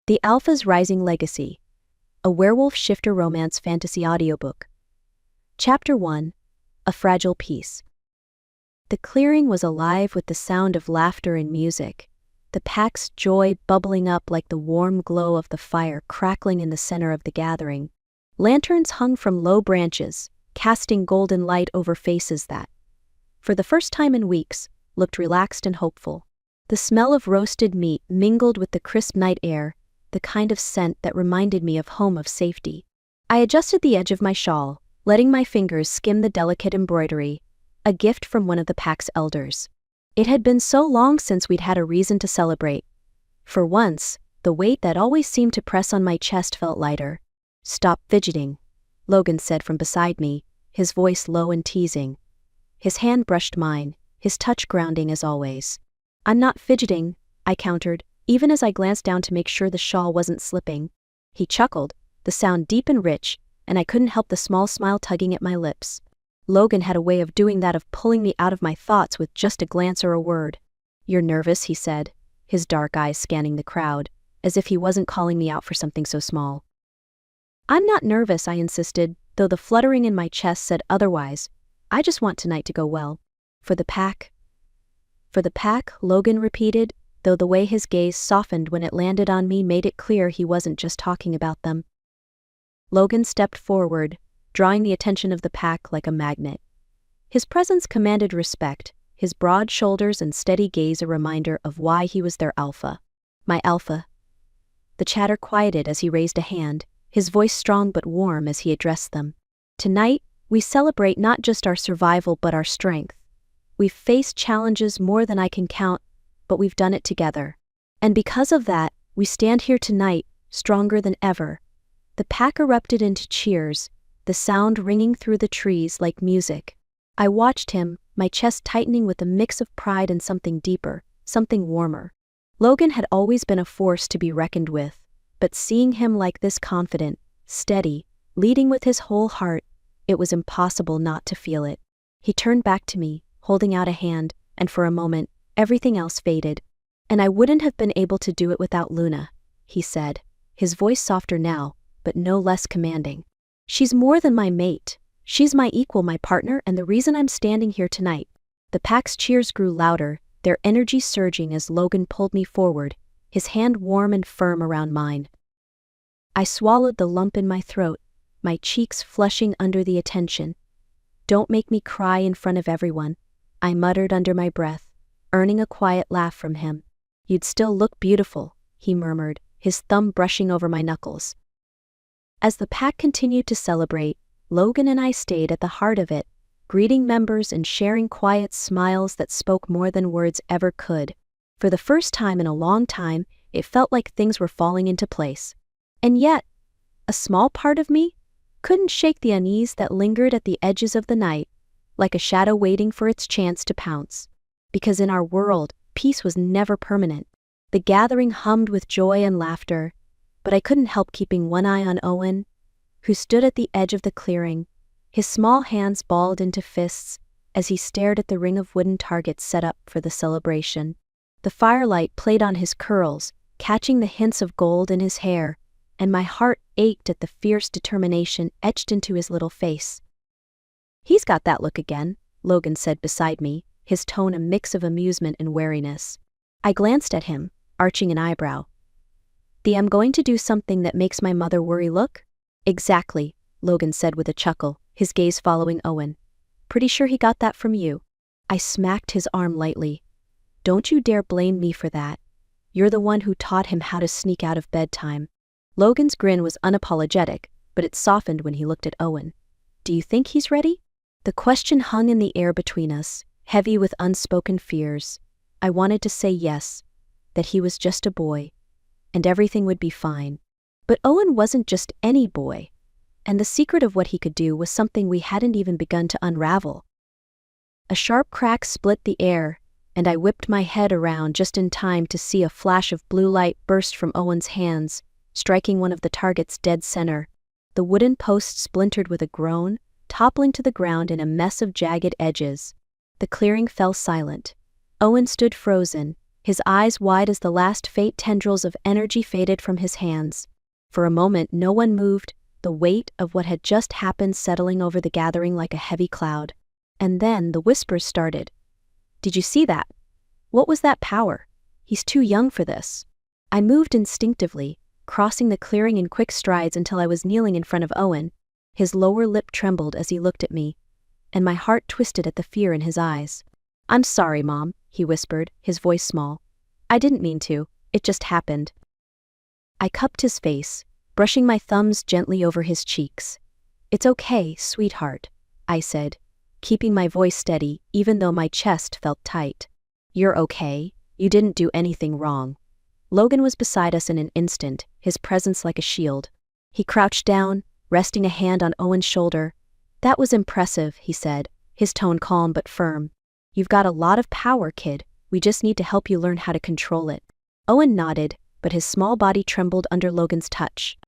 The Alpha's Rising Legacy, a Werewolf Shifter Romance Fantasy Audiobook. Chapter 1, A Fragile Piece. The clearing was alive with the sound of laughter and music, the pack's joy bubbling up like the warm glow of the fire crackling in the center of the gathering. Lanterns hung from low branches, casting golden light over faces that, for the first time in weeks, looked relaxed and hopeful. The smell of roasted meat mingled with the crisp night air, the kind of scent that reminded me of home, of safety. I adjusted the edge of my shawl, letting my fingers skim the delicate embroidery, a gift from one of the pack's elders. It had been so long since we'd had a reason to celebrate. For once, the weight that always seemed to press on my chest felt lighter. "Stop fidgeting," Logan said from beside me, his voice low and teasing. His hand brushed mine, his touch grounding as always. "I'm not fidgeting," I countered, even as I glanced down to make sure the shawl wasn't slipping. He chuckled, the sound deep and rich, and I couldn't help the small smile tugging at my lips. Logan had a way of doing that, of pulling me out of my thoughts with just a glance or a word. "You're nervous," he said, his dark eyes scanning the crowd, as if he wasn't calling me out for something so small. "I'm not nervous," I insisted, though the fluttering in my chest said otherwise. "I just want tonight to go well." "For the pack?" "For the pack," Logan repeated, though the way his gaze softened when it landed on me made it clear he wasn't just talking about them. Logan stepped forward, drawing the attention of the pack like a magnet. His presence commanded respect, his broad shoulders and steady gaze a reminder of why he was their alpha. "My alpha." The chatter quieted as he raised a hand, his voice strong but warm as he addressed them. "Tonight, we celebrate not just our survival but our strength. We've faced challenges more than I can count, but we've done it together. And because of that, we stand here tonight, stronger than ever." The pack erupted into cheers, the sound ringing through the trees like music. I watched him, my chest tightening with a mix of pride and something deeper, something warmer. Logan had always been a force to be reckoned with, but seeing him like this, confident, steady, leading with his whole heart, it was impossible not to feel it. He turned back to me, holding out a hand, and for a moment, everything else faded. "And I wouldn't have been able to do it without Luna," he said, his voice softer now, but no less commanding. "She's more than my mate. She's my equal, my partner, and the reason I'm standing here tonight." The pack's cheers grew louder, their energy surging as Logan pulled me forward, his hand warm and firm around mine. I swallowed the lump in my throat, my cheeks flushing under the attention. "Don't make me cry in front of everyone," I muttered under my breath, earning a quiet laugh from him. "You'd still look beautiful," he murmured, his thumb brushing over my knuckles. As the pack continued to celebrate, Logan and I stayed at the heart of it, greeting members and sharing quiet smiles that spoke more than words ever could. For the first time in a long time, it felt like things were falling into place. And yet, a small part of me couldn't shake the unease that lingered at the edges of the night, like a shadow waiting for its chance to pounce. Because in our world, peace was never permanent. The gathering hummed with joy and laughter, but I couldn't help keeping one eye on Owen, who stood at the edge of the clearing, his small hands balled into fists as he stared at the ring of wooden targets set up for the celebration. The firelight played on his curls, catching the hints of gold in his hair, and my heart ached at the fierce determination etched into his little face. "He's got that look again," Logan said beside me, his tone a mix of amusement and wariness. I glanced at him, arching an eyebrow. "The I'm going to do something that makes my mother worry look?" "Exactly," Logan said with a chuckle, his gaze following Owen. "Pretty sure he got that from you." I smacked his arm lightly. "Don't you dare blame me for that. You're the one who taught him how to sneak out of bedtime." Logan's grin was unapologetic, but it softened when he looked at Owen. "Do you think he's ready?" The question hung in the air between us, heavy with unspoken fears. I wanted to say yes, that he was just a boy, and everything would be fine. But Owen wasn't just any boy, and the secret of what he could do was something we hadn't even begun to unravel. A sharp crack split the air, and I whipped my head around just in time to see a flash of blue light burst from Owen's hands, striking one of the targets dead center. The wooden post splintered with a groan, toppling to the ground in a mess of jagged edges. The clearing fell silent. Owen stood frozen, his eyes wide as the last faint tendrils of energy faded from his hands. For a moment no one moved, the weight of what had just happened settling over the gathering like a heavy cloud. And then the whispers started. "Did you see that? What was that power? He's too young for this." I moved instinctively, crossing the clearing in quick strides until I was kneeling in front of Owen. His lower lip trembled as he looked at me, and my heart twisted at the fear in his eyes. "I'm sorry, Mom," he whispered, his voice small. "I didn't mean to, it just happened." I cupped his face, brushing my thumbs gently over his cheeks. "It's okay, sweetheart," I said, keeping my voice steady even though my chest felt tight. "You're okay, you didn't do anything wrong." Logan was beside us in an instant, his presence like a shield. He crouched down, resting a hand on Owen's shoulder. "That was impressive," he said, his tone calm but firm. "You've got a lot of power, kid. We just need to help you learn how to control it." Owen nodded, but his small body trembled under Logan's touch.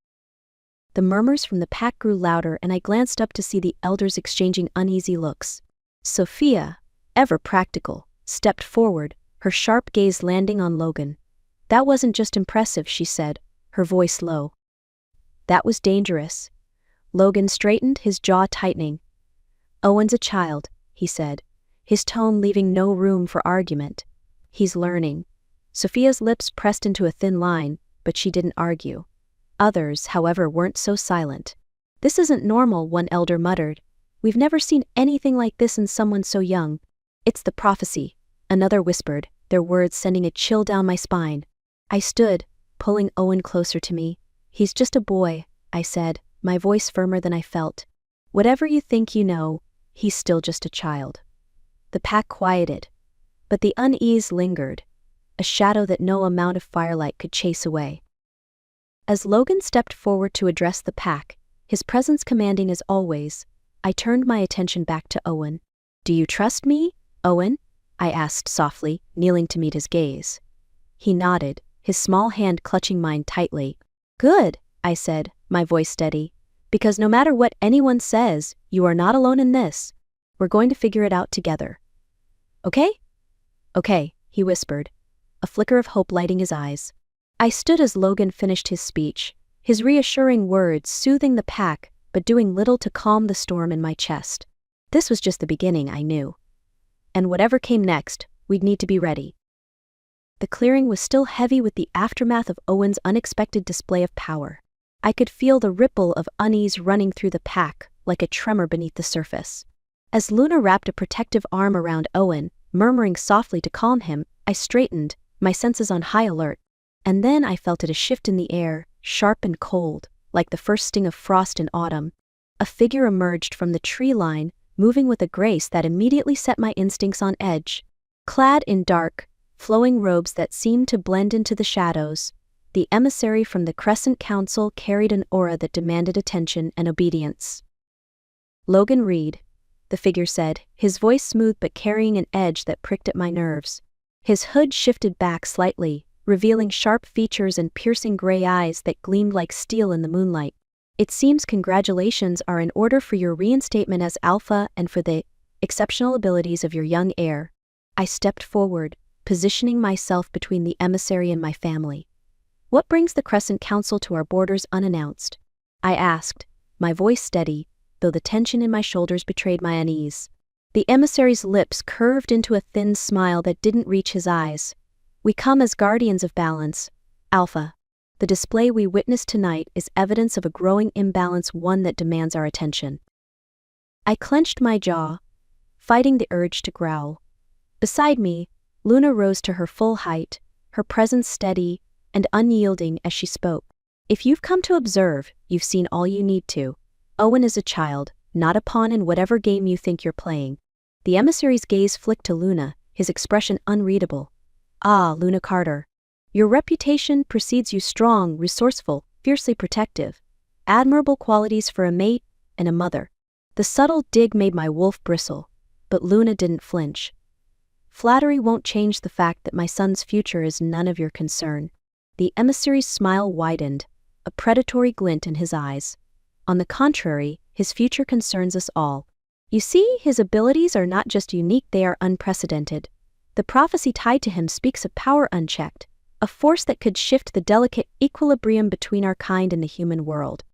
The murmurs from the pack grew louder and I glanced up to see the elders exchanging uneasy looks. Sophia, ever practical, stepped forward, her sharp gaze landing on Logan. "That wasn't just impressive," she said, her voice low. "That was dangerous." Logan straightened, his jaw tightening. "Owen's a child," he said, his tone leaving no room for argument. "He's learning." Sophia's lips pressed into a thin line, but she didn't argue. Others, however, weren't so silent. "This isn't normal," one elder muttered. "We've never seen anything like this in someone so young." "It's the prophecy," another whispered, their words sending a chill down my spine. I stood, pulling Owen closer to me. "He's just a boy," I said, my voice firmer than I felt. "Whatever you think you know, he's still just a child." The pack quieted, but the unease lingered, a shadow that no amount of firelight could chase away. As Logan stepped forward to address the pack, his presence commanding as always, I turned my attention back to Owen. "Do you trust me, Owen?" I asked softly, kneeling to meet his gaze. He nodded, his small hand clutching mine tightly. "Good," I said, my voice steady, "because no matter what anyone says, you are not alone in this. We're going to figure it out together. Okay?" "Okay," he whispered, a flicker of hope lighting his eyes. I stood as Logan finished his speech, his reassuring words soothing the pack but doing little to calm the storm in my chest. This was just the beginning, I knew. And whatever came next, we'd need to be ready. The clearing was still heavy with the aftermath of Owen's unexpected display of power. I could feel the ripple of unease running through the pack, like a tremor beneath the surface. As Luna wrapped a protective arm around Owen, murmuring softly to calm him, I straightened, my senses on high alert. And then I felt it a shift in the air, sharp and cold, like the first sting of frost in autumn. A figure emerged from the tree line, moving with a grace that immediately set my instincts on edge. Clad in dark, flowing robes that seemed to blend into the shadows, the emissary from the Crescent Council carried an aura that demanded attention and obedience. "Logan Reed," the figure said, his voice smooth but carrying an edge that pricked at my nerves. His hood shifted back slightly, revealing sharp features and piercing gray eyes that gleamed like steel in the moonlight. "It seems congratulations are in order for your reinstatement as Alpha and for the exceptional abilities of your young heir." I stepped forward, positioning myself between the emissary and my family. "What brings the Crescent Council to our borders unannounced?" I asked, my voice steady, though the tension in my shoulders betrayed my unease. The emissary's lips curved into a thin smile that didn't reach his eyes. "We come as guardians of balance, Alpha. The display we witnessed tonight is evidence of a growing imbalance, one that demands our attention." I clenched my jaw, fighting the urge to growl. Beside me, Luna rose to her full height, her presence steady and unyielding as she spoke. "If you've come to observe, you've seen all you need to. Owen is a child, not a pawn in whatever game you think you're playing." The emissary's gaze flicked to Luna, his expression unreadable. "Ah, Luna Carter. Your reputation precedes you, strong, resourceful, fiercely protective. Admirable qualities for a mate and a mother." The subtle dig made my wolf bristle, but Luna didn't flinch. "Flattery won't change the fact that my son's future is none of your concern." The emissary's smile widened, a predatory glint in his eyes. "On the contrary, his future concerns us all. You see, his abilities are not just unique, they are unprecedented. The prophecy tied to him speaks of power unchecked, a force that could shift the delicate equilibrium between our kind and the human world.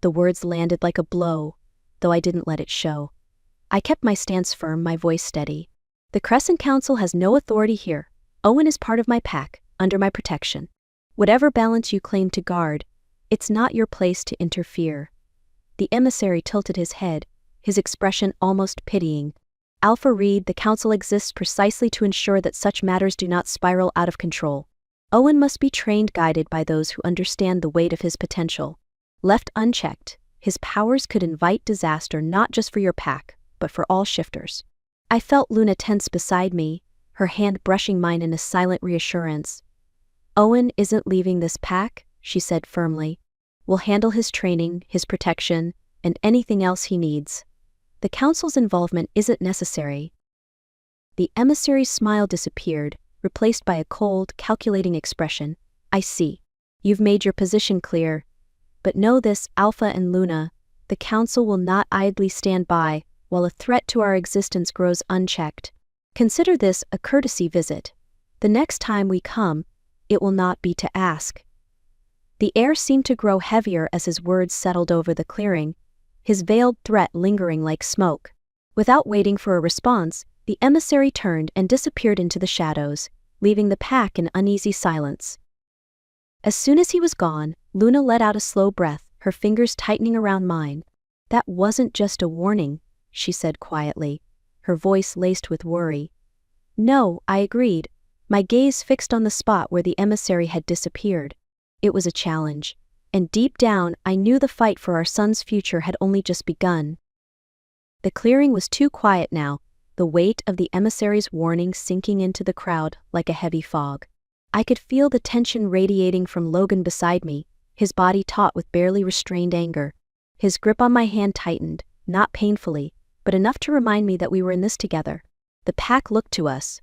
The words landed like a blow, though I didn't let it show. I kept my stance firm, my voice steady. The Crescent Council has no authority here. Owen is part of my pack, under my protection. Whatever balance you claim to guard, it's not your place to interfere. The emissary tilted his head, his expression almost pitying. Alpha Reed, the council exists precisely to ensure that such matters do not spiral out of control. Owen must be trained, guided by those who understand the weight of his potential. Left unchecked, his powers could invite disaster not just for your pack, but for all shifters. I felt Luna tense beside me, her hand brushing mine in a silent reassurance. Owen isn't leaving this pack, she said firmly. We'll handle his training, his protection, and anything else he needs. The council's involvement isn't necessary. The emissary's smile disappeared, replaced by a cold, calculating expression. I see. You've made your position clear. But know this, Alpha and Luna, the council will not idly stand by while a threat to our existence grows unchecked. Consider this a courtesy visit. The next time we come, it will not be to ask. The air seemed to grow heavier as his words settled over the clearing, his veiled threat lingering like smoke. Without waiting for a response, the emissary turned and disappeared into the shadows, leaving the pack in uneasy silence. As soon as he was gone, Luna let out a slow breath, her fingers tightening around mine. That wasn't just a warning, she said quietly, her voice laced with worry. No, I agreed, my gaze fixed on the spot where the emissary had disappeared. It was a challenge, and deep down I knew the fight for our son's future had only just begun. The clearing was too quiet now, the weight of the emissary's warning sinking into the crowd like a heavy fog. I could feel the tension radiating from Logan beside me, his body taut with barely restrained anger. His grip on my hand tightened, not painfully, but enough to remind me that we were in this together. The pack looked to us,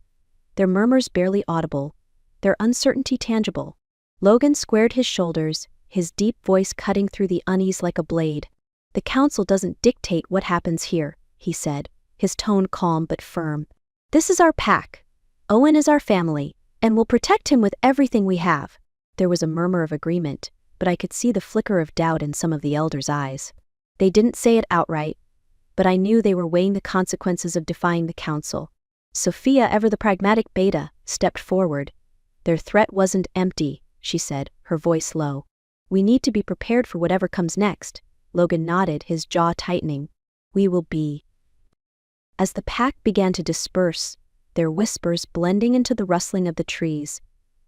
their murmurs barely audible, their uncertainty tangible. Logan squared his shoulders, his deep voice cutting through the unease like a blade. The council doesn't dictate what happens here, he said, his tone calm but firm. This is our pack. Owen is our family, and we'll protect him with everything we have. There was a murmur of agreement, but I could see the flicker of doubt in some of the elders' eyes. They didn't say it outright, but I knew they were weighing the consequences of defying the council. Sophia, ever the pragmatic beta, stepped forward. Their threat wasn't empty, she said, her voice low. We need to be prepared for whatever comes next. Logan nodded, his jaw tightening. We will be. As the pack began to disperse, their whispers blending into the rustling of the trees,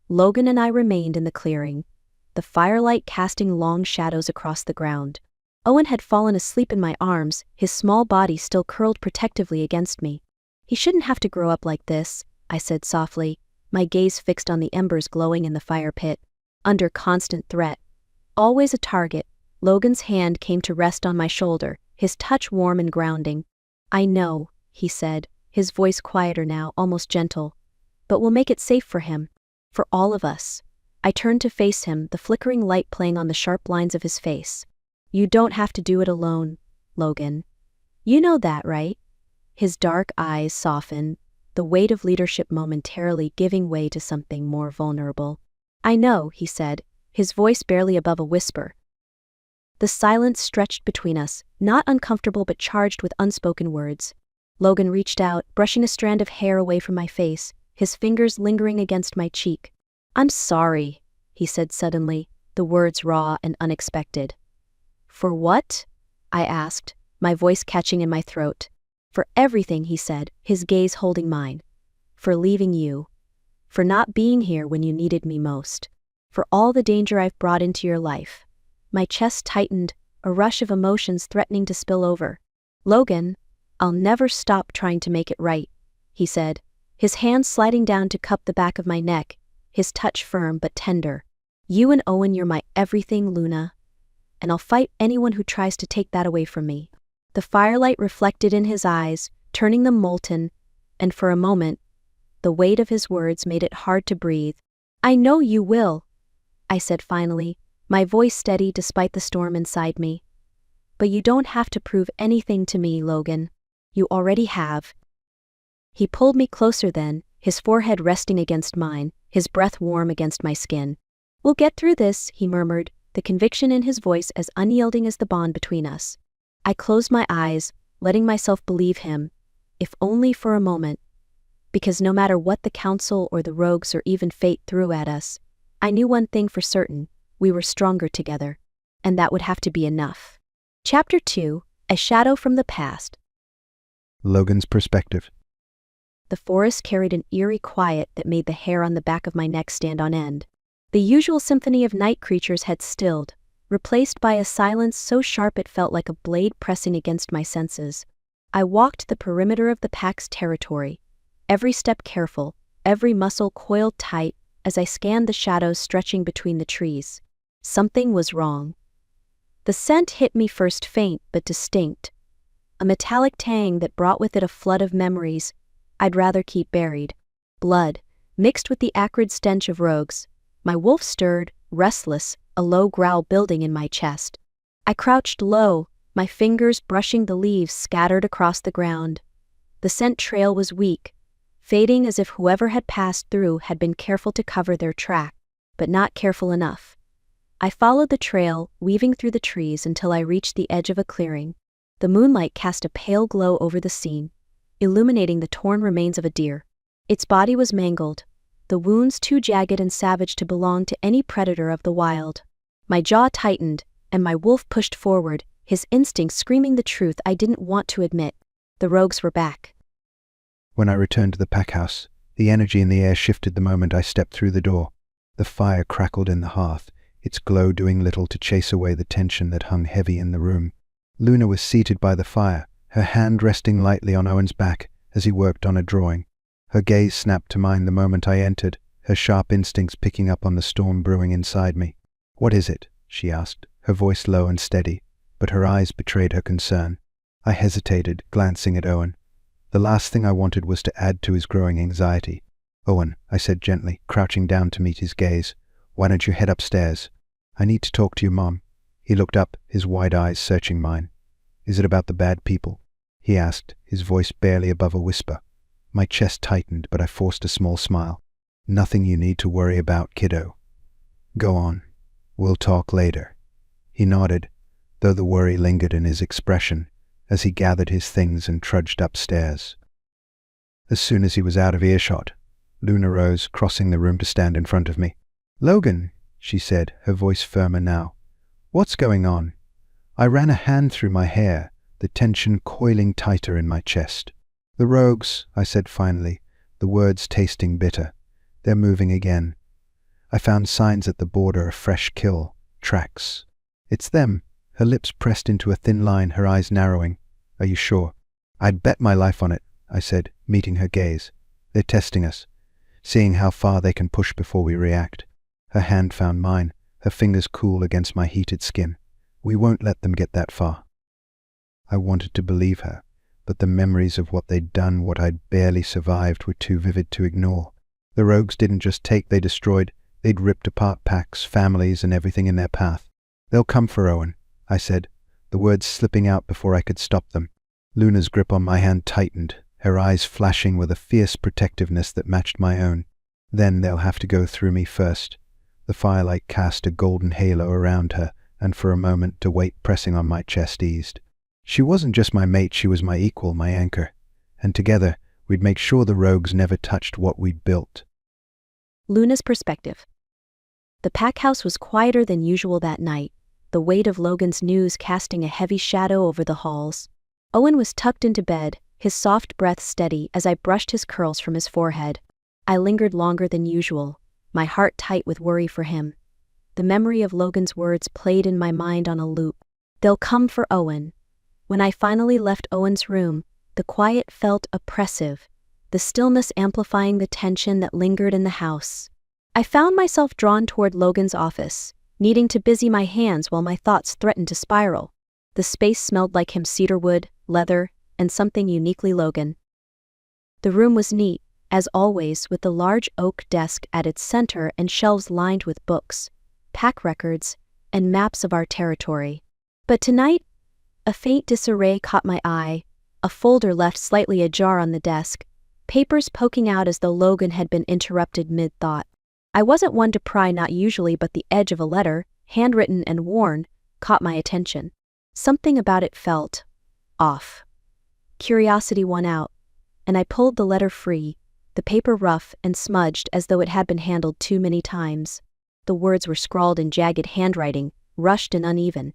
Logan and I remained in the clearing, the firelight casting long shadows across the ground. Owen had fallen asleep in my arms, his small body still curled protectively against me. He shouldn't have to grow up like this, I said softly, my gaze fixed on the embers glowing in the fire pit. Under constant threat, always a target, Logan's hand came to rest on my shoulder, his touch warm and grounding. I know, he said, his voice quieter now, almost gentle. But we'll make it safe for him. For all of us. I turned to face him, the flickering light playing on the sharp lines of his face. You don't have to do it alone, Logan. You know that, right? His dark eyes softened, the weight of leadership momentarily giving way to something more vulnerable. I know, he said, his voice barely above a whisper. The silence stretched between us, not uncomfortable but charged with unspoken words. Logan reached out, brushing a strand of hair away from my face, his fingers lingering against my cheek. I'm sorry, he said suddenly, the words raw and unexpected. For what? I asked, my voice catching in my throat. For everything, he said, his gaze holding mine. For leaving you. For not being here when you needed me most. For all the danger I've brought into your life. My chest tightened, a rush of emotions threatening to spill over. Logan, I'll never stop trying to make it right, he said, his hand sliding down to cup the back of my neck, his touch firm but tender. You and Owen, you're my everything, Luna. And I'll fight anyone who tries to take that away from me. The firelight reflected in his eyes, turning them molten, and for a moment, the weight of his words made it hard to breathe. I know you will, I said finally, my voice steady despite the storm inside me. But you don't have to prove anything to me, Logan. You already have. He pulled me closer then, his forehead resting against mine, his breath warm against my skin. "We'll get through this," he murmured, the conviction in his voice as unyielding as the bond between us. I closed my eyes, letting myself believe him, if only for a moment. Because no matter what the council or the rogues or even fate threw at us, I knew one thing for certain: we were stronger together. And that would have to be enough. Chapter 2, A Shadow from the Past. Logan's perspective. The forest carried an eerie quiet that made the hair on the back of my neck stand on end. The usual symphony of night creatures had stilled, replaced by a silence so sharp it felt like a blade pressing against my senses. I walked the perimeter of the pack's territory, every step careful, every muscle coiled tight as I scanned the shadows stretching between the trees. Something was wrong. The scent hit me first faint but distinct, a metallic tang that brought with it a flood of memories I'd rather keep buried. Blood, mixed with the acrid stench of rogues. My wolf stirred, restless, a low growl building in my chest. I crouched low, my fingers brushing the leaves scattered across the ground. The scent trail was weak, fading as if whoever had passed through had been careful to cover their track, but not careful enough. I followed the trail, weaving through the trees until I reached the edge of a clearing. The moonlight cast a pale glow over the scene, illuminating the torn remains of a deer. Its body was mangled, the wounds too jagged and savage to belong to any predator of the wild. My jaw tightened, and my wolf pushed forward, his instincts screaming the truth I didn't want to admit. The rogues were back. When I returned to the pack house, the energy in the air shifted the moment I stepped through the door. The fire crackled in the hearth, its glow doing little to chase away the tension that hung heavy in the room. Luna was seated by the fire, her hand resting lightly on Owen's back as he worked on a drawing. Her gaze snapped to mine the moment I entered, her sharp instincts picking up on the storm brewing inside me. "What is it?" she asked, her voice low and steady, but her eyes betrayed her concern. I hesitated, glancing at Owen. The last thing I wanted was to add to his growing anxiety. "Owen," I said gently, crouching down to meet his gaze, "why don't you head upstairs? I need to talk to your mom." He looked up, his wide eyes searching mine. "Is it about the bad people?" he asked, his voice barely above a whisper. My chest tightened, but I forced a small smile. "Nothing you need to worry about, kiddo. Go on. We'll talk later." He nodded, though the worry lingered in his expression, as he gathered his things and trudged upstairs. As soon as he was out of earshot, Luna rose, crossing the room to stand in front of me. "Logan," she said, her voice firmer now. "What's going on?" I ran a hand through my hair, the tension coiling tighter in my chest. "The rogues," I said finally, the words tasting bitter. "They're moving again. I found signs at the border of fresh kill, tracks. It's them." Her lips pressed into a thin line, her eyes narrowing. "Are you sure?" "I'd bet my life on it," I said, meeting her gaze. "They're testing us, seeing how far they can push before we react." Her hand found mine, her fingers cool against my heated skin. "We won't let them get that far." I wanted to believe her, but the memories of what they'd done, what I'd barely survived, were too vivid to ignore. The rogues didn't just take, they destroyed. They'd ripped apart packs, families, and everything in their path. "They'll come for Owen," I said, the words slipping out before I could stop them. Luna's grip on my hand tightened, her eyes flashing with a fierce protectiveness that matched my own. "Then they'll have to go through me first." The firelight cast a golden halo around her, and for a moment the weight pressing on my chest eased. She wasn't just my mate, she was my equal, my anchor. And together, we'd make sure the rogues never touched what we'd built. Luna's perspective. The pack house was quieter than usual that night, the weight of Logan's news casting a heavy shadow over the halls. Owen was tucked into bed, his soft breath steady as I brushed his curls from his forehead. I lingered longer than usual, my heart tight with worry for him. The memory of Logan's words played in my mind on a loop. "They'll come for Owen." When I finally left Owen's room, the quiet felt oppressive, the stillness amplifying the tension that lingered in the house. I found myself drawn toward Logan's office, needing to busy my hands while my thoughts threatened to spiral. The space smelled like him cedarwood, leather, and something uniquely Logan. The room was neat, as always, with the large oak desk at its center and shelves lined with books, pack records, and maps of our territory. But tonight, a faint disarray caught my eye, a folder left slightly ajar on the desk, papers poking out as though Logan had been interrupted mid-thought. I wasn't one to pry, not usually, but the edge of a letter, handwritten and worn, caught my attention. Something about it felt off. Curiosity won out, and I pulled the letter free, the paper rough and smudged as though it had been handled too many times. The words were scrawled in jagged handwriting, rushed and uneven.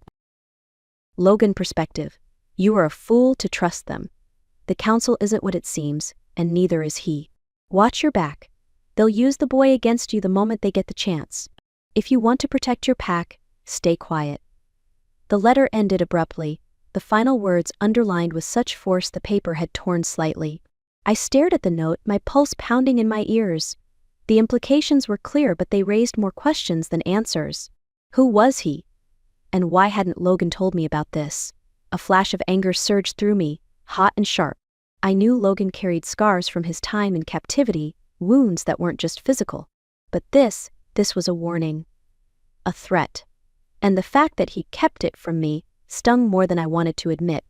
Logan perspective. You are a fool to trust them. The council isn't what it seems, and neither is he. Watch your back. They'll use the boy against you the moment they get the chance. If you want to protect your pack, stay quiet. The letter ended abruptly, the final words underlined with such force the paper had torn slightly. I stared at the note, my pulse pounding in my ears. The implications were clear, but they raised more questions than answers. Who was he? And why hadn't Logan told me about this? A flash of anger surged through me, hot and sharp. I knew Logan carried scars from his time in captivity, wounds that weren't just physical. But this was a warning. A threat. And the fact that he kept it from me stung more than I wanted to admit.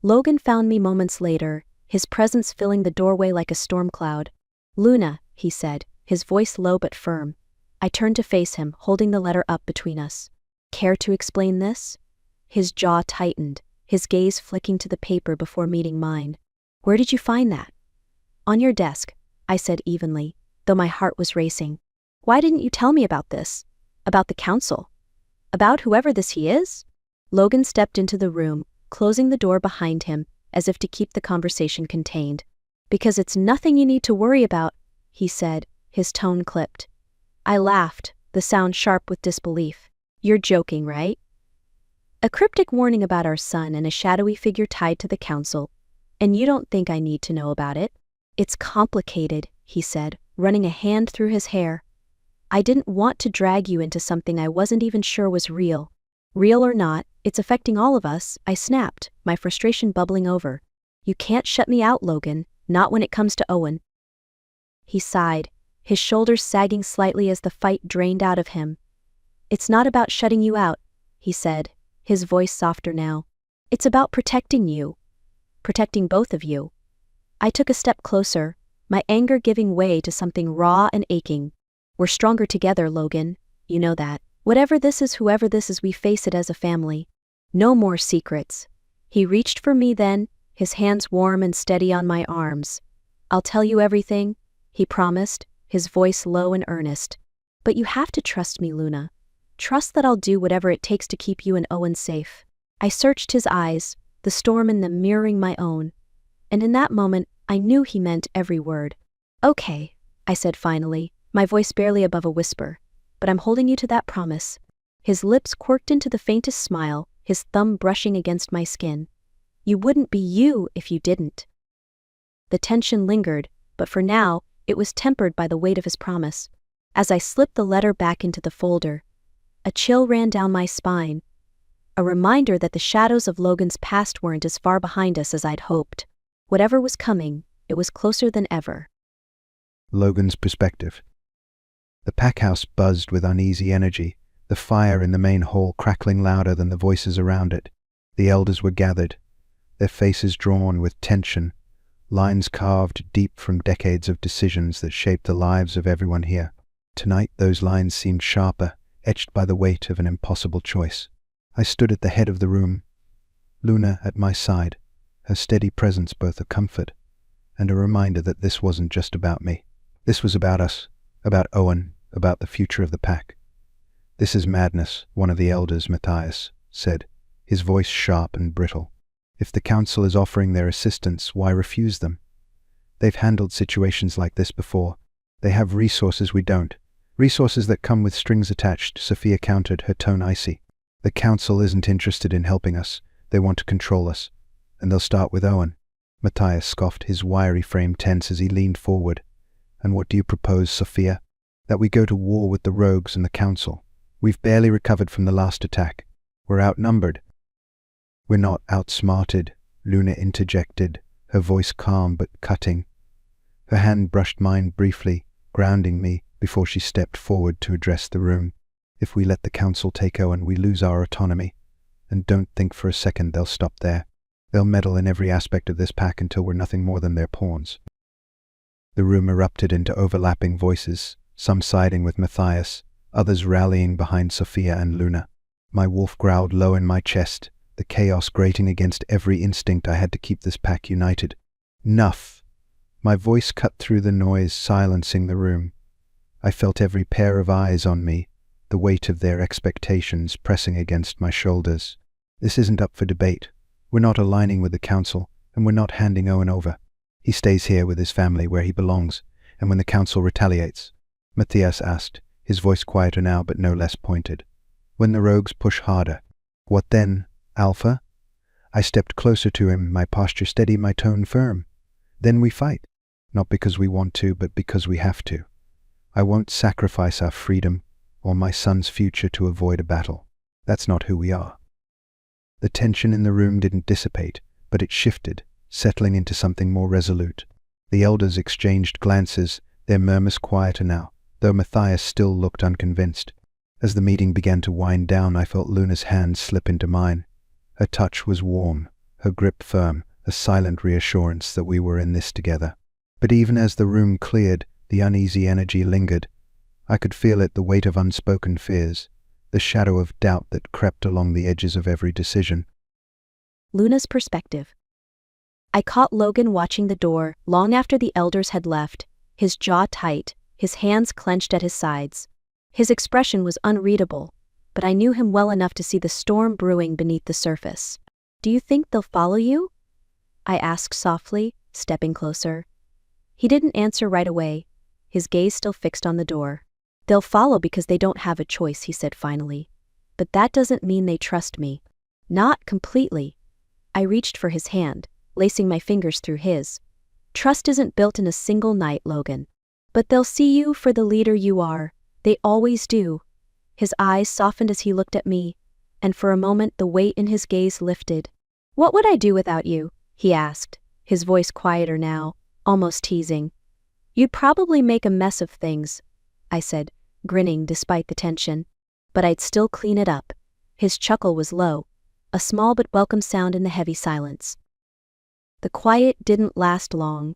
Logan found me moments later, his presence filling the doorway like a storm cloud. Luna, he said, his voice low but firm. I turned to face him, holding the letter up between us. Care to explain this? His jaw tightened, his gaze flicking to the paper before meeting mine. Where did you find that? On your desk, I said evenly, though my heart was racing. Why didn't you tell me about this? About the council? About whoever this he is? Logan stepped into the room, closing the door behind him, as if to keep the conversation contained. Because it's nothing you need to worry about, he said, his tone clipped. I laughed, the sound sharp with disbelief. You're joking, right? A cryptic warning about our son and a shadowy figure tied to the council. And you don't think I need to know about it? It's complicated, he said, running a hand through his hair. I didn't want to drag you into something I wasn't even sure was real. Real or not, it's affecting all of us, I snapped, my frustration bubbling over. You can't shut me out, Logan, not when it comes to Owen. He sighed, his shoulders sagging slightly as the fight drained out of him. It's not about shutting you out, he said, his voice softer now. It's about protecting you. Protecting both of you. I took a step closer, my anger giving way to something raw and aching. We're stronger together, Logan, you know that. Whatever this is, whoever this is, we face it as a family. No more secrets. He reached for me then, his hands warm and steady on my arms. I'll tell you everything, he promised, his voice low and earnest. But you have to trust me, Luna. Trust that I'll do whatever it takes to keep you and Owen safe. I searched his eyes, the storm in them mirroring my own. And in that moment, I knew he meant every word. Okay, I said finally, my voice barely above a whisper. But I'm holding you to that promise. His lips quirked into the faintest smile, his thumb brushing against my skin. You wouldn't be you if you didn't. The tension lingered, but for now, it was tempered by the weight of his promise. As I slipped the letter back into the folder, a chill ran down my spine. A reminder that the shadows of Logan's past weren't as far behind us as I'd hoped. Whatever was coming, it was closer than ever. Logan's perspective. The pack house buzzed with uneasy energy, the fire in the main hall crackling louder than the voices around it. The elders were gathered, their faces drawn with tension, lines carved deep from decades of decisions that shaped the lives of everyone here. Tonight those lines seemed sharper, etched by the weight of an impossible choice. I stood at the head of the room, Luna at my side, her steady presence both a comfort and a reminder that this wasn't just about me. This was about us, about Owen, about the future of the pack. This is madness, one of the elders, Matthias, said, his voice sharp and brittle. If the council is offering their assistance, why refuse them? They've handled situations like this before. They have resources we don't. Resources that come with strings attached, Sophia countered, her tone icy. The council isn't interested in helping us. They want to control us. And they'll start with Owen. Matthias scoffed, his wiry frame tense as he leaned forward. And what do you propose, Sophia? That we go to war with the rogues and the council. We've barely recovered from the last attack. We're outnumbered. We're not outsmarted, Luna interjected, her voice calm but cutting. Her hand brushed mine briefly, grounding me, before she stepped forward to address the room. If we let the council take Owen, we lose our autonomy. And don't think for a second they'll stop there. They'll meddle in every aspect of this pack until we're nothing more than their pawns. The room erupted into overlapping voices, some siding with Matthias, others rallying behind Sophia and Luna. My wolf growled low in my chest, the chaos grating against every instinct I had to keep this pack united. "Enough!" My voice cut through the noise, silencing the room. I felt every pair of eyes on me, the weight of their expectations pressing against my shoulders. This isn't up for debate. We're not aligning with the council, and we're not handing Owen over. He stays here with his family where he belongs, and when the council retaliates, Matthias asked, his voice quieter now but no less pointed. When the rogues push harder. What then, Alpha? I stepped closer to him, my posture steady, my tone firm. Then we fight. Not because we want to, but because we have to. I won't sacrifice our freedom or my son's future to avoid a battle. That's not who we are. The tension in the room didn't dissipate, but it shifted, settling into something more resolute. The elders exchanged glances, their murmurs quieter now, though Matthias still looked unconvinced. As the meeting began to wind down, I felt Luna's hand slip into mine. Her touch was warm, her grip firm, a silent reassurance that we were in this together. But even as the room cleared, the uneasy energy lingered. I could feel it, the weight of unspoken fears, the shadow of doubt that crept along the edges of every decision. Luna's perspective. I caught Logan watching the door long after the elders had left, his jaw tight, his hands clenched at his sides. His expression was unreadable, but I knew him well enough to see the storm brewing beneath the surface. "Do you think they'll follow you?" I asked softly, stepping closer. He didn't answer right away, his gaze still fixed on the door. "They'll follow because they don't have a choice," he said finally. "But that doesn't mean they trust me." "Not completely." I reached for his hand, lacing my fingers through his. "Trust isn't built in a single night, Logan. But they'll see you for the leader you are. They always do." His eyes softened as he looked at me, and for a moment the weight in his gaze lifted. "What would I do without you?" he asked, his voice quieter now, almost teasing. "You'd probably make a mess of things," I said, grinning despite the tension. "But I'd still clean it up." His chuckle was low, a small but welcome sound in the heavy silence. The quiet didn't last long.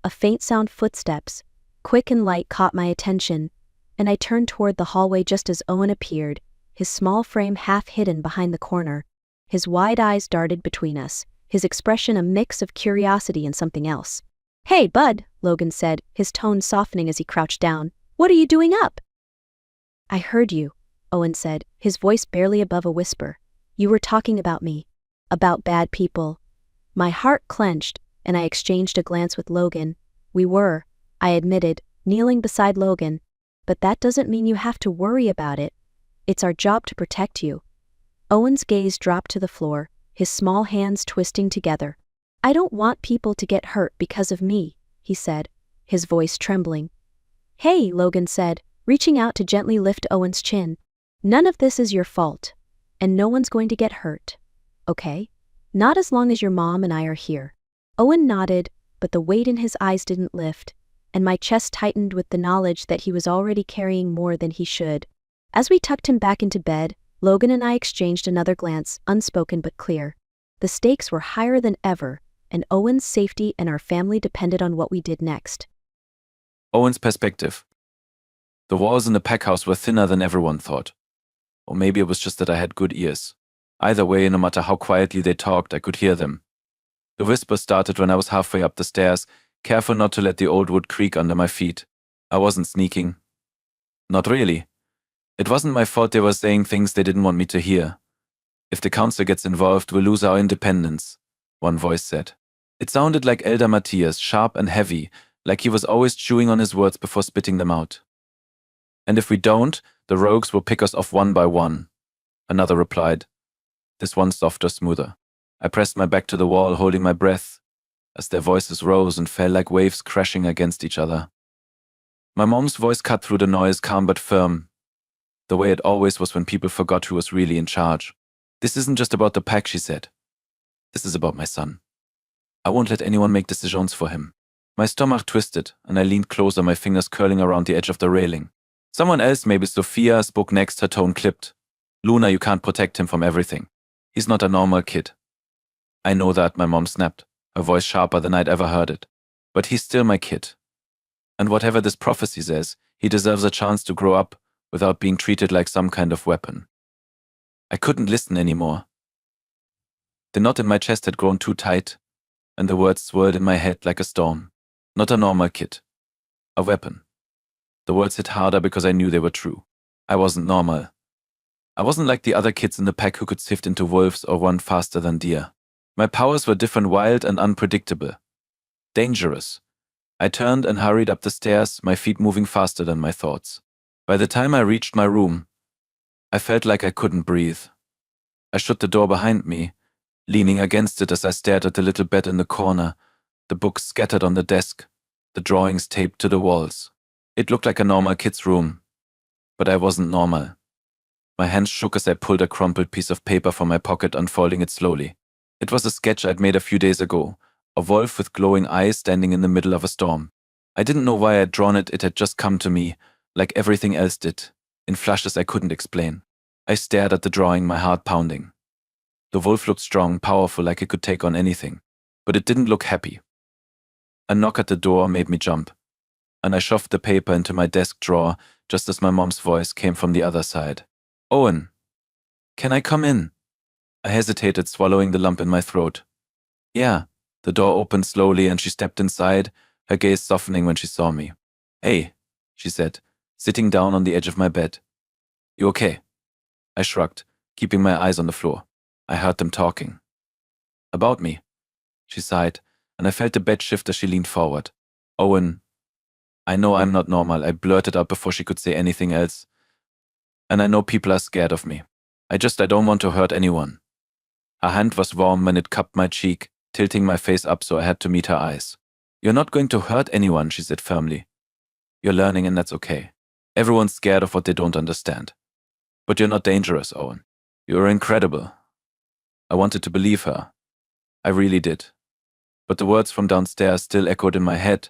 A faint sound, footsteps, quick and light, caught my attention, and I turned toward the hallway just as Owen appeared, his small frame half hidden behind the corner. His wide eyes darted between us, his expression a mix of curiosity and something else. "Hey, bud," Logan said, his tone softening as he crouched down. "What are you doing up?" "I heard you," Owen said, his voice barely above a whisper. "You were talking about me. About bad people." My heart clenched, and I exchanged a glance with Logan. "We were," I admitted, kneeling beside Logan. "But that doesn't mean you have to worry about it. It's our job to protect you." Owen's gaze dropped to the floor, his small hands twisting together. "I don't want people to get hurt because of me," he said, his voice trembling. "Hey," Logan said, reaching out to gently lift Owen's chin. "None of this is your fault, and no one's going to get hurt. Okay? Not as long as your mom and I are here." Owen nodded, but the weight in his eyes didn't lift, and my chest tightened with the knowledge that he was already carrying more than he should. As we tucked him back into bed, Logan and I exchanged another glance, unspoken but clear. The stakes were higher than ever, and Owen's safety and our family depended on what we did next. Owen's perspective. The walls in the pack house were thinner than everyone thought. Or maybe it was just that I had good ears. Either way, no matter how quietly they talked, I could hear them. The whisper started when I was halfway up the stairs, careful not to let the old wood creak under my feet. I wasn't sneaking. Not really. It wasn't my fault they were saying things they didn't want me to hear. "If the council gets involved, we'll lose our independence," one voice said. It sounded like Elder Matthias, sharp and heavy, like he was always chewing on his words before spitting them out. "And if we don't, the rogues will pick us off one by one," another replied. This one softer, smoother. I pressed my back to the wall, holding my breath, as their voices rose and fell like waves crashing against each other. My mom's voice cut through the noise, calm but firm, the way it always was when people forgot who was really in charge. "This isn't just about the pack," she said. "This is about my son. I won't let anyone make decisions for him." My stomach twisted, and I leaned closer, my fingers curling around the edge of the railing. Someone else, maybe Sophia, spoke next, her tone clipped. "Luna, you can't protect him from everything. He's not a normal kid." "I know that," my mom snapped, her voice sharper than I'd ever heard it. "But he's still my kid. And whatever this prophecy says, he deserves a chance to grow up without being treated like some kind of weapon. I couldn't listen anymore. The knot in my chest had grown too tight, and the words swirled in my head like a storm. Not a normal kid. A weapon. The words hit harder because I knew they were true. I wasn't normal. I wasn't like the other kids in the pack who could sift into wolves or run faster than deer. My powers were different, wild and unpredictable. Dangerous. I turned and hurried up the stairs, my feet moving faster than my thoughts. By the time I reached my room, I felt like I couldn't breathe. I shut the door behind me, leaning against it as I stared at the little bed in the corner, the books scattered on the desk, the drawings taped to the walls. It looked like a normal kid's room, but I wasn't normal. My hands shook as I pulled a crumpled piece of paper from my pocket, unfolding it slowly. It was a sketch I'd made a few days ago, a wolf with glowing eyes standing in the middle of a storm. I didn't know why I'd drawn it, it had just come to me, like everything else did, in flashes I couldn't explain. I stared at the drawing, my heart pounding. The wolf looked strong, powerful, like it could take on anything, but it didn't look happy. A knock at the door made me jump, and I shoved the paper into my desk drawer just as my mom's voice came from the other side. "Owen, can I come in?" I hesitated, swallowing the lump in my throat. "Yeah." The door opened slowly and she stepped inside, her gaze softening when she saw me. "Hey," she said, sitting down on the edge of my bed. "You okay?" I shrugged, keeping my eyes on the floor. I heard them talking. "About me," she sighed, and I felt the bed shift as she leaned forward. "Owen, I know I'm not normal," I blurted out before she could say anything else. "And I know people are scared of me. I don't want to hurt anyone." Her hand was warm when it cupped my cheek, tilting my face up so I had to meet her eyes. "You're not going to hurt anyone," she said firmly. "You're learning and that's okay. Everyone's scared of what they don't understand. But you're not dangerous, Owen. You're incredible." I wanted to believe her. I really did. But the words from downstairs still echoed in my head,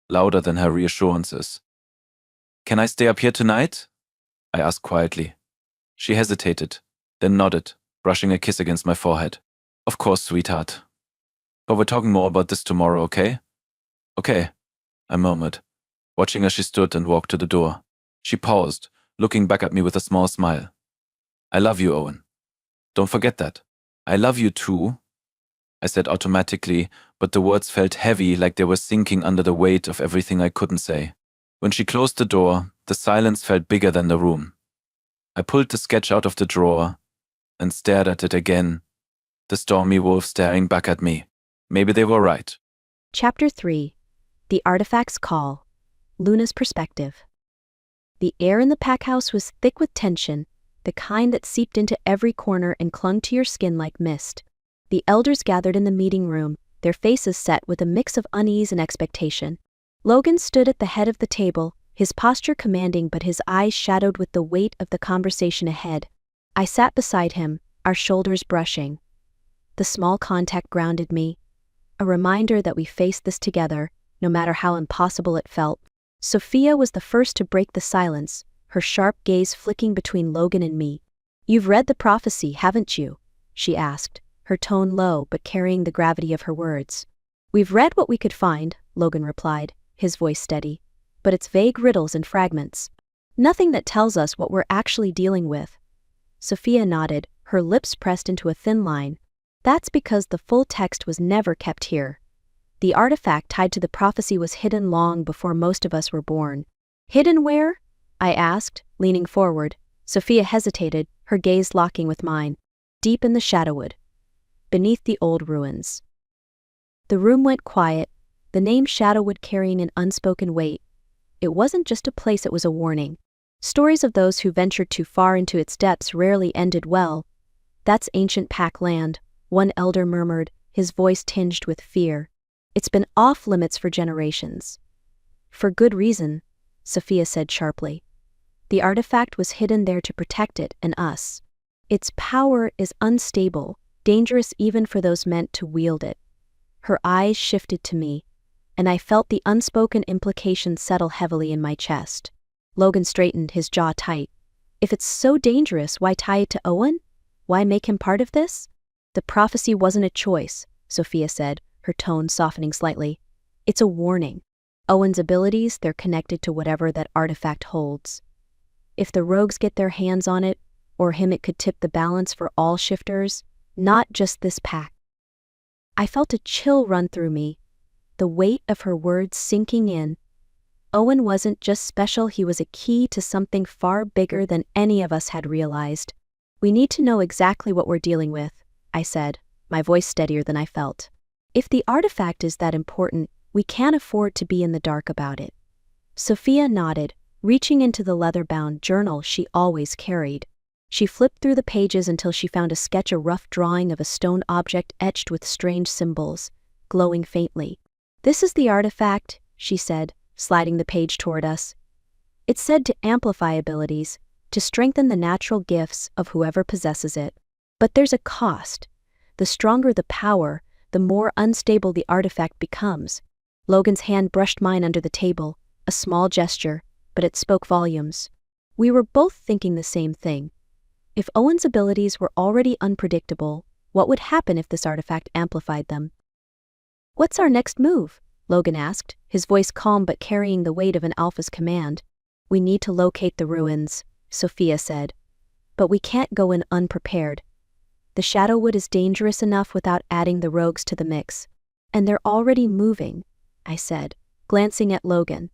louder than her reassurances. "Can I stay up here tonight?" I asked quietly. She hesitated, then nodded, brushing a kiss against my forehead. "Of course, sweetheart. But we're talking more about this tomorrow, okay?" "Okay," I murmured, watching as she stood and walked to the door. She paused, looking back at me with a small smile. "I love you, Owen. Don't forget that." "I love you too," I said automatically, but the words felt heavy, like they were sinking under the weight of everything I couldn't say. When she closed the door, the silence felt bigger than the room. I pulled the sketch out of the drawer and stared at it again, the stormy wolf staring back at me. Maybe they were right. Chapter 3. The Artifact's Call. Luna's Perspective. The air in the pack house was thick with tension, the kind that seeped into every corner and clung to your skin like mist. The elders gathered in the meeting room, their faces set with a mix of unease and expectation. Logan stood at the head of the table, his posture commanding but his eyes shadowed with the weight of the conversation ahead. I sat beside him, our shoulders brushing. The small contact grounded me, a reminder that we faced this together, no matter how impossible it felt. Sophia was the first to break the silence, her sharp gaze flicking between Logan and me. "You've read the prophecy, haven't you?" she asked, her tone low but carrying the gravity of her words. "We've read what we could find," Logan replied, his voice steady, "but it's vague riddles and fragments. Nothing that tells us what we're actually dealing with." Sophia nodded, her lips pressed into a thin line. "That's because the full text was never kept here. The artifact tied to the prophecy was hidden long before most of us were born." "Hidden where?" I asked, leaning forward. Sophia hesitated, her gaze locking with mine. "Deep in the Shadowwood. Beneath the old ruins." The room went quiet, the name Shadowwood carrying an unspoken weight. It wasn't just a place, it was a warning. Stories of those who ventured too far into its depths rarely ended well. "That's ancient pack land," one elder murmured, his voice tinged with fear. "It's been off limits for generations." "For good reason," Sophia said sharply. "The artifact was hidden there to protect it and us. Its power is unstable, dangerous even for those meant to wield it." Her eyes shifted to me, and I felt the unspoken implications settle heavily in my chest. Logan straightened, his jaw tight. "If it's so dangerous, why tie it to Owen? Why make him part of this?" "The prophecy wasn't a choice," Sophia said, her tone softening slightly. "It's a warning. Owen's abilities, they're connected to whatever that artifact holds. If the rogues get their hands on it, or him, it could tip the balance for all shifters, not just this pack. I felt a chill run through me, the weight of her words sinking in. Owen wasn't just special, he was a key to something far bigger than any of us had realized. We need to know exactly what we're dealing with, I said, my voice steadier than I felt. If the artifact is that important, we can't afford to be in the dark about it. Sophia nodded, reaching into the leather-bound journal she always carried. She flipped through the pages until she found a rough drawing of a stone object etched with strange symbols, glowing faintly. "This is the artifact," she said, sliding the page toward us. It's said to amplify abilities, to strengthen the natural gifts of whoever possesses it. But there's a cost. The stronger the power, the more unstable the artifact becomes. Logan's hand brushed mine under the table, a small gesture, but it spoke volumes. We were both thinking the same thing. If Owen's abilities were already unpredictable, what would happen if this artifact amplified them? "What's our next move?" Logan asked, his voice calm but carrying the weight of an alpha's command. "We need to locate the ruins," Sophia said. "But we can't go in unprepared. The Shadowwood is dangerous enough without adding the rogues to the mix. And they're already moving," I said, glancing at Logan.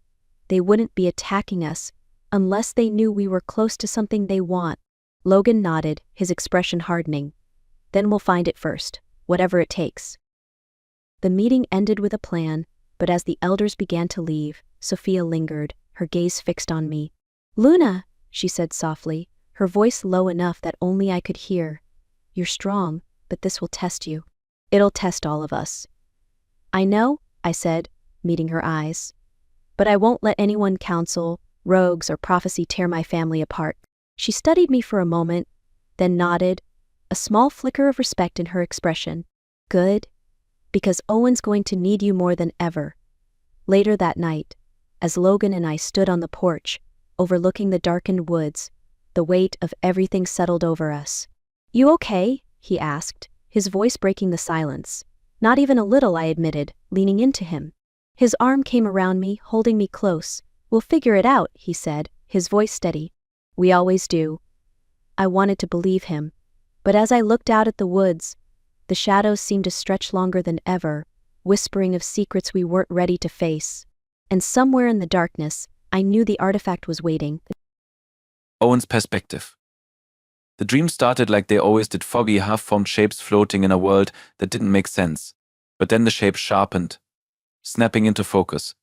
"They wouldn't be attacking us unless they knew we were close to something they want." Logan nodded, his expression hardening. "Then we'll find it first, whatever it takes." The meeting ended with a plan, but as the elders began to leave, Sophia lingered, her gaze fixed on me. "Luna," she said softly, her voice low enough that only I could hear. "You're strong, but this will test you. It'll test all of us." "I know," I said, meeting her eyes. "But I won't let anyone counsel, rogues, or prophecy tear my family apart." She studied me for a moment, then nodded, a small flicker of respect in her expression. "Good, because Owen's going to need you more than ever." Later that night, as Logan and I stood on the porch, overlooking the darkened woods, the weight of everything settled over us. "You okay?" he asked, his voice breaking the silence. Not even a little, I admitted, leaning into him. His arm came around me, holding me close. "We'll figure it out," he said, his voice steady. "We always do." I wanted to believe him, but as I looked out at the woods, the shadows seemed to stretch longer than ever, whispering of secrets we weren't ready to face. And somewhere in the darkness, I knew the artifact was waiting. Owen's perspective. The dream started like they always did, foggy, half-formed shapes floating in a world that didn't make sense. But then the shape sharpened, snapping into focus.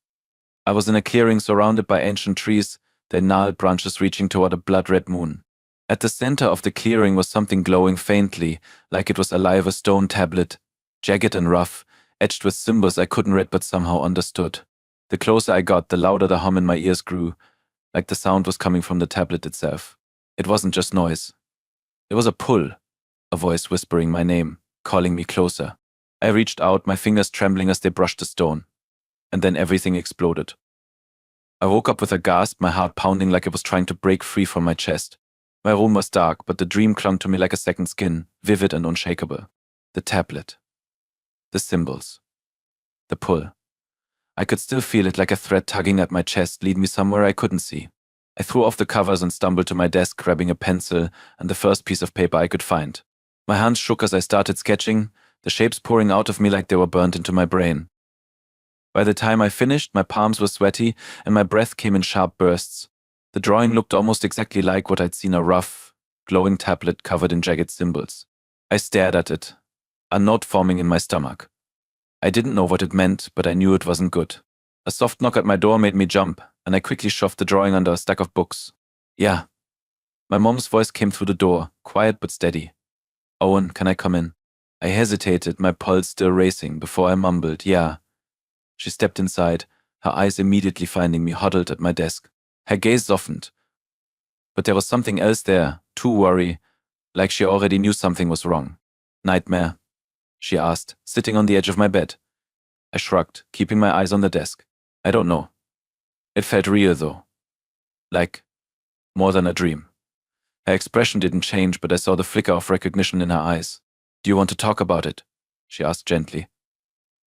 I was in a clearing surrounded by ancient trees, their gnarled branches reaching toward a blood-red moon. At the center of the clearing was something glowing faintly, like it was alive, a stone tablet, jagged and rough, etched with symbols I couldn't read but somehow understood. The closer I got, the louder the hum in my ears grew, like the sound was coming from the tablet itself. It wasn't just noise. It was a pull, a voice whispering my name, calling me closer. I reached out, my fingers trembling as they brushed the stone. And then everything exploded. I woke up with a gasp, my heart pounding like it was trying to break free from my chest. My room was dark, but the dream clung to me like a second skin, vivid and unshakable. The tablet. The symbols. The pull. I could still feel it like a thread tugging at my chest, leading me somewhere I couldn't see. I threw off the covers and stumbled to my desk, grabbing a pencil and the first piece of paper I could find. My hands shook as I started sketching, the shapes pouring out of me like they were burnt into my brain. By the time I finished, my palms were sweaty and my breath came in sharp bursts. The drawing looked almost exactly like what I'd seen, a rough, glowing tablet covered in jagged symbols. I stared at it, a knot forming in my stomach. I didn't know what it meant, but I knew it wasn't good. A soft knock at my door made me jump, and I quickly shoved the drawing under a stack of books. "Yeah." My mom's voice came through the door, quiet but steady. "Owen, can I come in?" I hesitated, my pulse still racing, before I mumbled, "Yeah." She stepped inside, her eyes immediately finding me huddled at my desk. Her gaze softened. But there was something else there, too worry, like she already knew something was wrong. "Nightmare?" she asked, sitting on the edge of my bed. I shrugged, keeping my eyes on the desk. "I don't know." It felt real, though. Like, more than a dream. Her expression didn't change, but I saw the flicker of recognition in her eyes. "Do you want to talk about it?" she asked gently.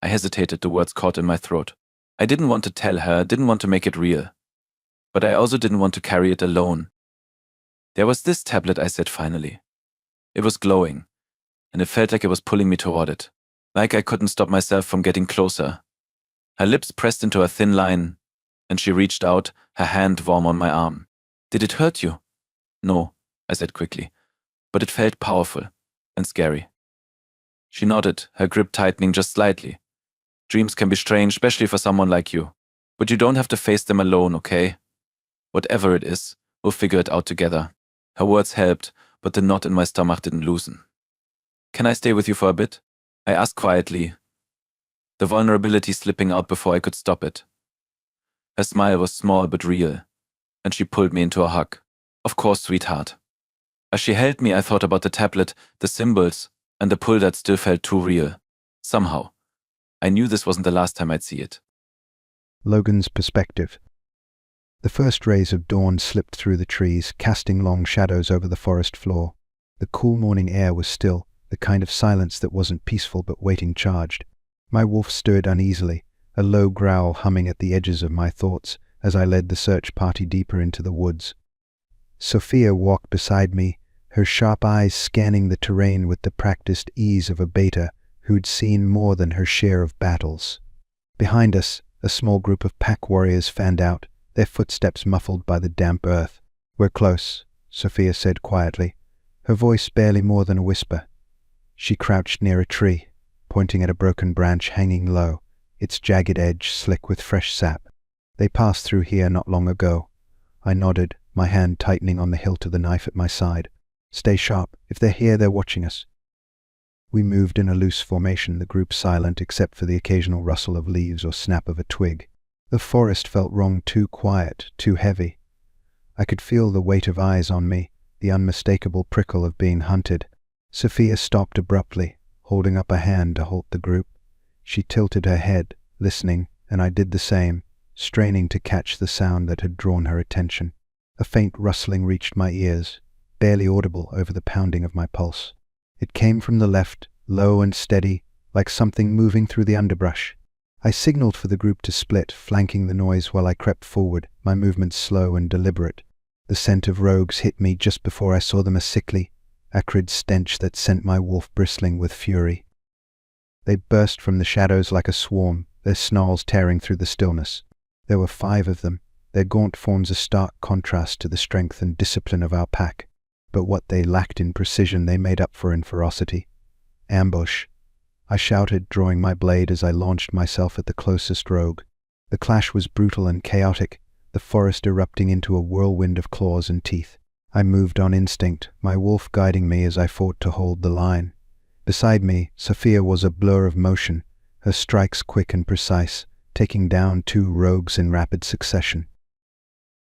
I hesitated, the words caught in my throat. I didn't want to tell her, didn't want to make it real. But I also didn't want to carry it alone. There was this tablet, I said finally. It was glowing, and it felt like it was pulling me toward it, like I couldn't stop myself from getting closer. Her lips pressed into a thin line, and she reached out, her hand warm on my arm. Did it hurt you? No, I said quickly, but it felt powerful and scary. She nodded, her grip tightening just slightly. Dreams can be strange, especially for someone like you. But you don't have to face them alone, okay? Whatever it is, we'll figure it out together. Her words helped, but the knot in my stomach didn't loosen. Can I stay with you for a bit? I asked quietly, the vulnerability slipping out before I could stop it. Her smile was small but real, and she pulled me into a hug. Of course, sweetheart. As she held me, I thought about the tablet, the symbols, and the pull that still felt too real. Somehow, I knew this wasn't the last time I'd see it. Logan's perspective. The first rays of dawn slipped through the trees, casting long shadows over the forest floor. The cool morning air was still, the kind of silence that wasn't peaceful but waiting charged. My wolf stirred uneasily, a low growl humming at the edges of my thoughts as I led the search party deeper into the woods. Sophia walked beside me, her sharp eyes scanning the terrain with the practiced ease of a beta who'd seen more than her share of battles. Behind us, a small group of pack warriors fanned out, their footsteps muffled by the damp earth. "We're close," Sophia said quietly, her voice barely more than a whisper. She crouched near a tree, pointing at a broken branch hanging low, its jagged edge slick with fresh sap. "They passed through here not long ago." I nodded, my hand tightening on the hilt of the knife at my side. "Stay sharp. If they're here, they're watching us." We moved in a loose formation, the group silent except for the occasional rustle of leaves or snap of a twig. The forest felt wrong, too quiet, too heavy. I could feel the weight of eyes on me, the unmistakable prickle of being hunted. Sophia stopped abruptly, holding up a hand to halt the group. She tilted her head, listening, and I did the same, straining to catch the sound that had drawn her attention. A faint rustling reached my ears, barely audible over the pounding of my pulse. It came from the left, low and steady, like something moving through the underbrush. I signaled for the group to split, flanking the noise while I crept forward, my movements slow and deliberate. The scent of rogues hit me just before I saw them, a sickly, acrid stench that sent my wolf bristling with fury. They burst from the shadows like a swarm, their snarls tearing through the stillness. There were 5 of them, their gaunt forms a stark contrast to the strength and discipline of our pack. But what they lacked in precision they made up for in ferocity. "Ambush!" I shouted, drawing my blade as I launched myself at the closest rogue. The clash was brutal and chaotic, the forest erupting into a whirlwind of claws and teeth. I moved on instinct, my wolf guiding me as I fought to hold the line. Beside me, Sophia was a blur of motion, her strikes quick and precise, taking down 2 rogues in rapid succession.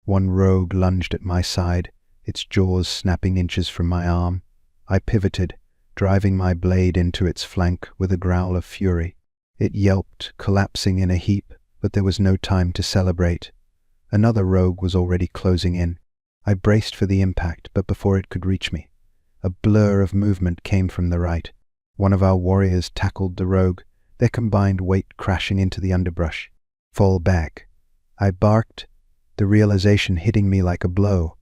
One rogue lunged at my side, its jaws snapping inches from my arm. I pivoted, driving my blade into its flank with a growl of fury. It yelped, collapsing in a heap, but there was no time to celebrate. Another rogue was already closing in. I braced for the impact, but before it could reach me, a blur of movement came from the right. One of our warriors tackled the rogue, their combined weight crashing into the underbrush. "Fall back." I barked, the realization hitting me like a blow.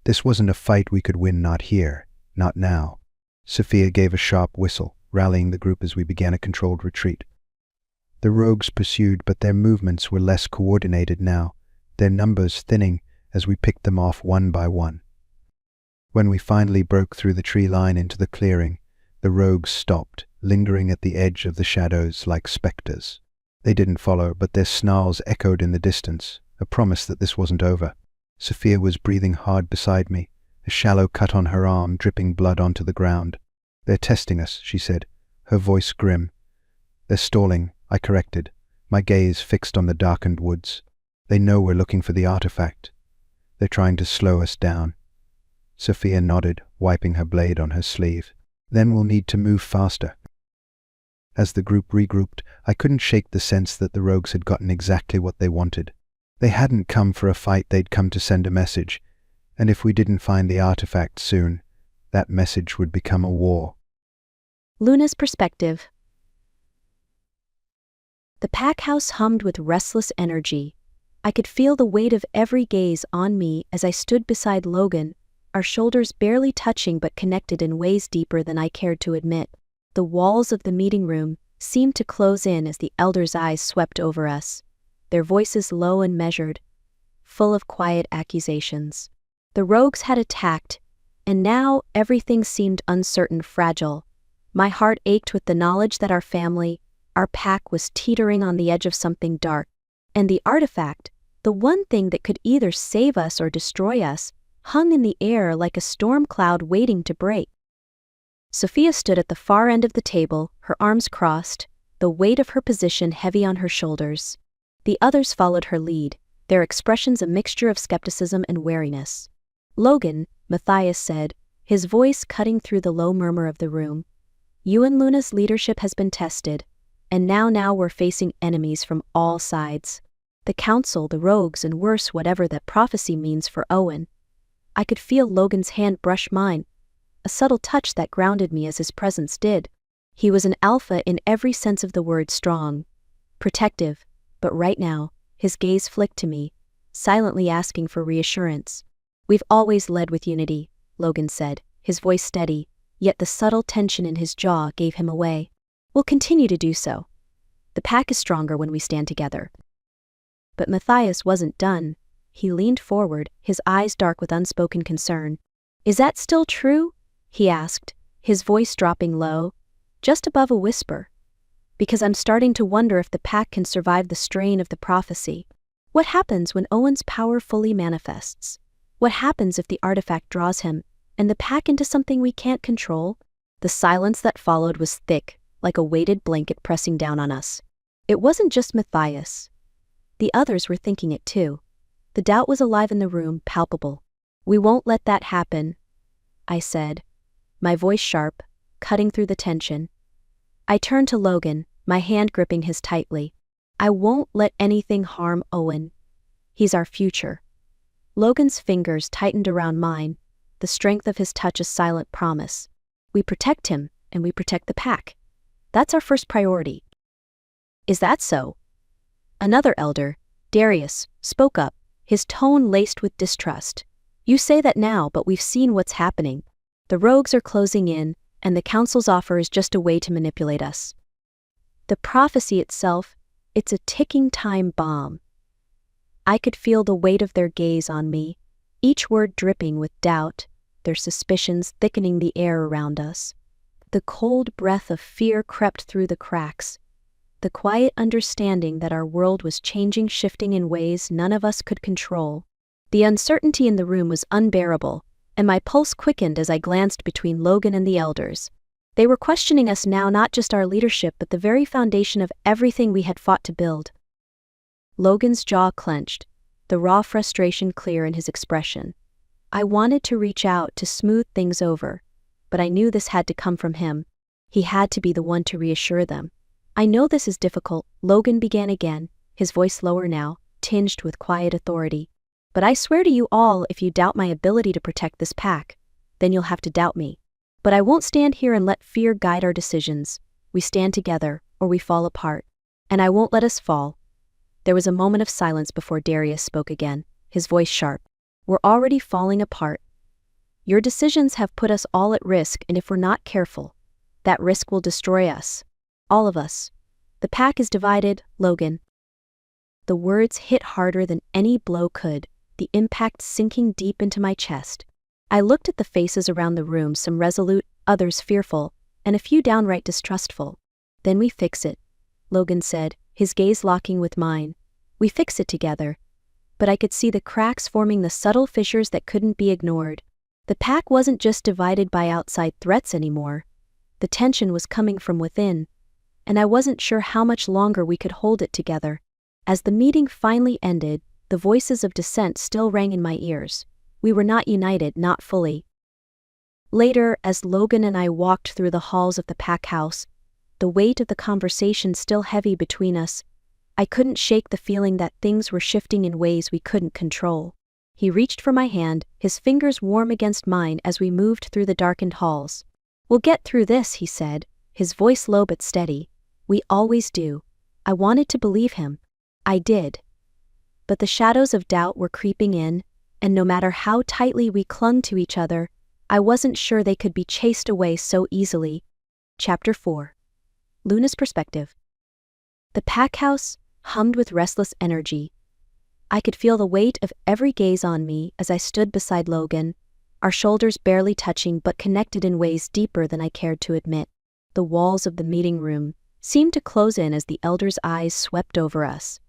This wasn't a fight we could win, not here, not now. Sophia gave a sharp whistle, rallying the group as we began a controlled retreat. The rogues pursued, but their movements were less coordinated now, their numbers thinning as we picked them off one by one. When we finally broke through the tree line into the clearing, the rogues stopped, lingering at the edge of the shadows like specters. They didn't follow, but their snarls echoed in the distance, a promise that this wasn't over. Sophia was breathing hard beside me, a shallow cut on her arm dripping blood onto the ground. "They're testing us," she said, her voice grim. "They're stalling," I corrected, my gaze fixed on the darkened woods. "They know we're looking for the artifact. They're trying to slow us down." Sophia nodded, wiping her blade on her sleeve. "Then we'll need to move faster." As the group regrouped, I couldn't shake the sense that the rogues had gotten exactly what they wanted. They hadn't come for a fight, they'd come to send a message. And if we didn't find the artifact soon, that message would become a war. Luna's perspective. The pack house hummed with restless energy. I could feel the weight of every gaze on me as I stood beside Logan, our shoulders barely touching but connected in ways deeper than I cared to admit. The walls of the meeting room seemed to close in as the elders' eyes swept over us, their voices low and measured, full of quiet accusations. The rogues had attacked, and now everything seemed uncertain, fragile. My heart ached with the knowledge that our family, our pack, was teetering on the edge of something dark, and the artifact, the one thing that could either save us or destroy us, hung in the air like a storm cloud waiting to break. Sophia stood at the far end of the table, her arms crossed, the weight of her position heavy on her shoulders. The others followed her lead, their expressions a mixture of skepticism and wariness. "Logan," Matthias said, his voice cutting through the low murmur of the room, "you and Luna's leadership has been tested, and now we're facing enemies from all sides. The council, the rogues, and worse, whatever that prophecy means for Owen." I could feel Logan's hand brush mine, a subtle touch that grounded me as his presence did. He was an alpha in every sense of the word, strong, protective, but right now, his gaze flicked to me, silently asking for reassurance. "We've always led with unity," Logan said, his voice steady, yet the subtle tension in his jaw gave him away. "We'll continue to do so. The pack is stronger when we stand together." But Matthias wasn't done. He leaned forward, his eyes dark with unspoken concern. "Is that still true?" he asked, his voice dropping low, just above a whisper. "Because I'm starting to wonder if the pack can survive the strain of the prophecy. What happens when Owen's power fully manifests? What happens if the artifact draws him, and the pack into something we can't control?" The silence that followed was thick, like a weighted blanket pressing down on us. It wasn't just Matthias. The others were thinking it too. The doubt was alive in the room, palpable. "We won't let that happen," I said, my voice sharp, cutting through the tension. I turned to Logan, my hand gripping his tightly. "I won't let anything harm Owen. He's our future." Logan's fingers tightened around mine, the strength of his touch a silent promise. "We protect him, and we protect the pack. That's our first priority." "Is that so?" Another elder, Darius, spoke up, his tone laced with distrust. "You say that now, but we've seen what's happening. The rogues are closing in, and the council's offer is just a way to manipulate us. The prophecy itself, it's a ticking time bomb." I could feel the weight of their gaze on me, each word dripping with doubt, their suspicions thickening the air around us. The cold breath of fear crept through the cracks, the quiet understanding that our world was changing, shifting in ways none of us could control. The uncertainty in the room was unbearable, and my pulse quickened as I glanced between Logan and the elders. They were questioning us now, not just our leadership but the very foundation of everything we had fought to build. Logan's jaw clenched, the raw frustration clear in his expression. I wanted to reach out to smooth things over, but I knew this had to come from him. He had to be the one to reassure them. "I know this is difficult," Logan began again, his voice lower now, tinged with quiet authority. "But I swear to you all, if you doubt my ability to protect this pack, then you'll have to doubt me. But I won't stand here and let fear guide our decisions. We stand together, or we fall apart. And I won't let us fall." There was a moment of silence before Darius spoke again, his voice sharp. "We're already falling apart. Your decisions have put us all at risk, and if we're not careful, that risk will destroy us. All of us. The pack is divided, Logan." The words hit harder than any blow could, the impact sinking deep into my chest. I looked at the faces around the room, some resolute, others fearful, and a few downright distrustful. "Then we fix it," Logan said, his gaze locking with mine. "We fix it together." But I could see the cracks forming, the subtle fissures that couldn't be ignored. The pack wasn't just divided by outside threats anymore. The tension was coming from within, and I wasn't sure how much longer we could hold it together. As the meeting finally ended, the voices of dissent still rang in my ears. We were not united, not fully. Later, as Logan and I walked through the halls of the pack house, the weight of the conversation still heavy between us, I couldn't shake the feeling that things were shifting in ways we couldn't control. He reached for my hand, his fingers warm against mine as we moved through the darkened halls. "We'll get through this," he said, his voice low but steady. "We always do. I wanted to believe him. I did. But the shadows of doubt were creeping in, and no matter how tightly we clung to each other, I wasn't sure they could be chased away so easily. Chapter 4. Luna's Perspective. The pack house hummed with restless energy. I could feel the weight of every gaze on me as I stood beside Logan, our shoulders barely touching but connected in ways deeper than I cared to admit. The walls of the meeting room seemed to close in as the elders' eyes swept over us,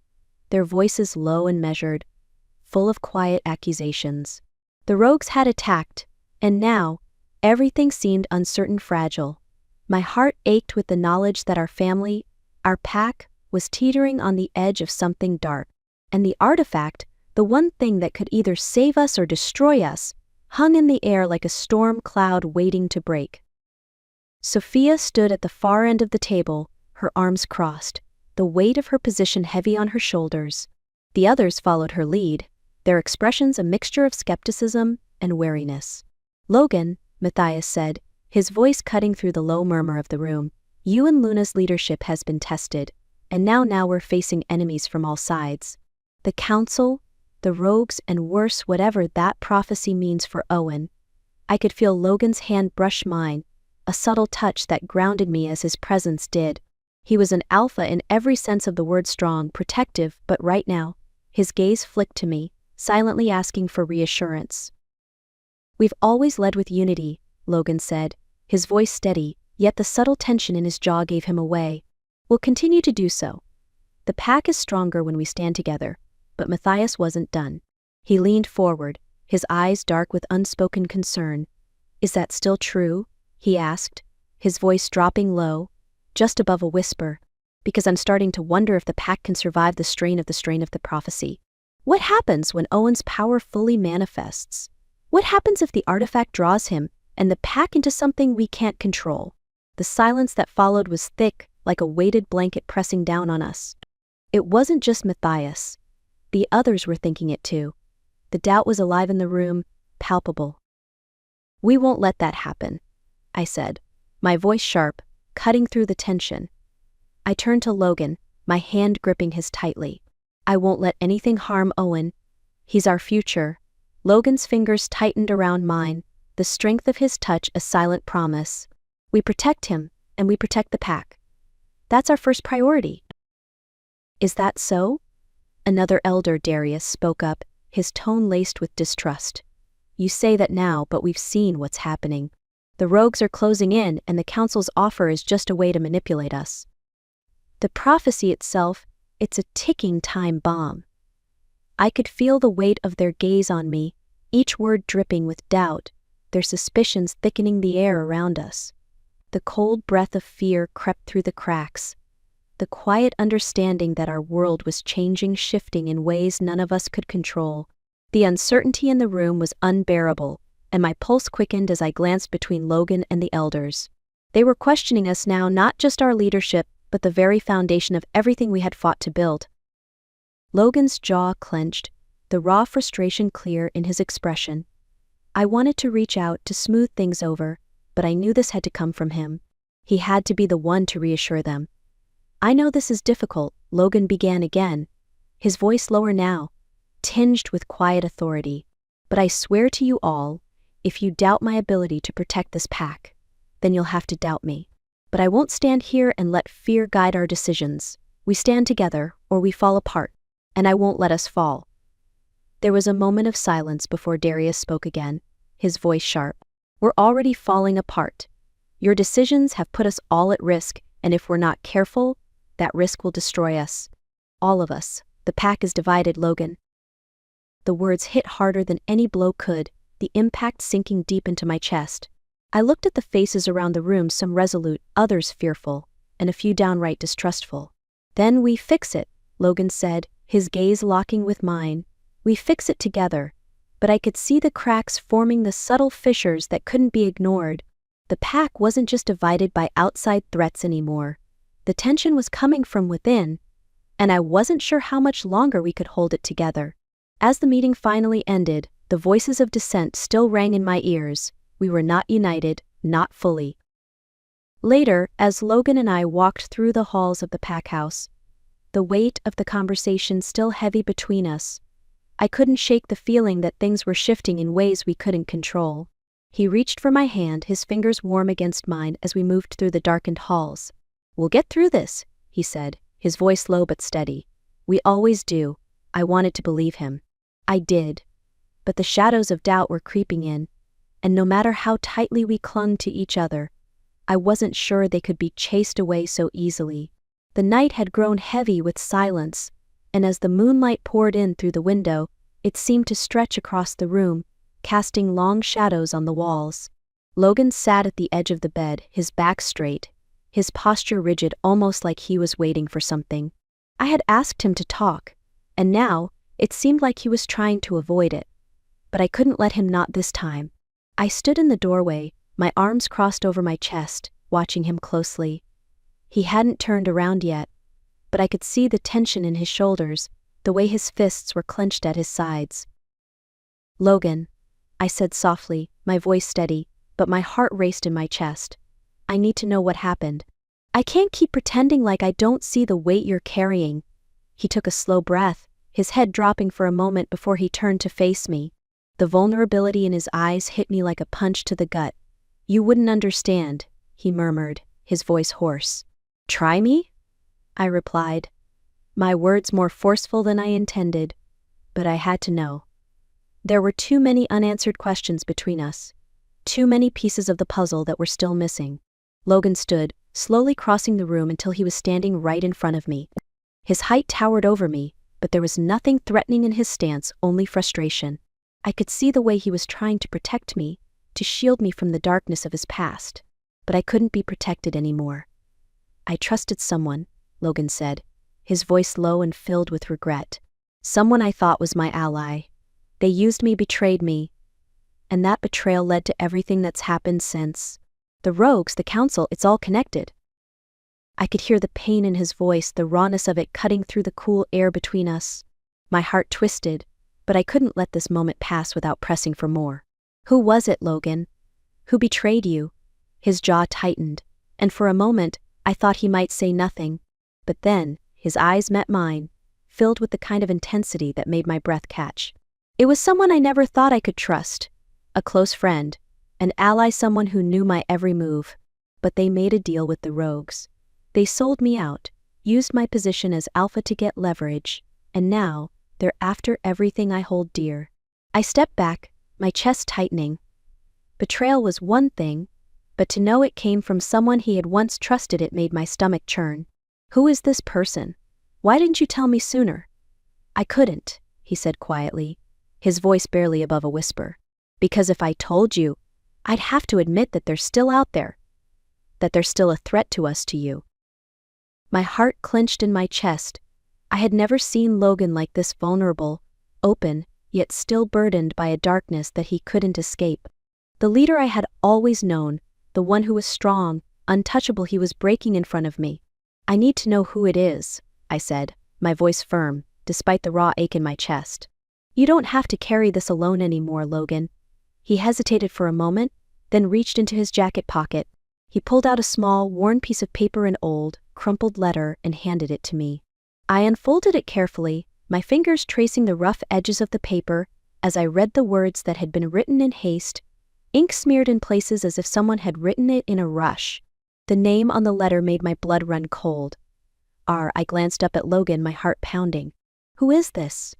their voices low and measured, full of quiet accusations. The rogues had attacked, and now, everything seemed uncertain, fragile. My heart ached with the knowledge that our family, our pack, was teetering on the edge of something dark, and the artifact, the one thing that could either save us or destroy us, hung in the air like a storm cloud waiting to break. Sophia stood at the far end of the table, her arms crossed, the weight of her position heavy on her shoulders. The others followed her lead, their expressions a mixture of skepticism and wariness. "Logan," Matthias said, his voice cutting through the low murmur of the room, "you and Luna's leadership has been tested, and now we're facing enemies from all sides. The Council, the rogues, and worse, whatever that prophecy means for Owen." I could feel Logan's hand brush mine, a subtle touch that grounded me as his presence did. He was an alpha in every sense of the word, strong, protective, but right now, his gaze flicked to me, silently asking for reassurance. "We've always led with unity," Logan said, his voice steady, yet the subtle tension in his jaw gave him away. "We'll continue to do so. The pack is stronger when we stand together." But Matthias wasn't done. He leaned forward, his eyes dark with unspoken concern. "Is that still true?" he asked, his voice dropping low, just above a whisper, "because I'm starting to wonder if the pack can survive the strain of the prophecy. What happens when Owen's power fully manifests? What happens if the artifact draws him and the pack into something we can't control?" The silence that followed was thick, like a weighted blanket pressing down on us. It wasn't just Matthias. The others were thinking it too. The doubt was alive in the room, palpable. "We won't let that happen," I said, my voice sharp, cutting through the tension. I turned to Logan, my hand gripping his tightly. "I won't let anything harm Owen. He's our future." Logan's fingers tightened around mine, the strength of his touch a silent promise. "We protect him, and we protect the pack. That's our first priority." "Is that so?" Another elder, Darius, spoke up, his tone laced with distrust. "You say that now, but we've seen what's happening. The rogues are closing in, and the Council's offer is just a way to manipulate us. The prophecy itself, it's a ticking time bomb." I could feel the weight of their gaze on me, each word dripping with doubt, their suspicions thickening the air around us. The cold breath of fear crept through the cracks, the quiet understanding that our world was changing, shifting in ways none of us could control. The uncertainty in the room was unbearable, and my pulse quickened as I glanced between Logan and the elders. They were questioning us now, not just our leadership, but the very foundation of everything we had fought to build. Logan's jaw clenched, the raw frustration clear in his expression. I wanted to reach out to smooth things over, but I knew this had to come from him. He had to be the one to reassure them. "I know this is difficult," Logan began again, his voice lower now, tinged with quiet authority. "But I swear to you all, if you doubt my ability to protect this pack, then you'll have to doubt me. But I won't stand here and let fear guide our decisions. We stand together, or we fall apart, and I won't let us fall." There was a moment of silence before Darius spoke again, his voice sharp. "We're already falling apart. Your decisions have put us all at risk, and if we're not careful, that risk will destroy us. All of us. The pack is divided, Logan." The words hit harder than any blow could, the impact sinking deep into my chest. I looked at the faces around the room, some resolute, others fearful, and a few downright distrustful. "Then we fix it," Logan said, his gaze locking with mine. "We fix it together." But I could see the cracks forming, the subtle fissures that couldn't be ignored. The pack wasn't just divided by outside threats anymore. The tension was coming from within, and I wasn't sure how much longer we could hold it together. As the meeting finally ended, the voices of dissent still rang in my ears. We were not united, not fully. Later, as Logan and I walked through the halls of the pack house, the weight of the conversation still heavy between us. I couldn't shake the feeling that things were shifting in ways we couldn't control. He reached for my hand, his fingers warm against mine as we moved through the darkened halls. "We'll get through this," he said, his voice low but steady. "We always do." I wanted to believe him. I did. But the shadows of doubt were creeping in, and no matter how tightly we clung to each other, I wasn't sure they could be chased away so easily. The night had grown heavy with silence, and as the moonlight poured in through the window, it seemed to stretch across the room, casting long shadows on the walls. Logan sat at the edge of the bed, his back straight, his posture rigid, almost like he was waiting for something. I had asked him to talk, and now it seemed like he was trying to avoid it. But I couldn't let him, not this time. I stood in the doorway, my arms crossed over my chest, watching him closely. He hadn't turned around yet, but I could see the tension in his shoulders, the way his fists were clenched at his sides. "Logan," I said softly, my voice steady, but my heart raced in my chest. "I need to know what happened. I can't keep pretending like I don't see the weight you're carrying." He took a slow breath, his head dropping for a moment before he turned to face me. The vulnerability in his eyes hit me like a punch to the gut. "You wouldn't understand," he murmured, his voice hoarse. "Try me?" I replied, my words more forceful than I intended, but I had to know. There were too many unanswered questions between us, too many pieces of the puzzle that were still missing. Logan stood, slowly crossing the room until he was standing right in front of me. His height towered over me, but there was nothing threatening in his stance, only frustration. I could see the way he was trying to protect me, to shield me from the darkness of his past, but I couldn't be protected anymore. "I trusted someone," Logan said, his voice low and filled with regret. "Someone I thought was my ally. They used me, betrayed me, and that betrayal led to everything that's happened since. The rogues, the council, it's all connected." I could hear the pain in his voice, the rawness of it cutting through the cool air between us. My heart twisted, but I couldn't let this moment pass without pressing for more. "Who was it, Logan? Who betrayed you?" His jaw tightened, and for a moment, I thought he might say nothing. But then, his eyes met mine, filled with the kind of intensity that made my breath catch. "It was someone I never thought I could trust. A close friend, an ally, someone who knew my every move. But they made a deal with the rogues. They sold me out, used my position as alpha to get leverage, and now, they're after everything I hold dear." I stepped back, my chest tightening. Betrayal was one thing, but to know it came from someone he had once trusted, it made my stomach churn. "Who is this person? Why didn't you tell me sooner?" "I couldn't," he said quietly, his voice barely above a whisper. "Because if I told you, I'd have to admit that they're still out there, that they're still a threat to us, to you." My heart clenched in my chest. I had never seen Logan like this, vulnerable, open, yet still burdened by a darkness that he couldn't escape. The leader I had always known, the one who was strong, untouchable, he was breaking in front of me. "I need to know who it is," I said, my voice firm, despite the raw ache in my chest. "You don't have to carry this alone anymore, Logan." He hesitated for a moment, then reached into his jacket pocket. He pulled out a small, worn piece of paper, an old, crumpled letter, and handed it to me. I unfolded it carefully, my fingers tracing the rough edges of the paper as I read the words that had been written in haste, ink smeared in places as if someone had written it in a rush. The name on the letter made my blood run cold. I glanced up at Logan, my heart pounding. "Who is this?"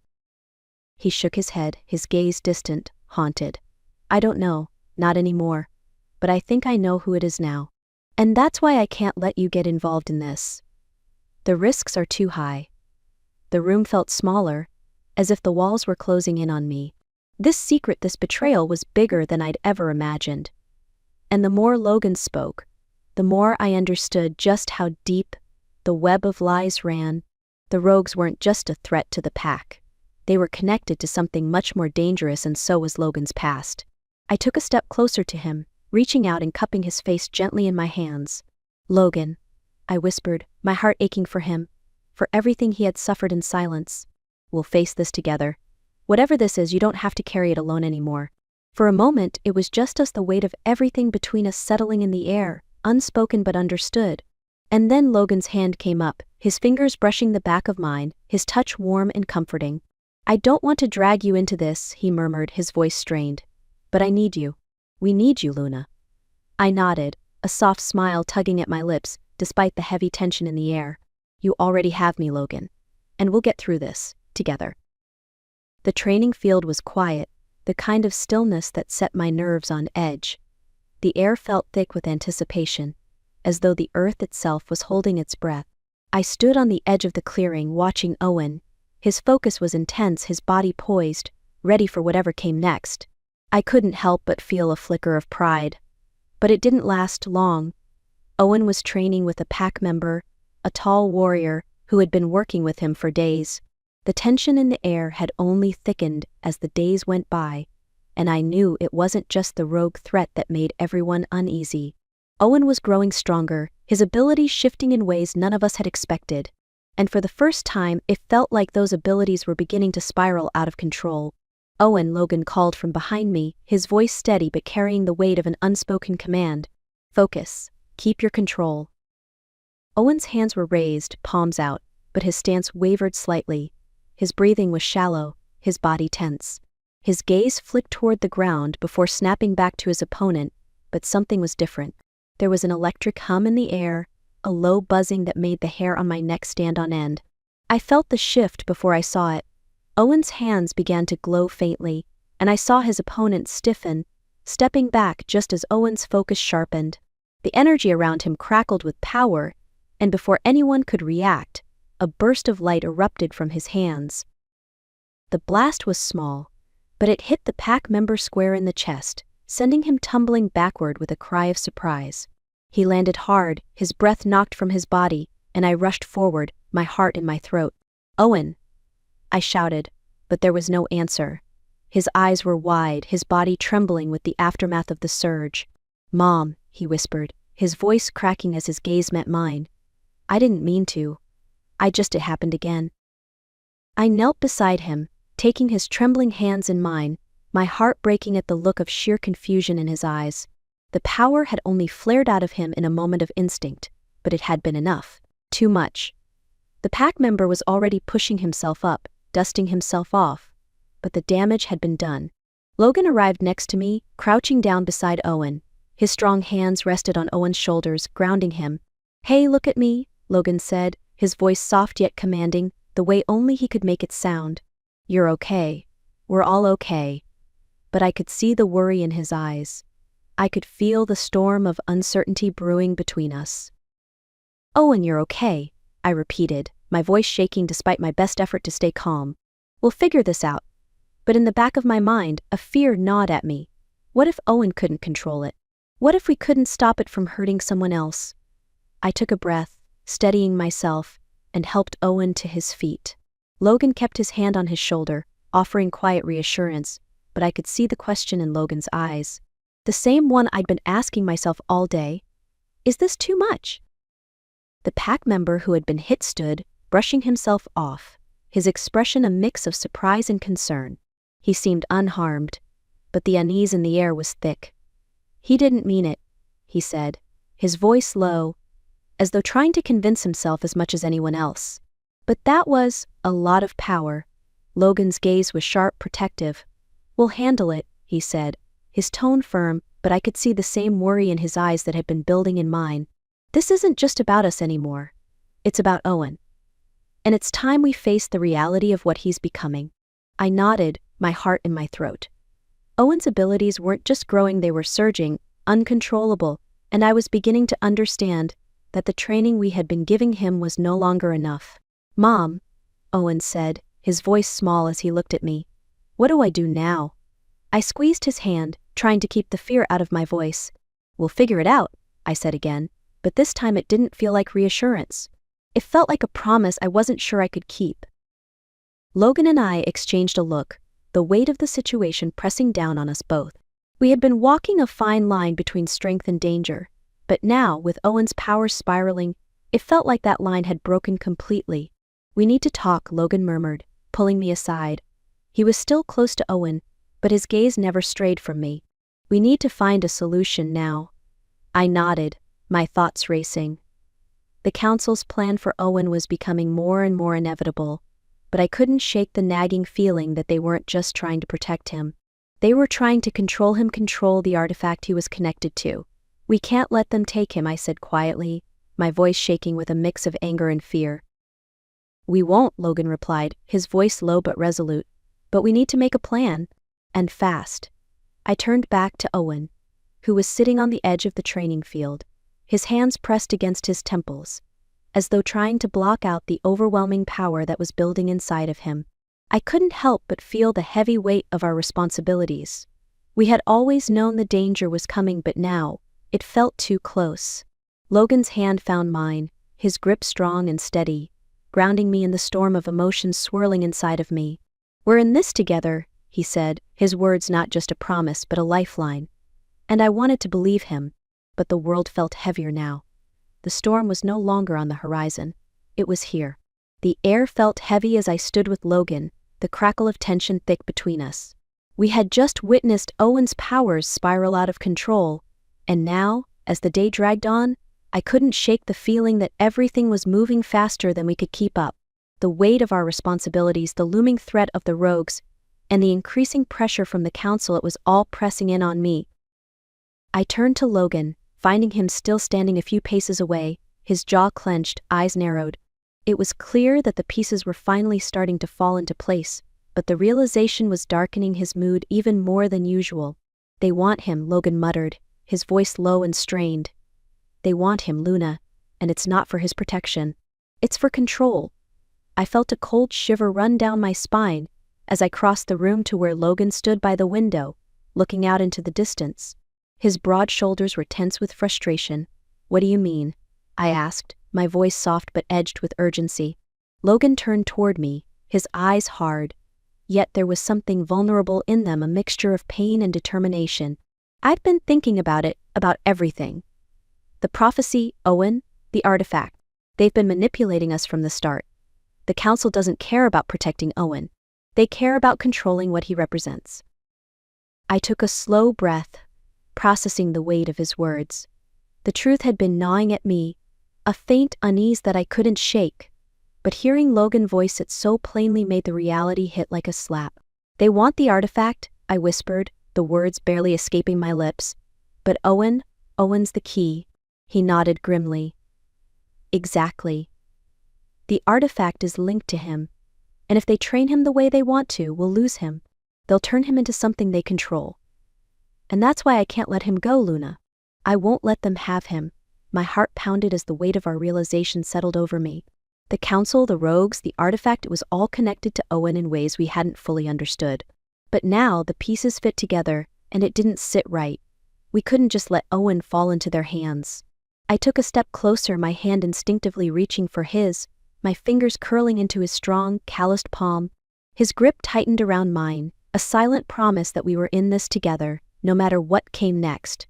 He shook his head, his gaze distant, haunted. "I don't know, not anymore. But I think I know who it is now. And that's why I can't let you get involved in this. The risks are too high." The room felt smaller, as if the walls were closing in on me. This secret, this betrayal, was bigger than I'd ever imagined. And the more Logan spoke, the more I understood just how deep the web of lies ran. The rogues weren't just a threat to the pack. They were connected to something much more dangerous, and so was Logan's past. I took a step closer to him, reaching out and cupping his face gently in my hands. "Logan," I whispered, my heart aching for him, for everything he had suffered in silence. "We'll face this together. Whatever this is, you don't have to carry it alone anymore." For a moment, it was just us, the weight of everything between us settling in the air, unspoken but understood. And then Logan's hand came up, his fingers brushing the back of mine, his touch warm and comforting. "I don't want to drag you into this," he murmured, his voice strained. "But I need you. We need you, Luna." I nodded, a soft smile tugging at my lips, despite the heavy tension in the air. "You already have me, Logan. And we'll get through this, together." The training field was quiet, the kind of stillness that set my nerves on edge. The air felt thick with anticipation, as though the earth itself was holding its breath. I stood on the edge of the clearing, watching Owen. His focus was intense, his body poised, ready for whatever came next. I couldn't help but feel a flicker of pride. But it didn't last long. Owen was training with a pack member, a tall warrior who had been working with him for days. The tension in the air had only thickened as the days went by, and I knew it wasn't just the rogue threat that made everyone uneasy. Owen was growing stronger, his abilities shifting in ways none of us had expected. And for the first time, it felt like those abilities were beginning to spiral out of control. "Owen," Logan called from behind me, his voice steady but carrying the weight of an unspoken command. "Focus. Keep your control." Owen's hands were raised, palms out, but his stance wavered slightly. His breathing was shallow, his body tense. His gaze flicked toward the ground before snapping back to his opponent, but something was different. There was an electric hum in the air, a low buzzing that made the hair on my neck stand on end. I felt the shift before I saw it. Owen's hands began to glow faintly, and I saw his opponent stiffen, stepping back just as Owen's focus sharpened. The energy around him crackled with power, and before anyone could react, a burst of light erupted from his hands. The blast was small, but it hit the pack member square in the chest, sending him tumbling backward with a cry of surprise. He landed hard, his breath knocked from his body, and I rushed forward, my heart in my throat. "Owen!" I shouted, but there was no answer. His eyes were wide, his body trembling with the aftermath of the surge. "Mom," he whispered, his voice cracking as his gaze met mine. "I didn't mean to. It happened again." I knelt beside him, taking his trembling hands in mine, my heart breaking at the look of sheer confusion in his eyes. The power had only flared out of him in a moment of instinct, but it had been enough. Too much. The pack member was already pushing himself up, dusting himself off, but the damage had been done. Logan arrived next to me, crouching down beside Owen. His strong hands rested on Owen's shoulders, grounding him. "Hey, look at me," Logan said, his voice soft yet commanding, the way only he could make it sound. "You're okay. We're all okay." But I could see the worry in his eyes. I could feel the storm of uncertainty brewing between us. "Owen, you're okay," I repeated, my voice shaking despite my best effort to stay calm. "We'll figure this out." But in the back of my mind, a fear gnawed at me. What if Owen couldn't control it? What if we couldn't stop it from hurting someone else? I took a breath, steadying myself, and helped Owen to his feet. Logan kept his hand on his shoulder, offering quiet reassurance, but I could see the question in Logan's eyes. The same one I'd been asking myself all day. Is this too much? The pack member who had been hit stood, brushing himself off, his expression a mix of surprise and concern. He seemed unharmed, but the unease in the air was thick. "He didn't mean it," he said, his voice low, as though trying to convince himself as much as anyone else. But that was a lot of power. Logan's gaze was sharp, protective. "We'll handle it," he said, his tone firm, but I could see the same worry in his eyes that had been building in mine. "This isn't just about us anymore. It's about Owen. And it's time we face the reality of what he's becoming." I nodded, my heart in my throat. Owen's abilities weren't just growing, they were surging, uncontrollable, and I was beginning to understand that the training we had been giving him was no longer enough. "Mom," Owen said, his voice small as he looked at me. "What do I do now?" I squeezed his hand, trying to keep the fear out of my voice. "We'll figure it out," I said again, but this time it didn't feel like reassurance. It felt like a promise I wasn't sure I could keep. Logan and I exchanged a look, the weight of the situation pressing down on us both. We had been walking a fine line between strength and danger, but now, with Owen's power spiraling, it felt like that line had broken completely. "We need to talk," Logan murmured, pulling me aside. He was still close to Owen, but his gaze never strayed from me. "We need to find a solution now." I nodded, my thoughts racing. The council's plan for Owen was becoming more and more inevitable, but I couldn't shake the nagging feeling that they weren't just trying to protect him. They were trying to control him, control the artifact he was connected to. "We can't let them take him," I said quietly, my voice shaking with a mix of anger and fear. "We won't," Logan replied, his voice low but resolute. "But we need to make a plan. And fast." I turned back to Owen, who was sitting on the edge of the training field, his hands pressed against his temples, as though trying to block out the overwhelming power that was building inside of him. I couldn't help but feel the heavy weight of our responsibilities. We had always known the danger was coming, but now, it felt too close. Logan's hand found mine, his grip strong and steady, grounding me in the storm of emotions swirling inside of me. "We're in this together," he said, his words not just a promise but a lifeline. And I wanted to believe him, but the world felt heavier now. The storm was no longer on the horizon. It was here. The air felt heavy as I stood with Logan, the crackle of tension thick between us. We had just witnessed Owen's powers spiral out of control, and now, as the day dragged on, I couldn't shake the feeling that everything was moving faster than we could keep up. The weight of our responsibilities, the looming threat of the rogues, and the increasing pressure from the council, it was all pressing in on me. I turned to Logan, finding him still standing a few paces away, his jaw clenched, eyes narrowed. It was clear that the pieces were finally starting to fall into place, but the realization was darkening his mood even more than usual. "They want him," Logan muttered, his voice low and strained. "They want him, Luna, and it's not for his protection. It's for control." I felt a cold shiver run down my spine as I crossed the room to where Logan stood by the window, looking out into the distance. His broad shoulders were tense with frustration. "What do you mean?" I asked, my voice soft but edged with urgency. Logan turned toward me, his eyes hard, yet there was something vulnerable in them, a mixture of pain and determination. "I've been thinking about it, about everything. The prophecy, Owen, the artifact. They've been manipulating us from the start. The council doesn't care about protecting Owen. They care about controlling what he represents." I took a slow breath, processing the weight of his words. The truth had been gnawing at me, a faint unease that I couldn't shake, but hearing Logan voice it so plainly made the reality hit like a slap. "They want the artifact," I whispered, the words barely escaping my lips. "But Owen's the key." He nodded grimly. "Exactly. The artifact is linked to him, and if they train him the way they want to, we'll lose him. They'll turn him into something they control. And that's why I can't let him go, Luna. I won't let them have him." My heart pounded as the weight of our realization settled over me. The council, the rogues, the artifact, it was all connected to Owen in ways we hadn't fully understood. But now the pieces fit together, and it didn't sit right. We couldn't just let Owen fall into their hands. I took a step closer, my hand instinctively reaching for his, my fingers curling into his strong, calloused palm. His grip tightened around mine, a silent promise that we were in this together, no matter what came next.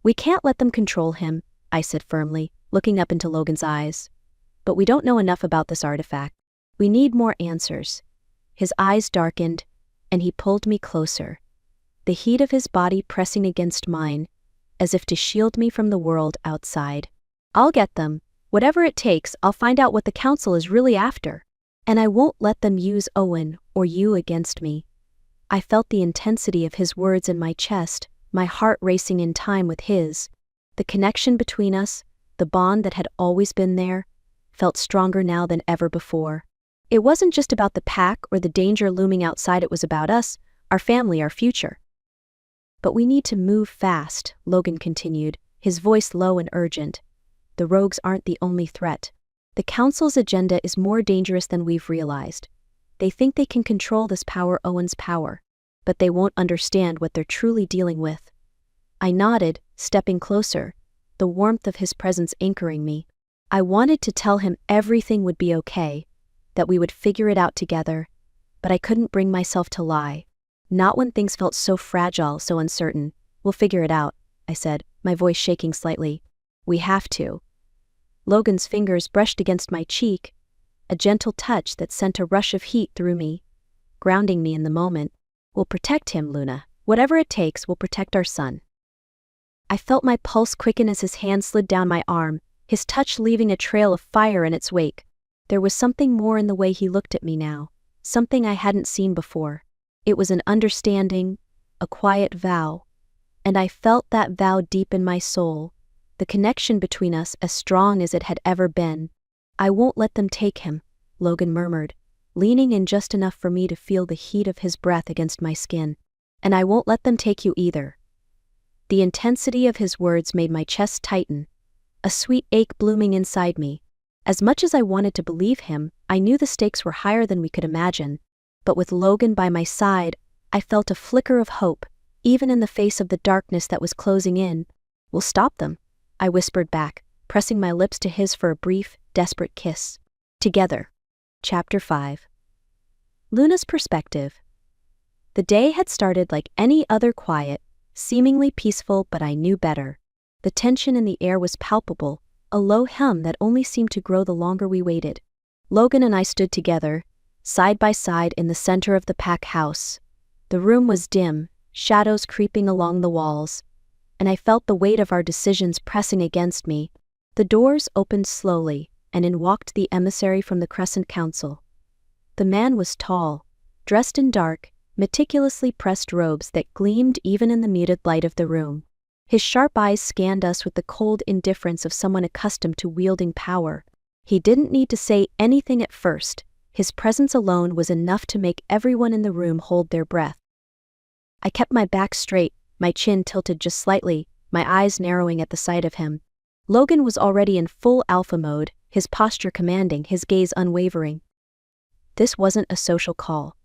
"We can't let them control him," I said firmly, looking up into Logan's eyes. "But we don't know enough about this artifact. We need more answers." His eyes darkened, and he pulled me closer, the heat of his body pressing against mine, as if to shield me from the world outside. "I'll get them. Whatever it takes, I'll find out what the council is really after. And I won't let them use Owen or you against me." I felt the intensity of his words in my chest, my heart racing in time with his. The connection between us, the bond that had always been there, felt stronger now than ever before. It wasn't just about the pack or the danger looming outside, it was about us, our family, our future. "But we need to move fast," Logan continued, his voice low and urgent. "The rogues aren't the only threat. The council's agenda is more dangerous than we've realized. They think they can control this power, Owen's power, but they won't understand what they're truly dealing with." I nodded, stepping closer, the warmth of his presence anchoring me. I wanted to tell him everything would be okay, that we would figure it out together, but I couldn't bring myself to lie. Not when things felt so fragile, so uncertain. "We'll figure it out," I said, my voice shaking slightly. "We have to." Logan's fingers brushed against my cheek, a gentle touch that sent a rush of heat through me, grounding me in the moment. "We'll protect him, Luna. Whatever it takes, we'll protect our son." I felt my pulse quicken as his hand slid down my arm, his touch leaving a trail of fire in its wake. There was something more in the way he looked at me now, something I hadn't seen before. It was an understanding, a quiet vow, and I felt that vow deep in my soul, the connection between us as strong as it had ever been. "I won't let them take him," Logan murmured, leaning in just enough for me to feel the heat of his breath against my skin. "And I won't let them take you either." The intensity of his words made my chest tighten, a sweet ache blooming inside me. As much as I wanted to believe him, I knew the stakes were higher than we could imagine. But with Logan by my side, I felt a flicker of hope, even in the face of the darkness that was closing in. "We'll stop them," I whispered back, pressing my lips to his for a brief, desperate kiss. Together. Chapter 5. Luna's perspective. The day had started like any other quiet, seemingly peaceful, but I knew better. The tension in the air was palpable, a low hum that only seemed to grow the longer we waited. Logan and I stood together, side by side in the center of the pack house. The room was dim, shadows creeping along the walls, and I felt the weight of our decisions pressing against me. The doors opened slowly, and in walked the emissary from the Crescent Council. The man was tall, dressed in dark, meticulously pressed robes that gleamed even in the muted light of the room. His sharp eyes scanned us with the cold indifference of someone accustomed to wielding power. He didn't need to say anything at first. His presence alone was enough to make everyone in the room hold their breath. I kept my back straight, my chin tilted just slightly, my eyes narrowing at the sight of him. Logan was already in full alpha mode, his posture commanding, his gaze unwavering. This wasn't a social call.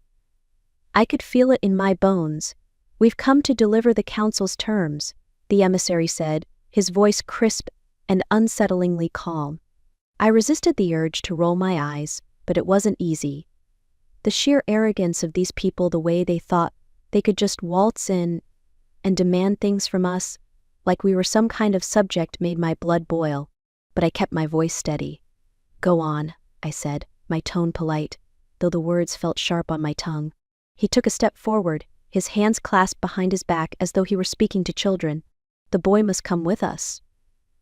I could feel it in my bones. "We've come to deliver the council's terms," the emissary said, his voice crisp and unsettlingly calm. I resisted the urge to roll my eyes, but it wasn't easy. The sheer arrogance of these people, the way they thought they could just waltz in and demand things from us, like we were some kind of subject, made my blood boil. But I kept my voice steady. "Go on," I said, my tone polite, though the words felt sharp on my tongue. He took a step forward, his hands clasped behind his back as though he were speaking to children. "The boy must come with us.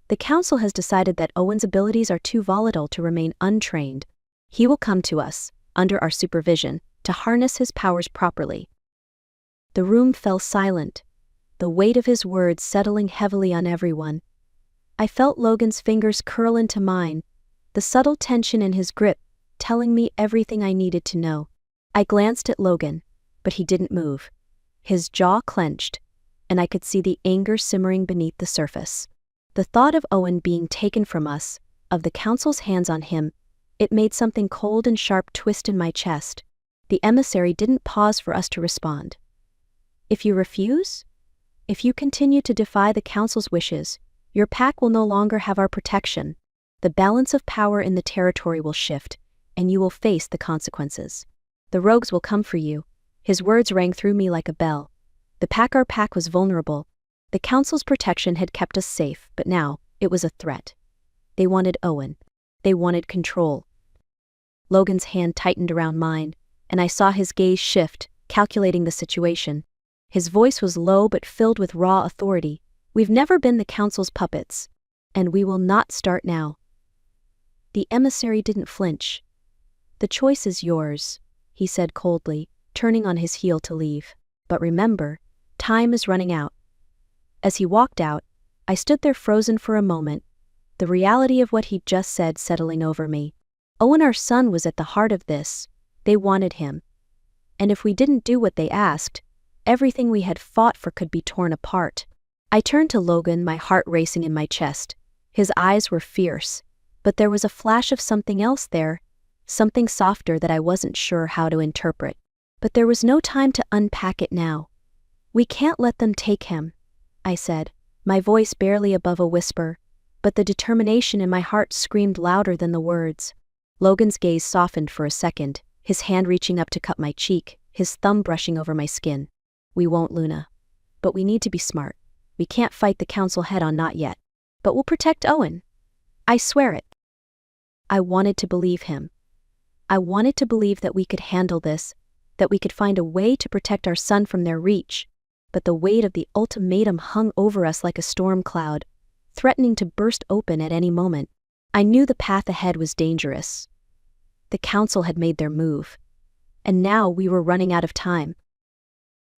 The council has decided that Owen's abilities are too volatile to remain untrained. He will come to us, under our supervision, to harness his powers properly." The room fell silent, the weight of his words settling heavily on everyone. I felt Logan's fingers curl into mine, the subtle tension in his grip telling me everything I needed to know. I glanced at Logan, but he didn't move. His jaw clenched, and I could see the anger simmering beneath the surface. The thought of Owen being taken from us, of the council's hands on him, it made something cold and sharp twist in my chest. The emissary didn't pause for us to respond. "If you refuse? If you continue to defy the council's wishes, your pack will no longer have our protection. The balance of power in the territory will shift, and you will face the consequences. The rogues will come for you." His words rang through me like a bell. Our pack was vulnerable. The council's protection had kept us safe, but now it was a threat. They wanted Owen. They wanted control. Logan's hand tightened around mine, and I saw his gaze shift, calculating the situation. His voice was low but filled with raw authority. "We've never been the council's puppets, and we will not start now." The emissary didn't flinch. "The choice is yours," he said coldly, turning on his heel to leave. "But remember, time is running out." As he walked out, I stood there frozen for a moment, the reality of what he'd just said settling over me. Owen, our son, was at the heart of this. They wanted him. And if we didn't do what they asked, everything we had fought for could be torn apart. I turned to Logan, my heart racing in my chest. His eyes were fierce, but there was a flash of something else there, something softer that I wasn't sure how to interpret. But there was no time to unpack it now. "We can't let them take him," I said, my voice barely above a whisper, but the determination in my heart screamed louder than the words. Logan's gaze softened for a second, his hand reaching up to cut my cheek, his thumb brushing over my skin. "We won't, Luna. But we need to be smart. We can't fight the council head-on, not yet. But we'll protect Owen. I swear it." I wanted to believe him. I wanted to believe that we could handle this, that we could find a way to protect our son from their reach. But the weight of the ultimatum hung over us like a storm cloud, threatening to burst open at any moment. I knew the path ahead was dangerous. The council had made their move, and now we were running out of time.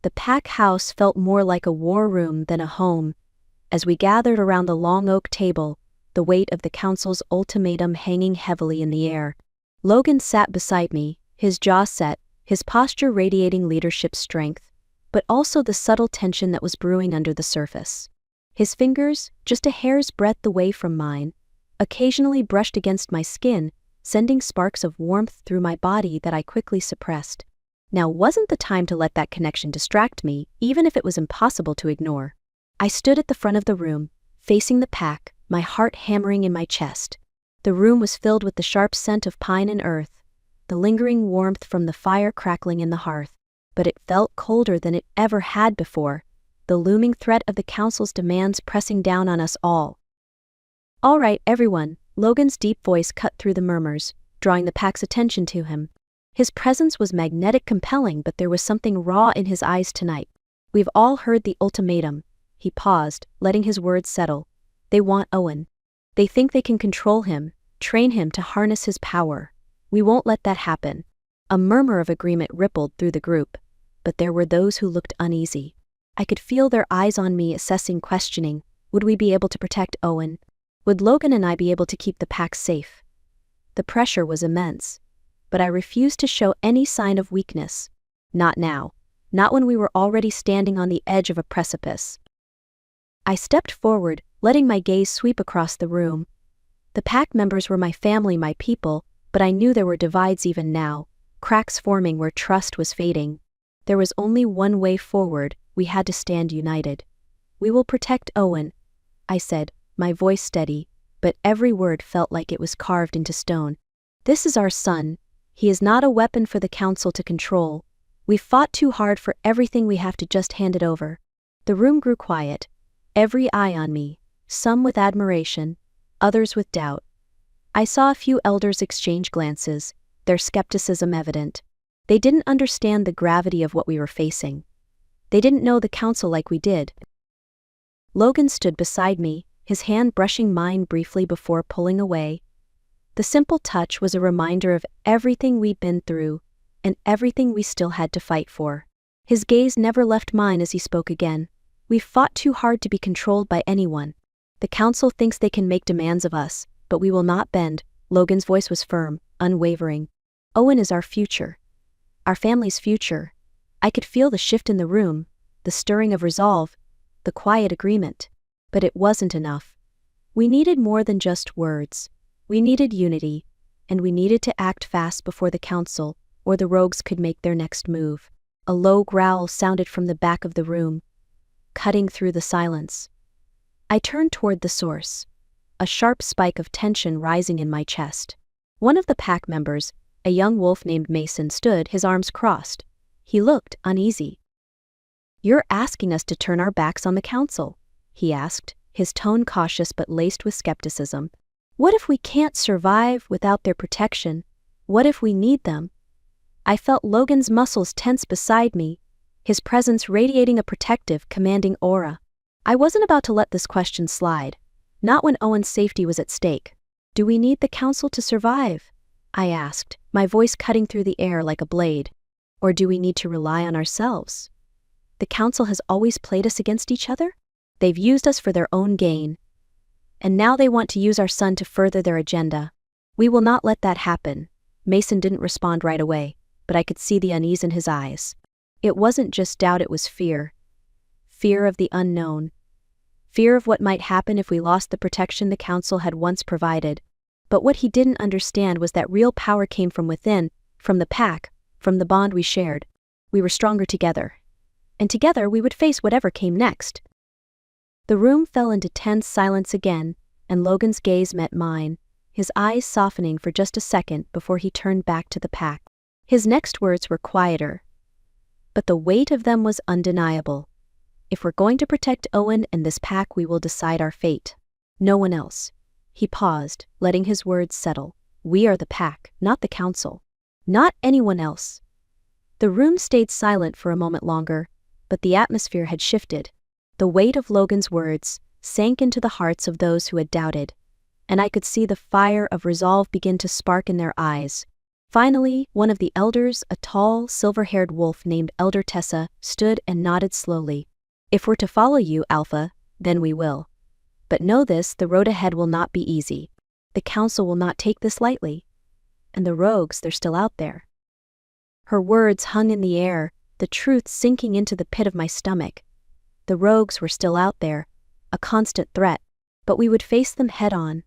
The pack house felt more like a war room than a home. As we gathered around the long oak table, the weight of the council's ultimatum hanging heavily in the air. Logan sat beside me, his jaw set, his posture radiating leadership strength, but also the subtle tension that was brewing under the surface. His fingers, just a hair's breadth away from mine, occasionally brushed against my skin, sending sparks of warmth through my body that I quickly suppressed. Now wasn't the time to let that connection distract me, even if it was impossible to ignore. I stood at the front of the room, facing the pack, my heart hammering in my chest. The room was filled with the sharp scent of pine and earth, the lingering warmth from the fire crackling in the hearth, but it felt colder than it ever had before, the looming threat of the council's demands pressing down on us all. "All right, everyone," Logan's deep voice cut through the murmurs, drawing the pack's attention to him. His presence was magnetic, compelling, but there was something raw in his eyes tonight. "We've all heard the ultimatum." He paused, letting his words settle. "They want Owen. They think they can control him, train him to harness his power. We won't let that happen." A murmur of agreement rippled through the group, but there were those who looked uneasy. I could feel their eyes on me, assessing, questioning. Would we be able to protect Owen? Would Logan and I be able to keep the pack safe? The pressure was immense, but I refused to show any sign of weakness. Not now. Not when we were already standing on the edge of a precipice. I stepped forward, letting my gaze sweep across the room. The pack members were my family, my people, but I knew there were divides even now, cracks forming where trust was fading. There was only one way forward. We had to stand united. "We will protect Owen," I said, my voice steady, but every word felt like it was carved into stone. "This is our son. He is not a weapon for the council to control. We've fought too hard for everything. We have to just hand it over." The room grew quiet, every eye on me, some with admiration, others with doubt. I saw a few elders exchange glances, their skepticism evident. They didn't understand the gravity of what we were facing. They didn't know the council like we did. Logan stood beside me, his hand brushing mine briefly before pulling away. The simple touch was a reminder of everything we'd been through, and everything we still had to fight for. His gaze never left mine as he spoke again. "We've fought too hard to be controlled by anyone. The council thinks they can make demands of us, but we will not bend." Logan's voice was firm, unwavering. "Owen is our future. Our family's future." I could feel the shift in the room, the stirring of resolve, the quiet agreement. But it wasn't enough. We needed more than just words. We needed unity, and we needed to act fast before the council, or the rogues could make their next move. A low growl sounded from the back of the room, cutting through the silence. I turned toward the source, a sharp spike of tension rising in my chest. One of the pack members, a young wolf named Mason, stood, his arms crossed. He looked uneasy. "You're asking us to turn our backs on the council?" he asked, his tone cautious but laced with skepticism. "What if we can't survive without their protection? What if we need them?" I felt Logan's muscles tense beside me, his presence radiating a protective, commanding aura. I wasn't about to let this question slide, not when Owen's safety was at stake. "Do we need the council to survive?" I asked, my voice cutting through the air like a blade. "Or do we need to rely on ourselves? The council has always played us against each other. They've used us for their own gain. And now they want to use our son to further their agenda. We will not let that happen." Mason didn't respond right away, but I could see the unease in his eyes. It wasn't just doubt, it was fear. Fear of the unknown. Fear of what might happen if we lost the protection the council had once provided. But what he didn't understand was that real power came from within, from the pack, from the bond we shared. We were stronger together. And together we would face whatever came next. The room fell into tense silence again, and Logan's gaze met mine, his eyes softening for just a second before he turned back to the pack. His next words were quieter, but the weight of them was undeniable. "If we're going to protect Owen and this pack, we will decide our fate. No one else." He paused, letting his words settle. "We are the pack, not the council. Not anyone else." The room stayed silent for a moment longer, but the atmosphere had shifted. The weight of Logan's words, sank into the hearts of those who had doubted, and I could see the fire of resolve begin to spark in their eyes. Finally, one of the elders, a tall, silver-haired wolf named Elder Tessa, stood and nodded slowly. "If we're to follow you, Alpha, then we will. But know this, the road ahead will not be easy. The council will not take this lightly. And the rogues, they're still out there." Her words hung in the air, the truth sinking into the pit of my stomach. The rogues were still out there, a constant threat, but we would face them head-on.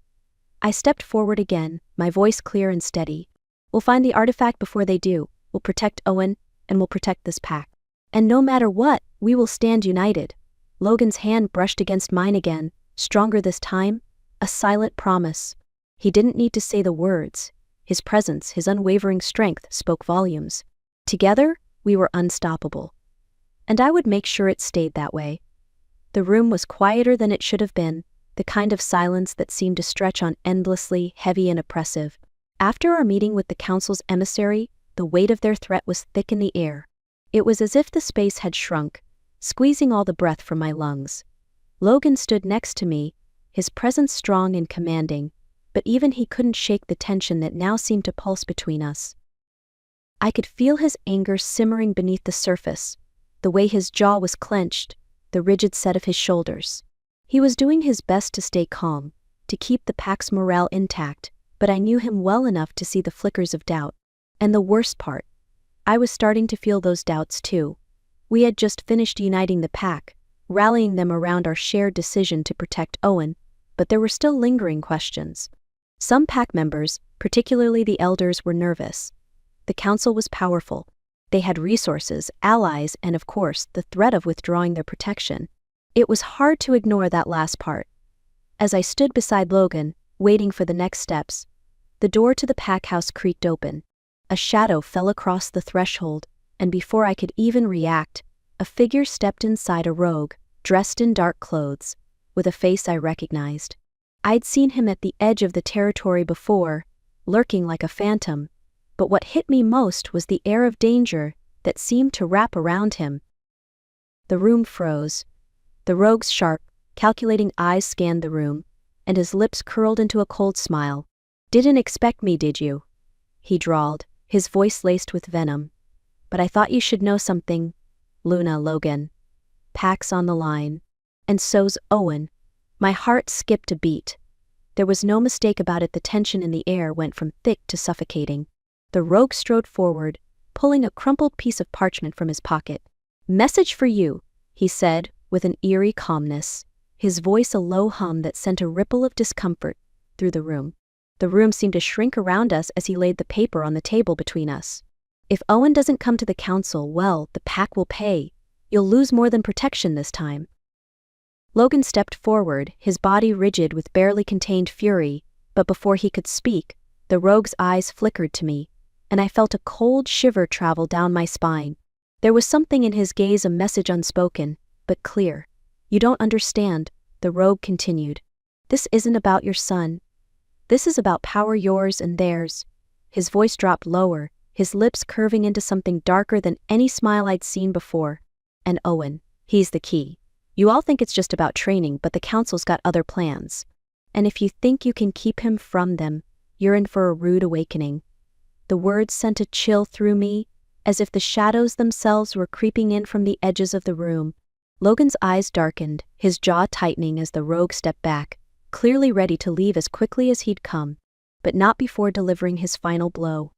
I stepped forward again, my voice clear and steady. "We'll find the artifact before they do. We'll protect Owen, and we'll protect this pack. And no matter what, we will stand united." Logan's hand brushed against mine again, stronger this time, a silent promise. He didn't need to say the words. His presence, his unwavering strength, spoke volumes. Together, we were unstoppable. And I would make sure it stayed that way. The room was quieter than it should have been, the kind of silence that seemed to stretch on endlessly, heavy and oppressive. After our meeting with the council's emissary, the weight of their threat was thick in the air. It was as if the space had shrunk, squeezing all the breath from my lungs. Logan stood next to me, his presence strong and commanding, but even he couldn't shake the tension that now seemed to pulse between us. I could feel his anger simmering beneath the surface, the way his jaw was clenched, the rigid set of his shoulders. He was doing his best to stay calm, to keep the pack's morale intact, but I knew him well enough to see the flickers of doubt. And the worst part, I was starting to feel those doubts too. We had just finished uniting the pack, rallying them around our shared decision to protect Owen, but there were still lingering questions. Some pack members, particularly the elders, were nervous. The council was powerful. They had resources, allies, and of course, the threat of withdrawing their protection. It was hard to ignore that last part. As I stood beside Logan, waiting for the next steps, the door to the pack house creaked open. A shadow fell across the threshold, and before I could even react, a figure stepped inside, a rogue, dressed in dark clothes, with a face I recognized. I'd seen him at the edge of the territory before, lurking like a phantom, but what hit me most was the air of danger that seemed to wrap around him. The room froze. The rogue's sharp, calculating eyes scanned the room, and his lips curled into a cold smile. "Didn't expect me, did you?" he drawled, his voice laced with venom. "But I thought you should know something, Luna." "Logan. Pack's on the line. And so's Owen." My heart skipped a beat. There was no mistake about it, the tension in the air went from thick to suffocating. The rogue strode forward, pulling a crumpled piece of parchment from his pocket. "Message for you," he said, with an eerie calmness, his voice a low hum that sent a ripple of discomfort through the room. The room seemed to shrink around us as he laid the paper on the table between us. "If Owen doesn't come to the council, well, the pack will pay. You'll lose more than protection this time." Logan stepped forward, his body rigid with barely contained fury, but before he could speak, the rogue's eyes flickered to me, and I felt a cold shiver travel down my spine. There was something in his gaze, a message unspoken, but clear. "You don't understand," the rogue continued. "This isn't about your son. This is about power, yours and theirs." His voice dropped lower, his lips curving into something darker than any smile I'd seen before. "And Owen, he's the key. You all think it's just about training, but the council's got other plans. And if you think you can keep him from them, you're in for a rude awakening." The words sent a chill through me, as if the shadows themselves were creeping in from the edges of the room. Logan's eyes darkened, his jaw tightening as the rogue stepped back, clearly ready to leave as quickly as he'd come, but not before delivering his final blow.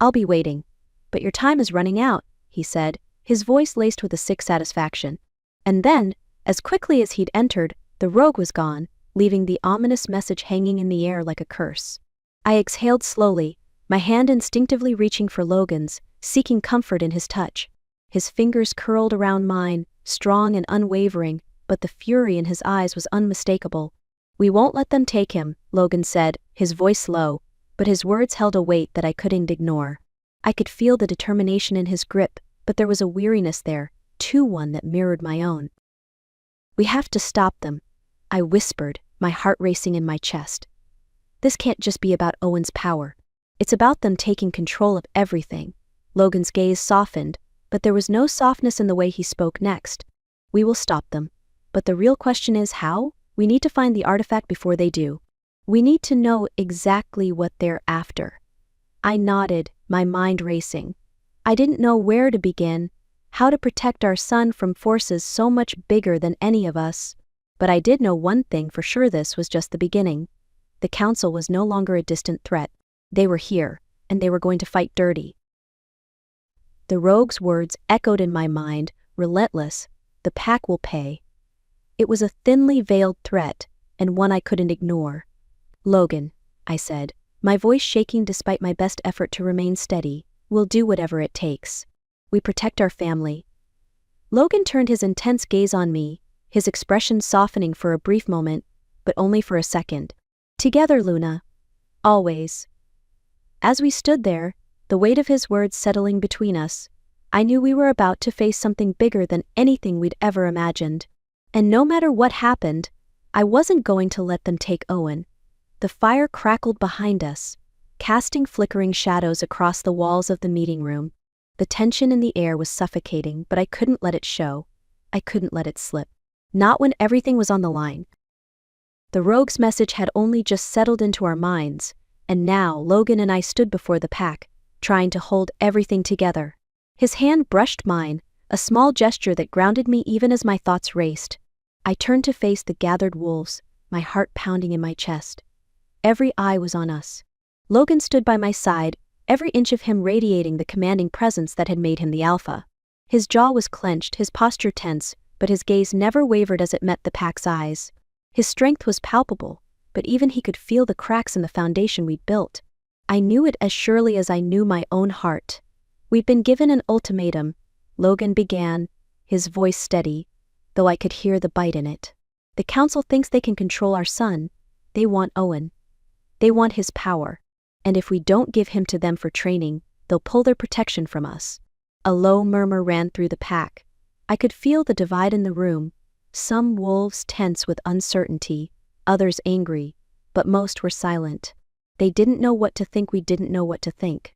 "I'll be waiting, but your time is running out," he said, his voice laced with a sick satisfaction. And then, as quickly as he'd entered, the rogue was gone, leaving the ominous message hanging in the air like a curse. I exhaled slowly, my hand instinctively reaching for Logan's, seeking comfort in his touch. His fingers curled around mine, strong and unwavering, but the fury in his eyes was unmistakable. "We won't let them take him," Logan said, his voice low, but his words held a weight that I couldn't ignore. I could feel the determination in his grip, but there was a weariness there, too, one that mirrored my own. "We have to stop them," I whispered, my heart racing in my chest. "This can't just be about Owen's power. It's about them taking control of everything." Logan's gaze softened, but there was no softness in the way he spoke next. "We will stop them, But the real question is how? We need to find the artifact before they do. We need to know exactly what they're after. I nodded, my mind racing. I didn't know where to begin, how to protect our son from forces so much bigger than any of us. But I did know one thing for sure: this was just the beginning. The council was no longer a distant threat. They were here, and they were going to fight dirty. The rogue's words echoed in my mind, relentless. The pack will pay. It was a thinly veiled threat, and one I couldn't ignore. Logan, I said, my voice shaking despite my best effort to remain steady, we'll do whatever it takes. We protect our family. Logan turned his intense gaze on me, his expression softening for a brief moment, but only for a second. Together, Luna. Always. As we stood there, the weight of his words settling between us, I knew we were about to face something bigger than anything we'd ever imagined. And no matter what happened, I wasn't going to let them take Owen. The fire crackled behind us, casting flickering shadows across the walls of the meeting room. The tension in the air was suffocating, but I couldn't let it show. I couldn't let it slip. Not when everything was on the line. The rogue's message had only just settled into our minds, and now Logan and I stood before the pack, trying to hold everything together. His hand brushed mine, a small gesture that grounded me even as my thoughts raced. I turned to face the gathered wolves, my heart pounding in my chest. Every eye was on us. Logan stood by my side, every inch of him radiating the commanding presence that had made him the alpha. His jaw was clenched, his posture tense, but his gaze never wavered as it met the pack's eyes. His strength was palpable, but even he could feel the cracks in the foundation we'd built. I knew it as surely as I knew my own heart. We'd been given an ultimatum, Logan began, his voice steady, though I could hear the bite in it. The council thinks they can control our son. They want Owen. They want his power. And if we don't give him to them for training, they'll pull their protection from us. A low murmur ran through the pack. I could feel the divide in the room. Some wolves tense with uncertainty, others angry, but most were silent. They didn't know what to think. We didn't know what to think.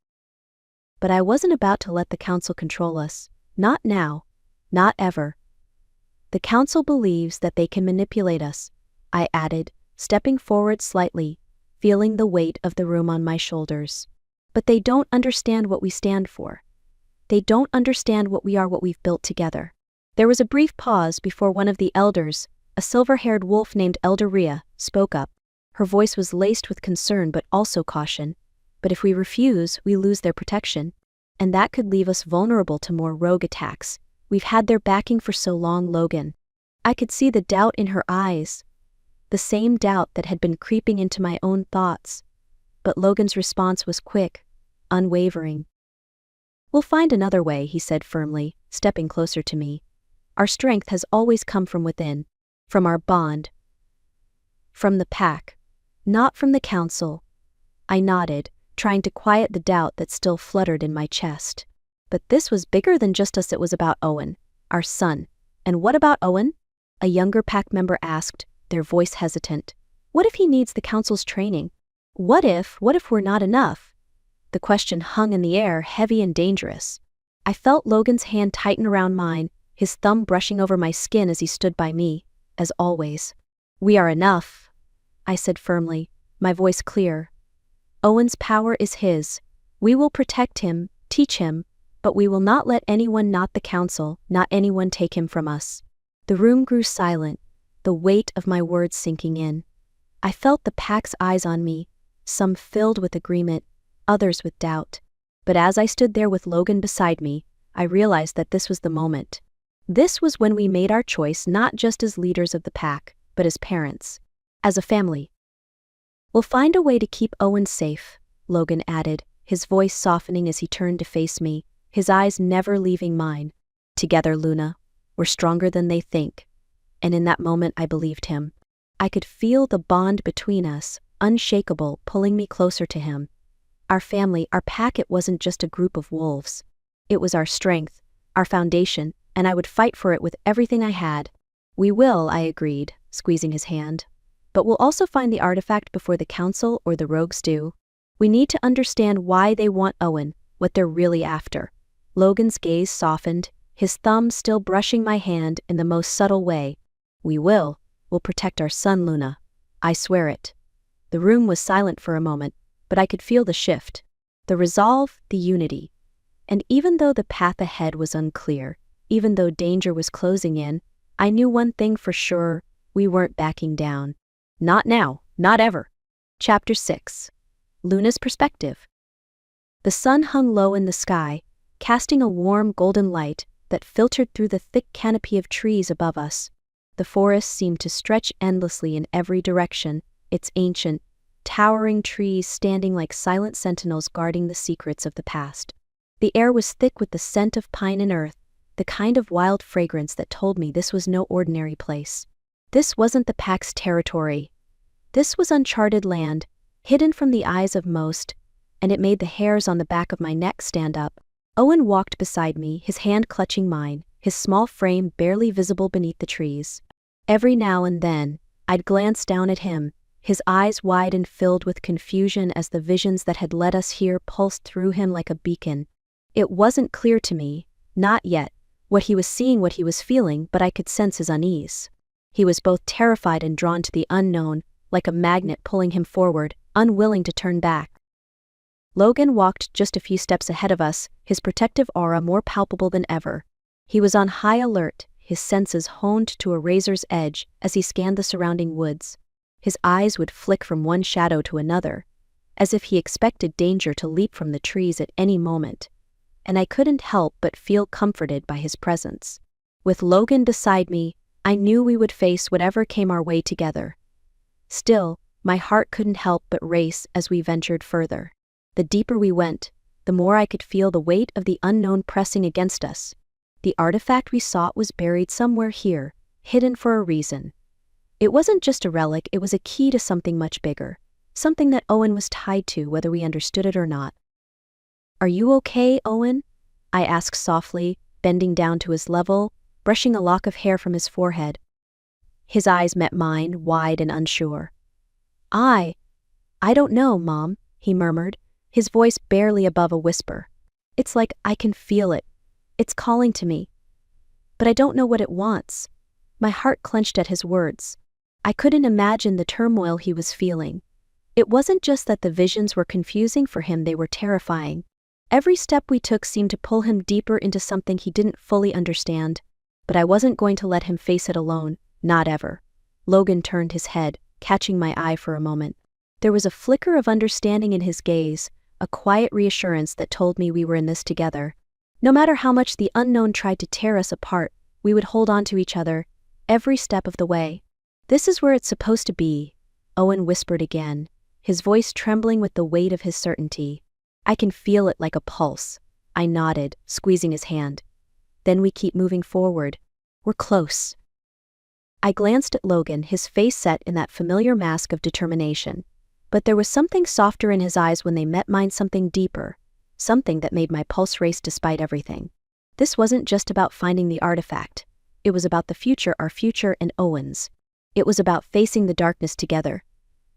But I wasn't about to let the council control us. Not now. Not ever. The council believes that they can manipulate us, I added, stepping forward slightly, feeling the weight of the room on my shoulders. But they don't understand what we stand for. They don't understand what we are, what we've built together. There was a brief pause before one of the elders, a silver-haired wolf named Elder Rhea, spoke up. Her voice was laced with concern but also caution. But if we refuse, we lose their protection. And that could leave us vulnerable to more rogue attacks. We've had their backing for so long, Logan. I could see the doubt in her eyes. The same doubt that had been creeping into my own thoughts. But Logan's response was quick, unwavering. We'll find another way, he said firmly, stepping closer to me. Our strength has always come from within, from our bond. From the pack, not from the council. I nodded, trying to quiet the doubt that still fluttered in my chest. But this was bigger than just us. It was about Owen, our son. And what about Owen? A younger pack member asked, their voice hesitant. What if he needs the council's training? What if we're not enough? The question hung in the air, heavy and dangerous. I felt Logan's hand tighten around mine, his thumb brushing over my skin as he stood by me, as always. We are enough, I said firmly, my voice clear. Owen's power is his. We will protect him, teach him, but we will not let anyone, not the council, not anyone take him from us. The room grew silent, the weight of my words sinking in. I felt the pack's eyes on me, some filled with agreement, others with doubt. But as I stood there with Logan beside me, I realized that this was the moment. This was when we made our choice, not just as leaders of the pack, but as parents, as a family. We'll find a way to keep Owen safe, Logan added, his voice softening as he turned to face me, his eyes never leaving mine. Together, Luna, we're stronger than they think. And in that moment I believed him. I could feel the bond between us, unshakable, pulling me closer to him. Our family, our pack, it wasn't just a group of wolves. It was our strength, our foundation, and I would fight for it with everything I had. We will, I agreed, squeezing his hand. But we'll also find the artifact before the council or the rogues do. We need to understand why they want Owen, what they're really after. Logan's gaze softened, his thumb still brushing my hand in the most subtle way. We will. We'll protect our son, Luna. I swear it. The room was silent for a moment, but I could feel the shift, the resolve, the unity. And even though the path ahead was unclear, even though danger was closing in, I knew one thing for sure: we weren't backing down. Not now, not ever. Chapter 6. Luna's Perspective. The sun hung low in the sky, casting a warm golden light that filtered through the thick canopy of trees above us. The forest seemed to stretch endlessly in every direction, its ancient, towering trees standing like silent sentinels guarding the secrets of the past. The air was thick with the scent of pine and earth, the kind of wild fragrance that told me this was no ordinary place. This wasn't the pack's territory. This was uncharted land, hidden from the eyes of most, and it made the hairs on the back of my neck stand up. Owen walked beside me, his hand clutching mine, his small frame barely visible beneath the trees. Every now and then, I'd glance down at him, his eyes wide and filled with confusion as the visions that had led us here pulsed through him like a beacon. It wasn't clear to me, not yet, what he was seeing, what he was feeling, but I could sense his unease. He was both terrified and drawn to the unknown, like a magnet pulling him forward, unwilling to turn back. Logan walked just a few steps ahead of us, his protective aura more palpable than ever. He was on high alert, his senses honed to a razor's edge as he scanned the surrounding woods. His eyes would flick from one shadow to another, as if he expected danger to leap from the trees at any moment. And I couldn't help but feel comforted by his presence. With Logan beside me, I knew we would face whatever came our way together. Still, my heart couldn't help but race as we ventured further. The deeper we went, the more I could feel the weight of the unknown pressing against us. The artifact we sought was buried somewhere here, hidden for a reason. It wasn't just a relic, it was a key to something much bigger, something that Owen was tied to whether we understood it or not. "Are you okay, Owen?" I asked softly, bending down to his level, brushing a lock of hair from his forehead. His eyes met mine, wide and unsure. I don't know, Mom," he murmured, his voice barely above a whisper. "It's like I can feel it. It's calling to me. But I don't know what it wants." My heart clenched at his words. I couldn't imagine the turmoil he was feeling. It wasn't just that the visions were confusing for him, they were terrifying. Every step we took seemed to pull him deeper into something he didn't fully understand. But I wasn't going to let him face it alone, not ever. Logan turned his head, catching my eye for a moment. There was a flicker of understanding in his gaze, a quiet reassurance that told me we were in this together. No matter how much the unknown tried to tear us apart, we would hold on to each other, every step of the way. "This is where it's supposed to be," Owen whispered again, his voice trembling with the weight of his certainty. "I can feel it like a pulse." I nodded, squeezing his hand. "Then we keep moving forward. We're close." I glanced at Logan, his face set in that familiar mask of determination. But there was something softer in his eyes when they met mine, something deeper, something that made my pulse race despite everything. This wasn't just about finding the artifact. It was about the future, our future and Owen's. It was about facing the darkness together.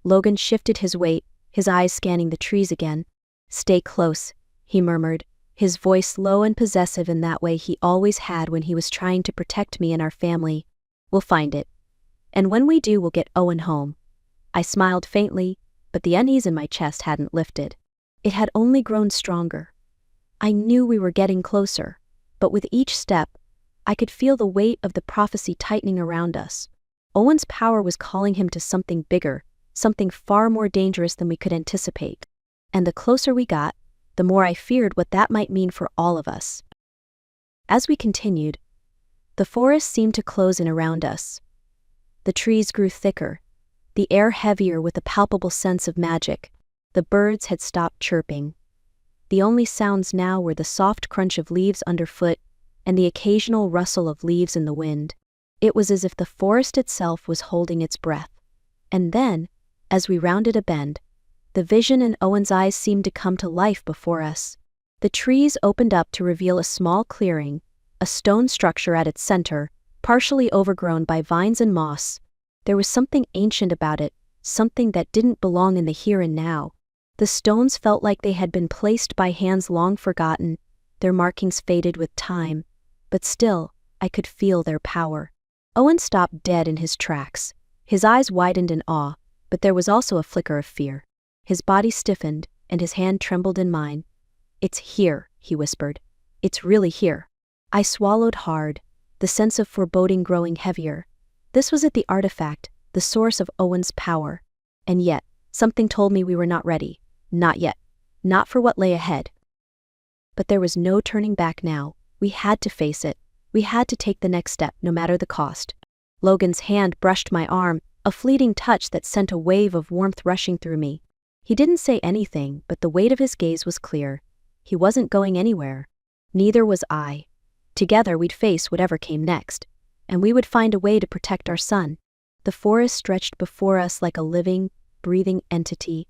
Logan shifted his weight, his eyes scanning the trees again. "Stay close," he murmured, his voice low and possessive in that way he always had when he was trying to protect me and our family. "We'll find it. And when we do, we'll get Owen home." I smiled faintly, but the unease in my chest hadn't lifted. It had only grown stronger. I knew we were getting closer, but with each step, I could feel the weight of the prophecy tightening around us. Owen's power was calling him to something bigger, something far more dangerous than we could anticipate. And the closer we got, the more I feared what that might mean for all of us. As we continued, the forest seemed to close in around us. The trees grew thicker, the air heavier with a palpable sense of magic. The birds had stopped chirping. The only sounds now were the soft crunch of leaves underfoot and the occasional rustle of leaves in the wind. It was as if the forest itself was holding its breath. And then, as we rounded a bend, the vision in Owen's eyes seemed to come to life before us. The trees opened up to reveal a small clearing, a stone structure at its center, partially overgrown by vines and moss. There was something ancient about it, something that didn't belong in the here and now. The stones felt like they had been placed by hands long forgotten, their markings faded with time, but still, I could feel their power. Owen stopped dead in his tracks. His eyes widened in awe, but there was also a flicker of fear. His body stiffened, and his hand trembled in mine. "It's here," he whispered. "It's really here." I swallowed hard, the sense of foreboding growing heavier. This was the artifact, the source of Owen's power. And yet, something told me we were not ready. Not yet. Not for what lay ahead. But there was no turning back now. We had to face it. We had to take the next step, no matter the cost. Logan's hand brushed my arm, a fleeting touch that sent a wave of warmth rushing through me. He didn't say anything, but the weight of his gaze was clear. He wasn't going anywhere. Neither was I. Together we'd face whatever came next, and we would find a way to protect our son. The forest stretched before us like a living, breathing entity,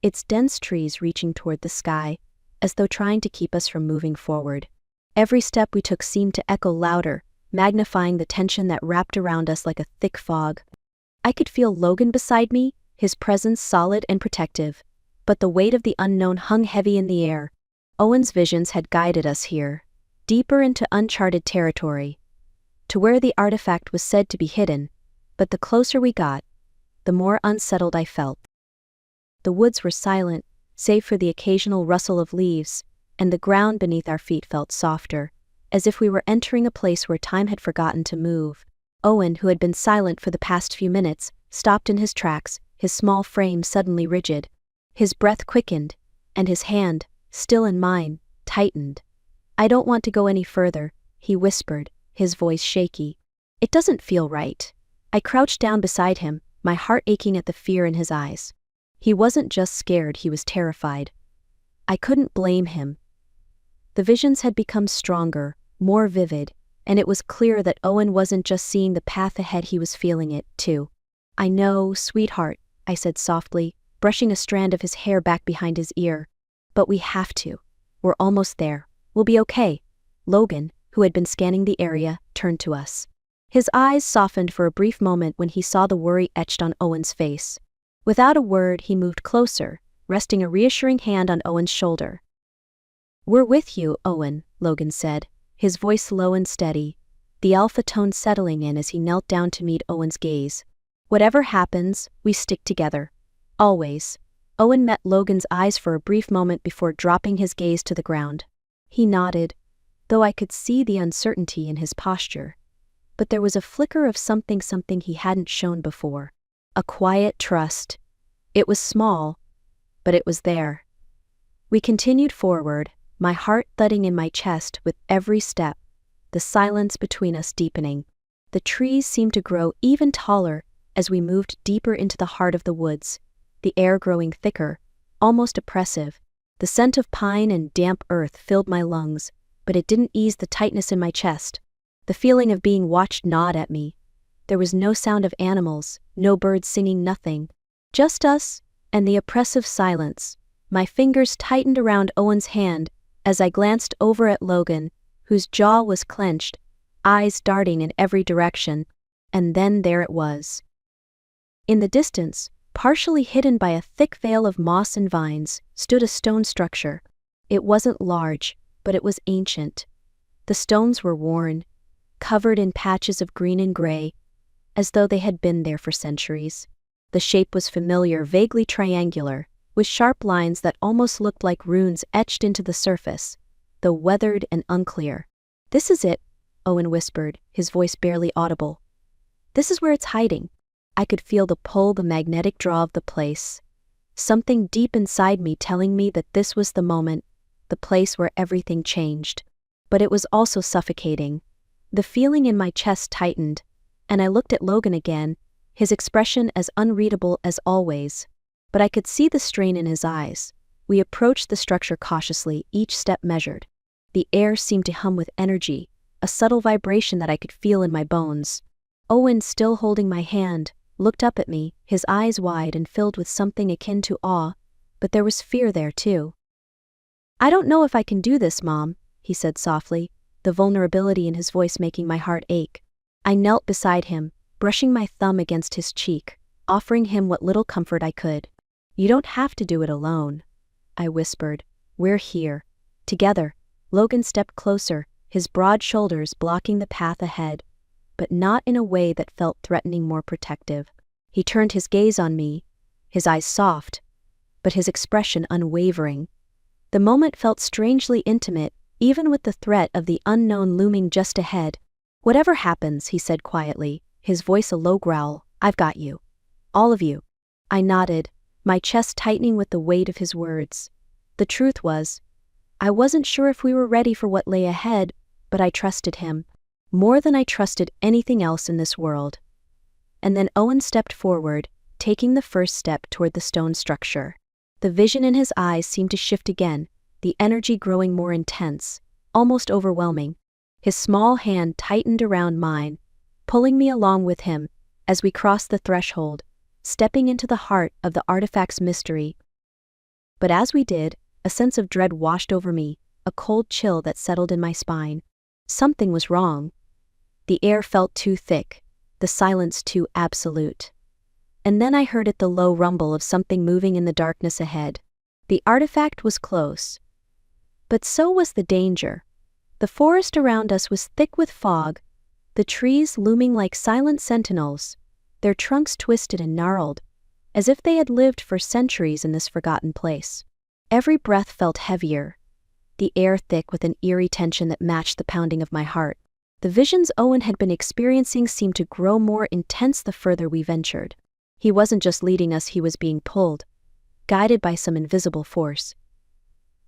its dense trees reaching toward the sky, as though trying to keep us from moving forward. Every step we took seemed to echo louder, magnifying the tension that wrapped around us like a thick fog. I could feel Logan beside me, his presence solid and protective, but the weight of the unknown hung heavy in the air. Owen's visions had guided us here, deeper into uncharted territory, to where the artifact was said to be hidden, but the closer we got, the more unsettled I felt. The woods were silent, save for the occasional rustle of leaves, and the ground beneath our feet felt softer, as if we were entering a place where time had forgotten to move. Owen, who had been silent for the past few minutes, stopped in his tracks, his small frame suddenly rigid. His breath quickened, and his hand, still in mine, tightened. "I don't want to go any further," he whispered, his voice shaky. "It doesn't feel right." I crouched down beside him, my heart aching at the fear in his eyes. He wasn't just scared, he was terrified. I couldn't blame him. The visions had become stronger, more vivid, and it was clear that Owen wasn't just seeing the path ahead, he was feeling it, too. "I know, sweetheart," I said softly, brushing a strand of his hair back behind his ear. "But we have to. We're almost there. We'll be okay." Logan, who had been scanning the area, turned to us. His eyes softened for a brief moment when he saw the worry etched on Owen's face. Without a word, he moved closer, resting a reassuring hand on Owen's shoulder. "We're with you, Owen," Logan said, his voice low and steady, the alpha tone settling in as he knelt down to meet Owen's gaze. "Whatever happens, we stick together. Always." Owen met Logan's eyes for a brief moment before dropping his gaze to the ground. He nodded, though I could see the uncertainty in his posture. But there was a flicker of something he hadn't shown before. A quiet trust. It was small, but it was there. We continued forward, my heart thudding in my chest with every step, the silence between us deepening. The trees seemed to grow even taller as we moved deeper into the heart of the woods, the air growing thicker, almost oppressive. The scent of pine and damp earth filled my lungs, but it didn't ease the tightness in my chest. The feeling of being watched gnawed at me. There was no sound of animals, no birds singing, nothing. Just us, and the oppressive silence. My fingers tightened around Owen's hand as I glanced over at Logan, whose jaw was clenched, eyes darting in every direction, and then there it was. In the distance, partially hidden by a thick veil of moss and vines, stood a stone structure. It wasn't large, but it was ancient. The stones were worn, covered in patches of green and gray, as though they had been there for centuries. The shape was familiar, vaguely triangular, with sharp lines that almost looked like runes etched into the surface, though weathered and unclear. "This is it," Owen whispered, his voice barely audible. "This is where it's hiding." I could feel the pull, the magnetic draw of the place. Something deep inside me telling me that this was the moment, the place where everything changed. But it was also suffocating. The feeling in my chest tightened, and I looked at Logan again, his expression as unreadable as always. But I could see the strain in his eyes. We approached the structure cautiously, each step measured. The air seemed to hum with energy, a subtle vibration that I could feel in my bones. Owen, still holding my hand, looked up at me, his eyes wide and filled with something akin to awe, but there was fear there too. "I don't know if I can do this, Mom," he said softly, the vulnerability in his voice making my heart ache. I knelt beside him, brushing my thumb against his cheek, offering him what little comfort I could. "You don't have to do it alone," I whispered. "We're here. Together." Logan stepped closer, his broad shoulders blocking the path ahead. but not in a way that felt threatening, more protective. He turned his gaze on me, his eyes soft, but his expression unwavering. The moment felt strangely intimate, even with the threat of the unknown looming just ahead. "Whatever happens," he said quietly, his voice a low growl, "I've got you. All of you." I nodded, my chest tightening with the weight of his words. The truth was, I wasn't sure if we were ready for what lay ahead, but I trusted him, more than I trusted anything else in this world. And then Owen stepped forward, taking the first step toward the stone structure. The vision in his eyes seemed to shift again, the energy growing more intense, almost overwhelming. His small hand tightened around mine, pulling me along with him as we crossed the threshold, stepping into the heart of the artifact's mystery. But as we did, a sense of dread washed over me, a cold chill that settled in my spine. Something was wrong. The air felt too thick, the silence too absolute. And then I heard the low rumble of something moving in the darkness ahead. The artifact was close. But so was the danger. The forest around us was thick with fog, the trees looming like silent sentinels, their trunks twisted and gnarled, as if they had lived for centuries in this forgotten place. Every breath felt heavier, the air thick with an eerie tension that matched the pounding of my heart. The visions Owen had been experiencing seemed to grow more intense the further we ventured. He wasn't just leading us, he was being pulled, guided by some invisible force.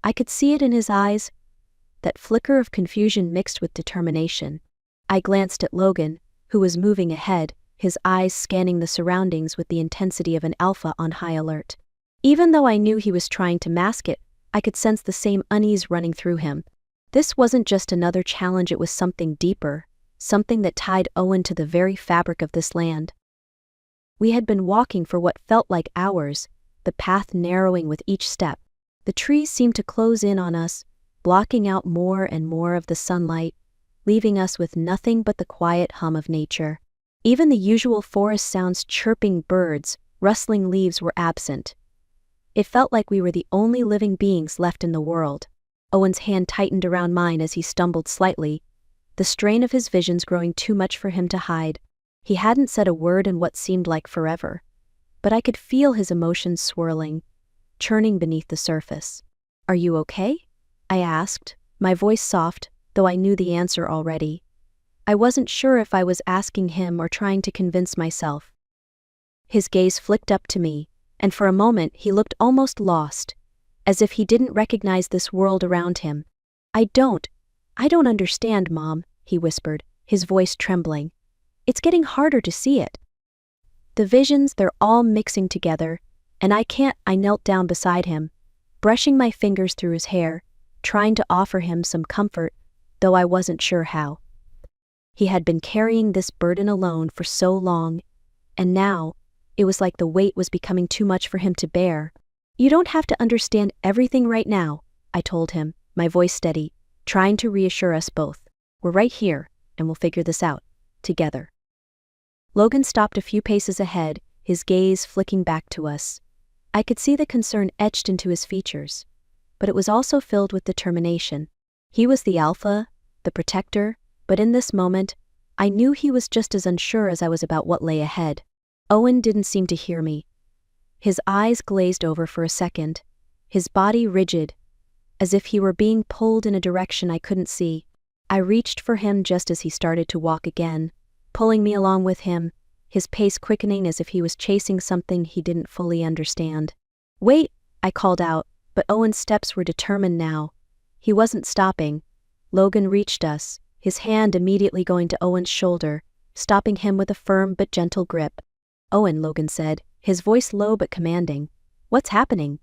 I could see it in his eyes, that flicker of confusion mixed with determination. I glanced at Logan, who was moving ahead, his eyes scanning the surroundings with the intensity of an alpha on high alert. Even though I knew he was trying to mask it, I could sense the same unease running through him. This wasn't just another challenge, it was something deeper, something that tied Owen to the very fabric of this land. We had been walking for what felt like hours, the path narrowing with each step. The trees seemed to close in on us, blocking out more and more of the sunlight, leaving us with nothing but the quiet hum of nature. Even the usual forest sounds, chirping birds, rustling leaves, were absent. It felt like we were the only living beings left in the world. Owen's hand tightened around mine as he stumbled slightly, the strain of his visions growing too much for him to hide. He hadn't said a word in what seemed like forever, but I could feel his emotions swirling, churning beneath the surface. "Are you okay?" I asked, my voice soft, though I knew the answer already. I wasn't sure if I was asking him or trying to convince myself. His gaze flicked up to me, and for a moment he looked almost lost, as if he didn't recognize this world around him. I don't understand, Mom," he whispered, his voice trembling. "It's getting harder to see it. The visions, they're all mixing together, and I can't." I knelt down beside him, brushing my fingers through his hair, trying to offer him some comfort, though I wasn't sure how. He had been carrying this burden alone for so long, and now, it was like the weight was becoming too much for him to bear. "You don't have to understand everything right now," I told him, my voice steady, trying to reassure us both. "We're right here, and we'll figure this out, together." Logan stopped a few paces ahead, his gaze flicking back to us. I could see the concern etched into his features, but it was also filled with determination. He was the alpha, the protector, but in this moment, I knew he was just as unsure as I was about what lay ahead. Owen didn't seem to hear me. His eyes glazed over for a second, his body rigid, as if he were being pulled in a direction I couldn't see. I reached for him just as he started to walk again, pulling me along with him, his pace quickening as if he was chasing something he didn't fully understand. "Wait," I called out, but Owen's steps were determined now. He wasn't stopping. Logan reached us, his hand immediately going to Owen's shoulder, stopping him with a firm but gentle grip. "Owen," Logan said, his voice low but commanding. "What's happening?"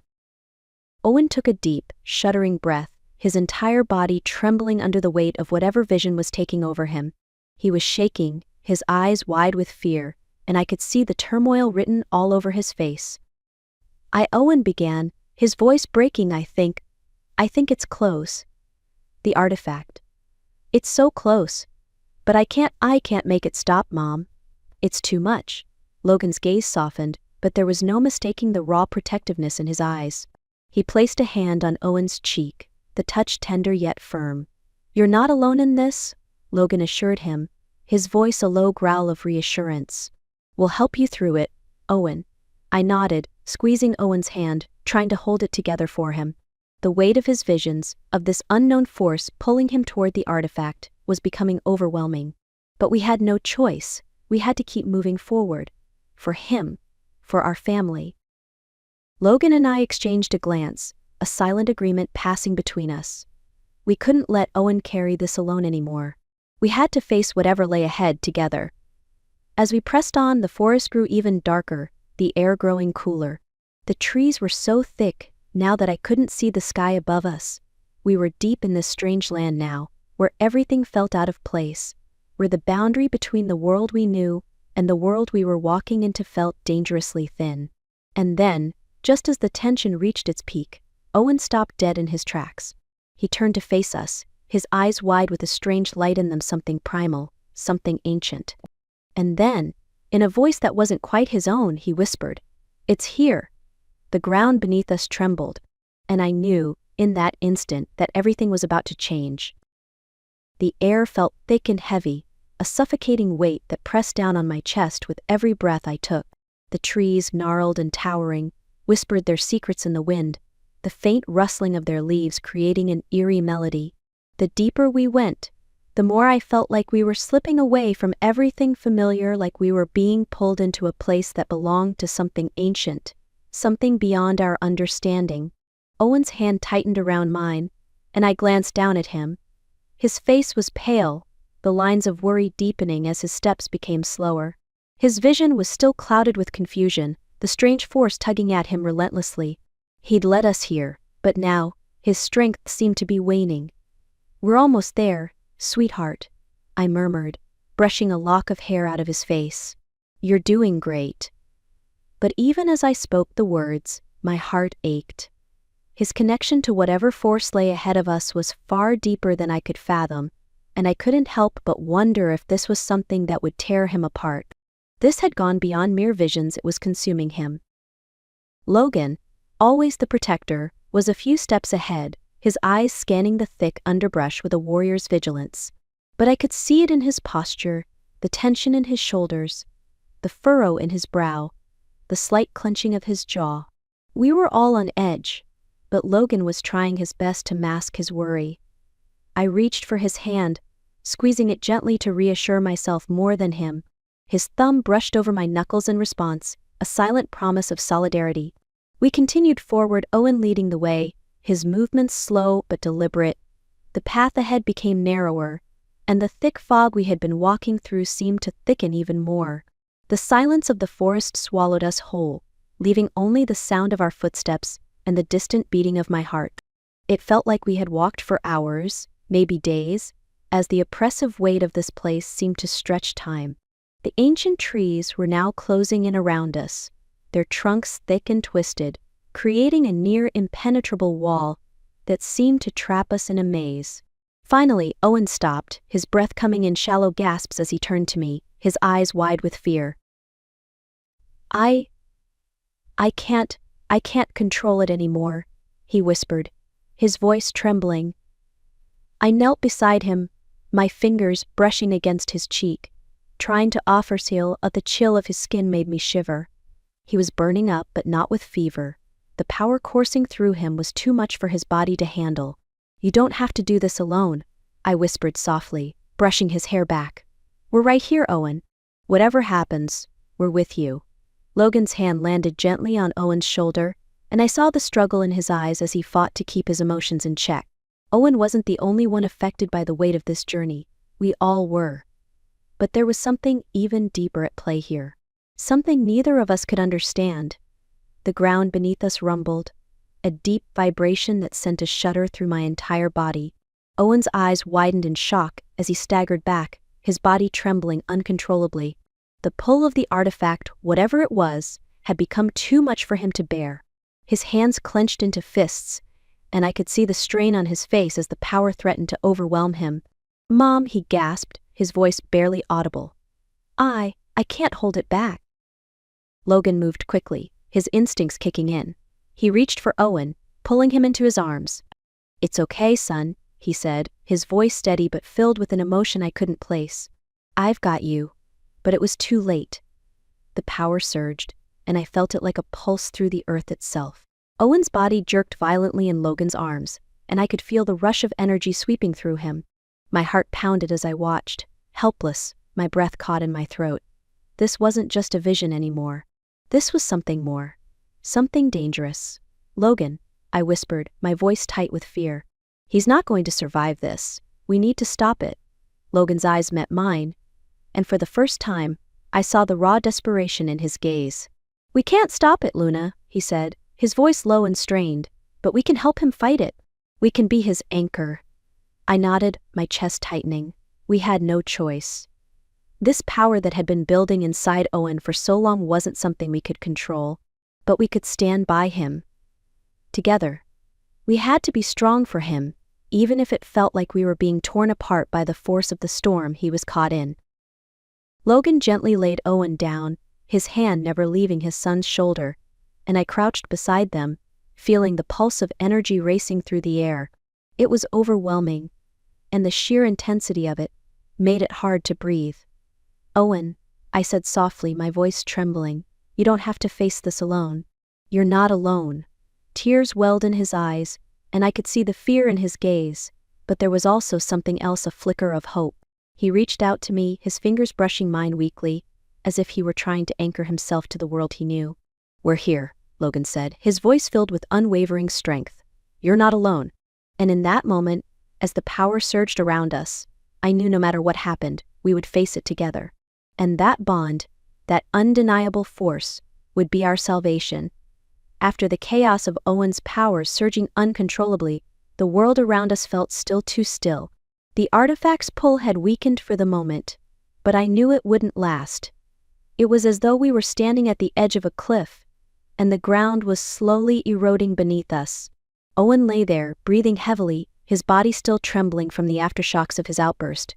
Owen took a deep, shuddering breath, his entire body trembling under the weight of whatever vision was taking over him. He was shaking, his eyes wide with fear, and I could see the turmoil written all over his face. Owen began, his voice breaking. I think it's close. The artifact. It's so close. But I can't make it stop, Mom. It's too much." Logan's gaze softened, but there was no mistaking the raw protectiveness in his eyes. He placed a hand on Owen's cheek, the touch tender yet firm. "You're not alone in this," Logan assured him, his voice a low growl of reassurance. "We'll help you through it, Owen." I nodded, squeezing Owen's hand, trying to hold it together for him. The weight of his visions, of this unknown force pulling him toward the artifact, was becoming overwhelming. But we had no choice. We had to keep moving forward. For him. For our family. Logan and I exchanged a glance, a silent agreement passing between us. We couldn't let Owen carry this alone anymore. We had to face whatever lay ahead together. As we pressed on, the forest grew even darker, the air growing cooler. The trees were so thick, now that I couldn't see the sky above us. We were deep in this strange land now, where everything felt out of place, where the boundary between the world we knew and the world we were walking into felt dangerously thin. And then, just as the tension reached its peak, Owen stopped dead in his tracks. He turned to face us, his eyes wide with a strange light in them, something primal, something ancient. And then, in a voice that wasn't quite his own, he whispered, "It's here." The ground beneath us trembled, and I knew, in that instant, that everything was about to change. The air felt thick and heavy, a suffocating weight that pressed down on my chest with every breath I took. The trees, gnarled and towering, whispered their secrets in the wind, the faint rustling of their leaves creating an eerie melody. The deeper we went, the more I felt like we were slipping away from everything familiar, like we were being pulled into a place that belonged to something ancient, something beyond our understanding. Owen's hand tightened around mine, and I glanced down at him. His face was pale, the lines of worry deepening as his steps became slower. His vision was still clouded with confusion, the strange force tugging at him relentlessly. He'd led us here, but now, his strength seemed to be waning. "We're almost there, sweetheart," I murmured, brushing a lock of hair out of his face. "You're doing great." But even as I spoke the words, my heart ached. His connection to whatever force lay ahead of us was far deeper than I could fathom, and I couldn't help but wonder if this was something that would tear him apart. This had gone beyond mere visions, it was consuming him. Logan, always the protector, was a few steps ahead, his eyes scanning the thick underbrush with a warrior's vigilance. But I could see it in his posture, the tension in his shoulders, the furrow in his brow, the slight clenching of his jaw. We were all on edge, but Logan was trying his best to mask his worry. I reached for his hand, squeezing it gently to reassure myself more than him. His thumb brushed over my knuckles in response, a silent promise of solidarity. We continued forward, Owen leading the way, his movements slow but deliberate. The path ahead became narrower, and the thick fog we had been walking through seemed to thicken even more. The silence of the forest swallowed us whole, leaving only the sound of our footsteps and the distant beating of my heart. It felt like we had walked for hours, maybe days, as the oppressive weight of this place seemed to stretch time. The ancient trees were now closing in around us, their trunks thick and twisted, creating a near impenetrable wall that seemed to trap us in a maze. Finally, Owen stopped, his breath coming in shallow gasps as he turned to me, his eyes wide with fear. I can't control it anymore," he whispered, his voice trembling. I knelt beside him, my fingers brushing against his cheek, trying to offer the chill of his skin made me shiver. He was burning up, but not with fever. The power coursing through him was too much for his body to handle. "You don't have to do this alone," I whispered softly, brushing his hair back. "We're right here, Owen. Whatever happens, we're with you." Logan's hand landed gently on Owen's shoulder, and I saw the struggle in his eyes as he fought to keep his emotions in check. Owen wasn't the only one affected by the weight of this journey. We all were. But there was something even deeper at play here. Something neither of us could understand. The ground beneath us rumbled, a deep vibration that sent a shudder through my entire body. Owen's eyes widened in shock as he staggered back, his body trembling uncontrollably. The pull of the artifact, whatever it was, had become too much for him to bear. His hands clenched into fists, and I could see the strain on his face as the power threatened to overwhelm him. "Mom," he gasped, his voice barely audible. I can't hold it back." Logan moved quickly, his instincts kicking in. He reached for Owen, pulling him into his arms. "It's okay, son," he said, his voice steady but filled with an emotion I couldn't place. "I've got you." But it was too late. The power surged, and I felt it like a pulse through the earth itself. Owen's body jerked violently in Logan's arms, and I could feel the rush of energy sweeping through him. My heart pounded as I watched, helpless, my breath caught in my throat. This wasn't just a vision anymore. This was something more. Something dangerous. "Logan," I whispered, my voice tight with fear. "He's not going to survive this. We need to stop it." Logan's eyes met mine, and for the first time, I saw the raw desperation in his gaze. "We can't stop it, Luna," he said, his voice low and strained, "but we can help him fight it. We can be his anchor." I nodded, my chest tightening. We had no choice. This power that had been building inside Owen for so long wasn't something we could control, but we could stand by him. Together. We had to be strong for him, even if it felt like we were being torn apart by the force of the storm he was caught in. Logan gently laid Owen down, his hand never leaving his son's shoulder, and I crouched beside them, feeling the pulse of energy racing through the air. It was overwhelming, and the sheer intensity of it made it hard to breathe. "Owen," I said softly, my voice trembling, "you don't have to face this alone. You're not alone." Tears welled in his eyes, and I could see the fear in his gaze, but there was also something else, a flicker of hope. He reached out to me, his fingers brushing mine weakly, as if he were trying to anchor himself to the world he knew. "We're here," Logan said, his voice filled with unwavering strength. "You're not alone." And in that moment, as the power surged around us, I knew no matter what happened, we would face it together. And that bond, that undeniable force, would be our salvation. After the chaos of Owen's powers surging uncontrollably, the world around us felt still too still. The artifact's pull had weakened for the moment, but I knew it wouldn't last. It was as though we were standing at the edge of a cliff, and the ground was slowly eroding beneath us. Owen lay there, breathing heavily, his body still trembling from the aftershocks of his outburst.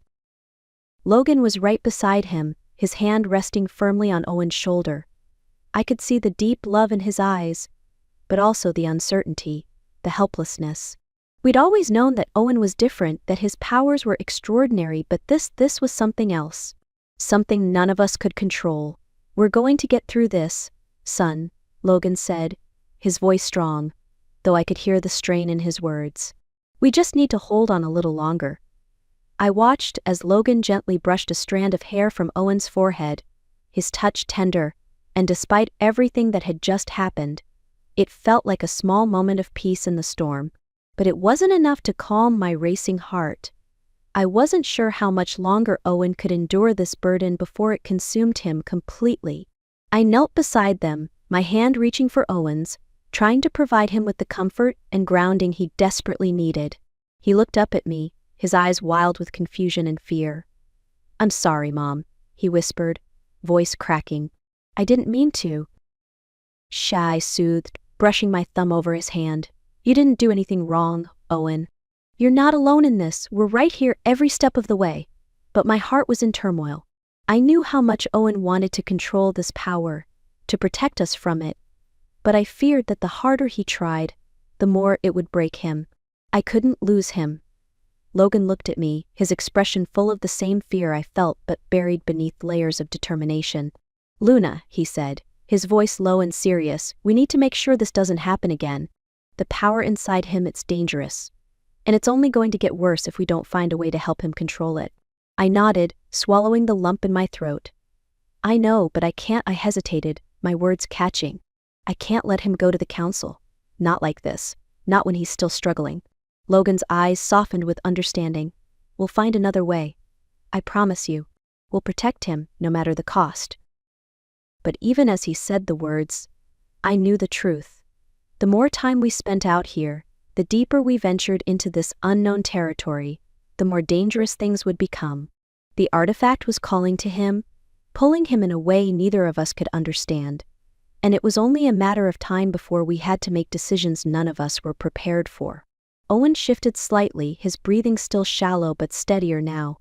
Logan was right beside him, his hand resting firmly on Owen's shoulder. I could see the deep love in his eyes, but also the uncertainty, the helplessness. We'd always known that Owen was different, that his powers were extraordinary, but this was something else. Something none of us could control. "We're going to get through this, son," Logan said, his voice strong, though I could hear the strain in his words. "We just need to hold on a little longer." I watched as Logan gently brushed a strand of hair from Owen's forehead, his touch tender, and despite everything that had just happened, it felt like a small moment of peace in the storm. But it wasn't enough to calm my racing heart. I wasn't sure how much longer Owen could endure this burden before it consumed him completely. I knelt beside them, my hand reaching for Owen's, trying to provide him with the comfort and grounding he desperately needed. He looked up at me, his eyes wild with confusion and fear. "I'm sorry, Mom," he whispered, voice cracking. "I didn't mean to." "Shh," I soothed, brushing my thumb over his hand. "You didn't do anything wrong, Owen. You're not alone in this, we're right here every step of the way." But my heart was in turmoil. I knew how much Owen wanted to control this power, to protect us from it, but I feared that the harder he tried, the more it would break him. I couldn't lose him. Logan looked at me, his expression full of the same fear I felt but buried beneath layers of determination. "Luna," he said, his voice low and serious, "we need to make sure this doesn't happen again. The power inside him, it's dangerous. And it's only going to get worse if we don't find a way to help him control it." I nodded, swallowing the lump in my throat. "I know, but I can't," I hesitated, my words catching. "I can't let him go to the council. Not like this. Not when he's still struggling." Logan's eyes softened with understanding. "We'll find another way. I promise you. We'll protect him, no matter the cost." But even as he said the words, I knew the truth. The more time we spent out here, the deeper we ventured into this unknown territory, the more dangerous things would become. The artifact was calling to him, pulling him in a way neither of us could understand. And it was only a matter of time before we had to make decisions none of us were prepared for. Owen shifted slightly, his breathing still shallow but steadier now.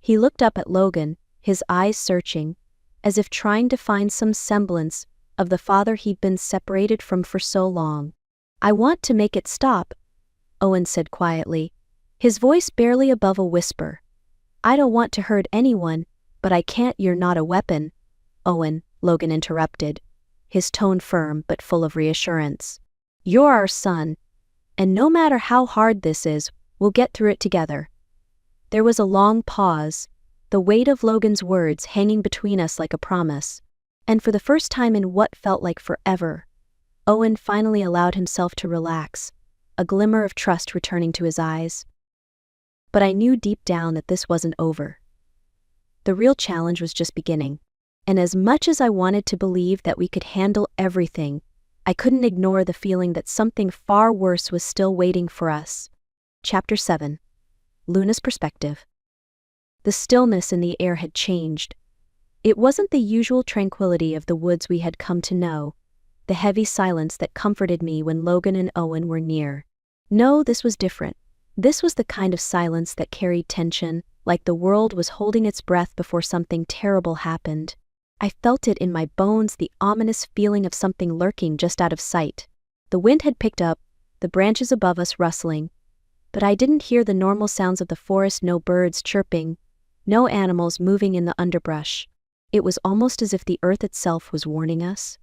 He looked up at Logan, his eyes searching, as if trying to find some semblance of the father he'd been separated from for so long. "I want to make it stop," Owen said quietly, his voice barely above a whisper. "I don't want to hurt anyone, "But I can't, you're not a weapon, Owen," Logan interrupted, his tone firm but full of reassurance. "You're our son, and no matter how hard this is, we'll get through it together." There was a long pause, the weight of Logan's words hanging between us like a promise, and for the first time in what felt like forever, Owen finally allowed himself to relax, a glimmer of trust returning to his eyes. But I knew deep down that this wasn't over. The real challenge was just beginning, and as much as I wanted to believe that we could handle everything, I couldn't ignore the feeling that something far worse was still waiting for us. Chapter 7. Luna's Perspective. The stillness in the air had changed. It wasn't the usual tranquility of the woods we had come to know, the heavy silence that comforted me when Logan and Owen were near. No, this was different. This was the kind of silence that carried tension, like the world was holding its breath before something terrible happened. I felt it in my bones, the ominous feeling of something lurking just out of sight. The wind had picked up, the branches above us rustling, but I didn't hear the normal sounds of the forest, no birds chirping, no animals moving in the underbrush. It was almost as if the earth itself was warning us.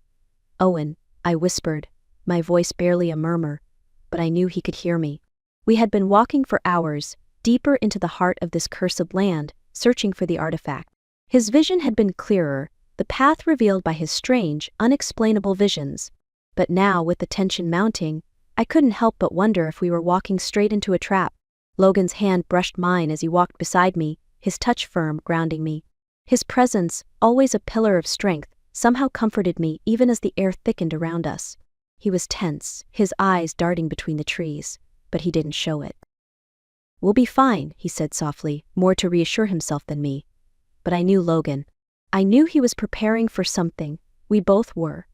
"Owen," I whispered, my voice barely a murmur, but I knew he could hear me. We had been walking for hours, deeper into the heart of this cursed land, searching for the artifact. His vision had been clearer, the path revealed by his strange, unexplainable visions. But now, with the tension mounting, I couldn't help but wonder if we were walking straight into a trap. Logan's hand brushed mine as he walked beside me, his touch firm, grounding me. His presence, always a pillar of strength, somehow comforted me even as the air thickened around us. He was tense, his eyes darting between the trees, but he didn't show it. "We'll be fine," he said softly, more to reassure himself than me. But I knew Logan. I knew he was preparing for something. We both were.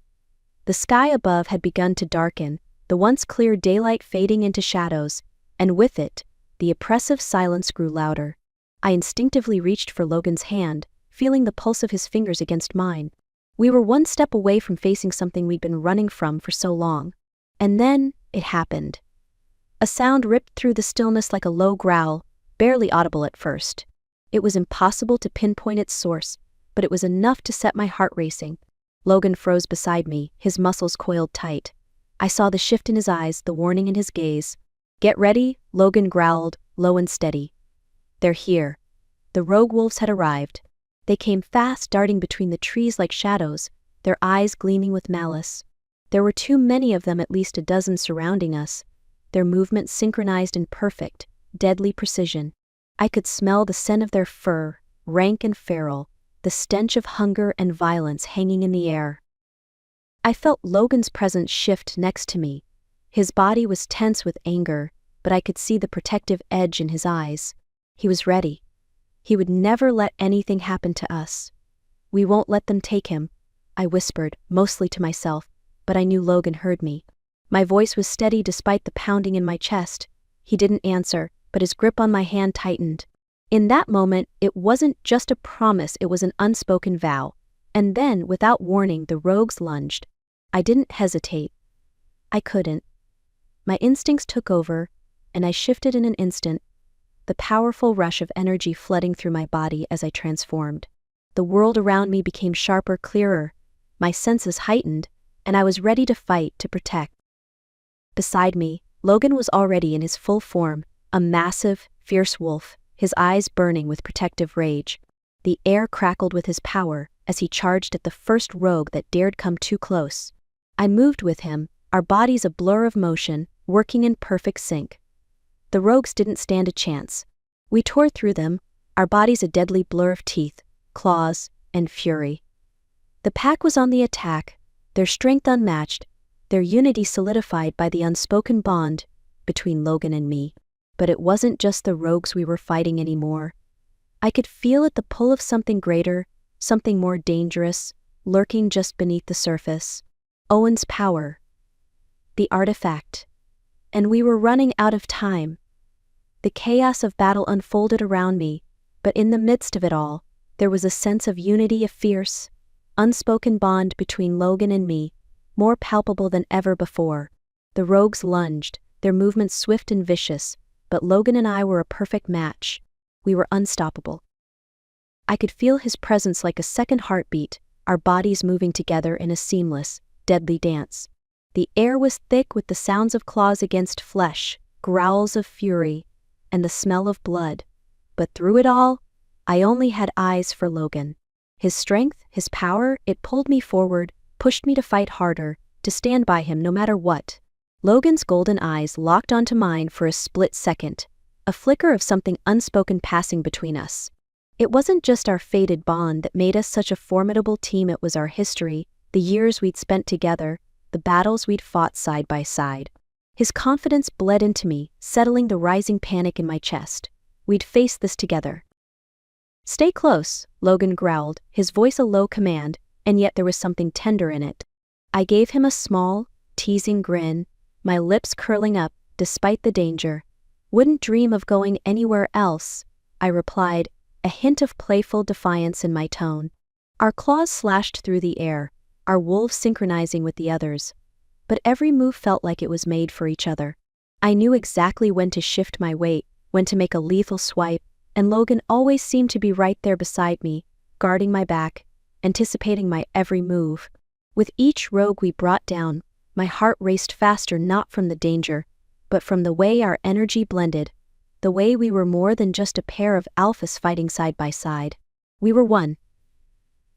The sky above had begun to darken, the once clear daylight fading into shadows, and with it, the oppressive silence grew louder. I instinctively reached for Logan's hand, feeling the pulse of his fingers against mine. We were one step away from facing something we'd been running from for so long. And then, it happened. A sound ripped through the stillness like a low growl, barely audible at first. It was impossible to pinpoint its source, but it was enough to set my heart racing. Logan froze beside me, his muscles coiled tight. I saw the shift in his eyes, the warning in his gaze. "Get ready," Logan growled, low and steady. "They're here." The rogue wolves had arrived. They came fast, darting between the trees like shadows, their eyes gleaming with malice. There were too many of them, at least a dozen surrounding us, their movements synchronized in perfect, deadly precision. I could smell the scent of their fur, rank and feral, the stench of hunger and violence hanging in the air. I felt Logan's presence shift next to me. His body was tense with anger, but I could see the protective edge in his eyes. He was ready. He would never let anything happen to us. "We won't let them take him," I whispered, mostly to myself, but I knew Logan heard me. My voice was steady despite the pounding in my chest. He didn't answer, but his grip on my hand tightened. In that moment, it wasn't just a promise, it was an unspoken vow. And then, without warning, the rogues lunged. I didn't hesitate. I couldn't. My instincts took over, and I shifted in an instant, the powerful rush of energy flooding through my body as I transformed. The world around me became sharper, clearer, my senses heightened, and I was ready to fight, to protect. Beside me, Logan was already in his full form, a massive, fierce wolf, his eyes burning with protective rage. The air crackled with his power as he charged at the first rogue that dared come too close. I moved with him, our bodies a blur of motion, working in perfect sync. The rogues didn't stand a chance. We tore through them, our bodies a deadly blur of teeth, claws, and fury. The pack was on the attack, their strength unmatched, their unity solidified by the unspoken bond between Logan and me. But it wasn't just the rogues we were fighting anymore. I could feel it, the pull of something greater, something more dangerous, lurking just beneath the surface. Owen's power. The artifact. And we were running out of time. The chaos of battle unfolded around me, but in the midst of it all, there was a sense of unity, a fierce, unspoken bond between Logan and me, more palpable than ever before. The rogues lunged, their movements swift and vicious, but Logan and I were a perfect match. We were unstoppable. I could feel his presence like a second heartbeat, our bodies moving together in a seamless, deadly dance. The air was thick with the sounds of claws against flesh, growls of fury, and the smell of blood. But through it all, I only had eyes for Logan. His strength, his power, it pulled me forward, pushed me to fight harder, to stand by him no matter what. Logan's golden eyes locked onto mine for a split second, a flicker of something unspoken passing between us. It wasn't just our fated bond that made us such a formidable team, it was our history, the years we'd spent together, the battles we'd fought side by side. His confidence bled into me, settling the rising panic in my chest. We'd face this together. "Stay close," Logan growled, his voice a low command, and yet there was something tender in it. I gave him a small, teasing grin, my lips curling up, despite the danger. "Wouldn't dream of going anywhere else," I replied, a hint of playful defiance in my tone. Our claws slashed through the air, our wolves synchronizing with the others. But every move felt like it was made for each other. I knew exactly when to shift my weight, when to make a lethal swipe, and Logan always seemed to be right there beside me, guarding my back, anticipating my every move. With each rogue we brought down, my heart raced faster, not from the danger, but from the way our energy blended, the way we were more than just a pair of alphas fighting side by side. We were one.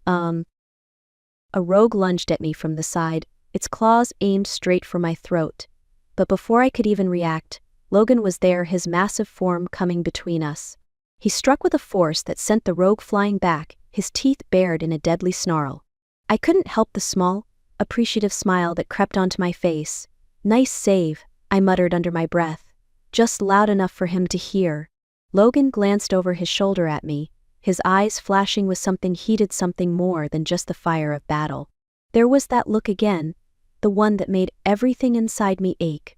A rogue lunged at me from the side, its claws aimed straight for my throat. But before I could even react, Logan was there, his massive form coming between us. He struck with a force that sent the rogue flying back, his teeth bared in a deadly snarl. I couldn't help the small, appreciative smile that crept onto my face. "Nice save," I muttered under my breath, just loud enough for him to hear. Logan glanced over his shoulder at me, his eyes flashing with something heated, something more than just the fire of battle. There was that look again, the one that made everything inside me ache.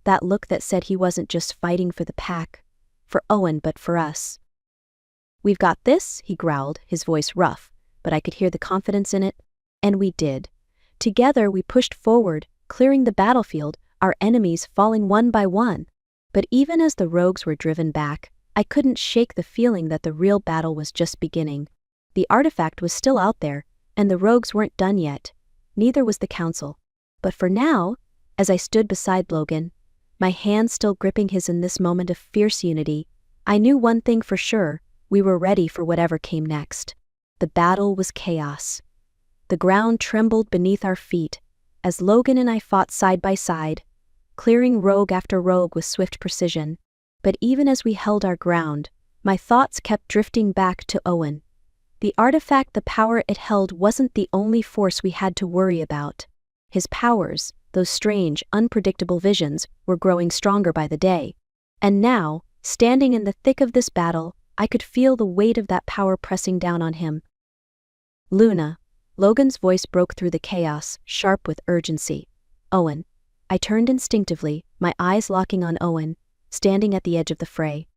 That look that said he wasn't just fighting for the pack, for Owen, but for us. "We've got this," he growled, his voice rough, but I could hear the confidence in it. And we did. Together we pushed forward, clearing the battlefield, our enemies falling one by one. But even as the rogues were driven back, I couldn't shake the feeling that the real battle was just beginning. The artifact was still out there, and the rogues weren't done yet. Neither was the council. But for now, as I stood beside Logan, my hand still gripping his in this moment of fierce unity, I knew one thing for sure: we were ready for whatever came next. The battle was chaos. The ground trembled beneath our feet, as Logan and I fought side by side, clearing rogue after rogue with swift precision. But even as we held our ground, my thoughts kept drifting back to Owen. The artifact, the power it held, wasn't the only force we had to worry about. His powers, those strange, unpredictable visions, were growing stronger by the day. And now, standing in the thick of this battle, I could feel the weight of that power pressing down on him. "Luna," Logan's voice broke through the chaos, sharp with urgency. "Owen." I turned instinctively, my eyes locking on Owen, standing at the edge of the fray.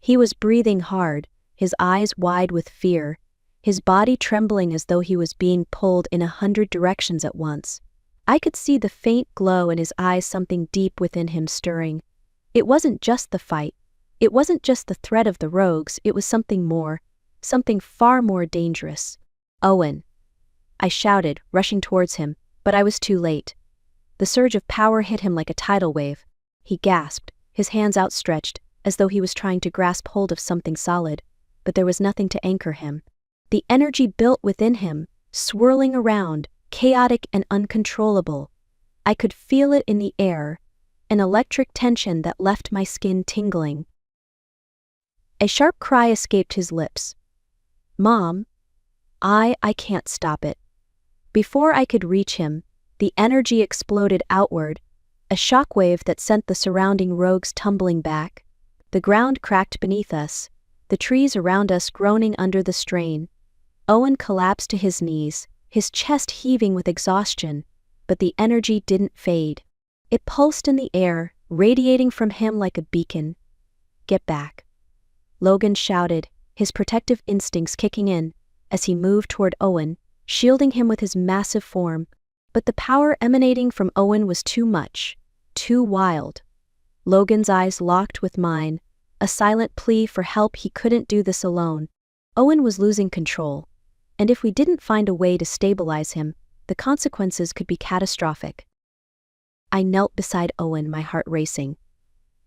He was breathing hard, his eyes wide with fear, his body trembling as though he was being pulled in 100 directions at once. I could see the faint glow in his eyes, something deep within him stirring. It wasn't just the fight. It wasn't just the threat of the rogues, it was something more, something far more dangerous. "Owen," I shouted, rushing towards him, but I was too late. The surge of power hit him like a tidal wave. He gasped, his hands outstretched, as though he was trying to grasp hold of something solid, but there was nothing to anchor him. The energy built within him, swirling around, chaotic and uncontrollable. I could feel it in the air, an electric tension that left my skin tingling. A sharp cry escaped his lips. "Mom, I can't stop it." Before I could reach him, the energy exploded outward, a shockwave that sent the surrounding rogues tumbling back. The ground cracked beneath us, the trees around us groaning under the strain. Owen collapsed to his knees, his chest heaving with exhaustion, but the energy didn't fade. It pulsed in the air, radiating from him like a beacon. "Get back," Logan shouted, his protective instincts kicking in, as he moved toward Owen, shielding him with his massive form. But the power emanating from Owen was too much, too wild. Logan's eyes locked with mine, a silent plea for help. He couldn't do this alone. Owen was losing control, and if we didn't find a way to stabilize him, the consequences could be catastrophic. I knelt beside Owen, my heart racing.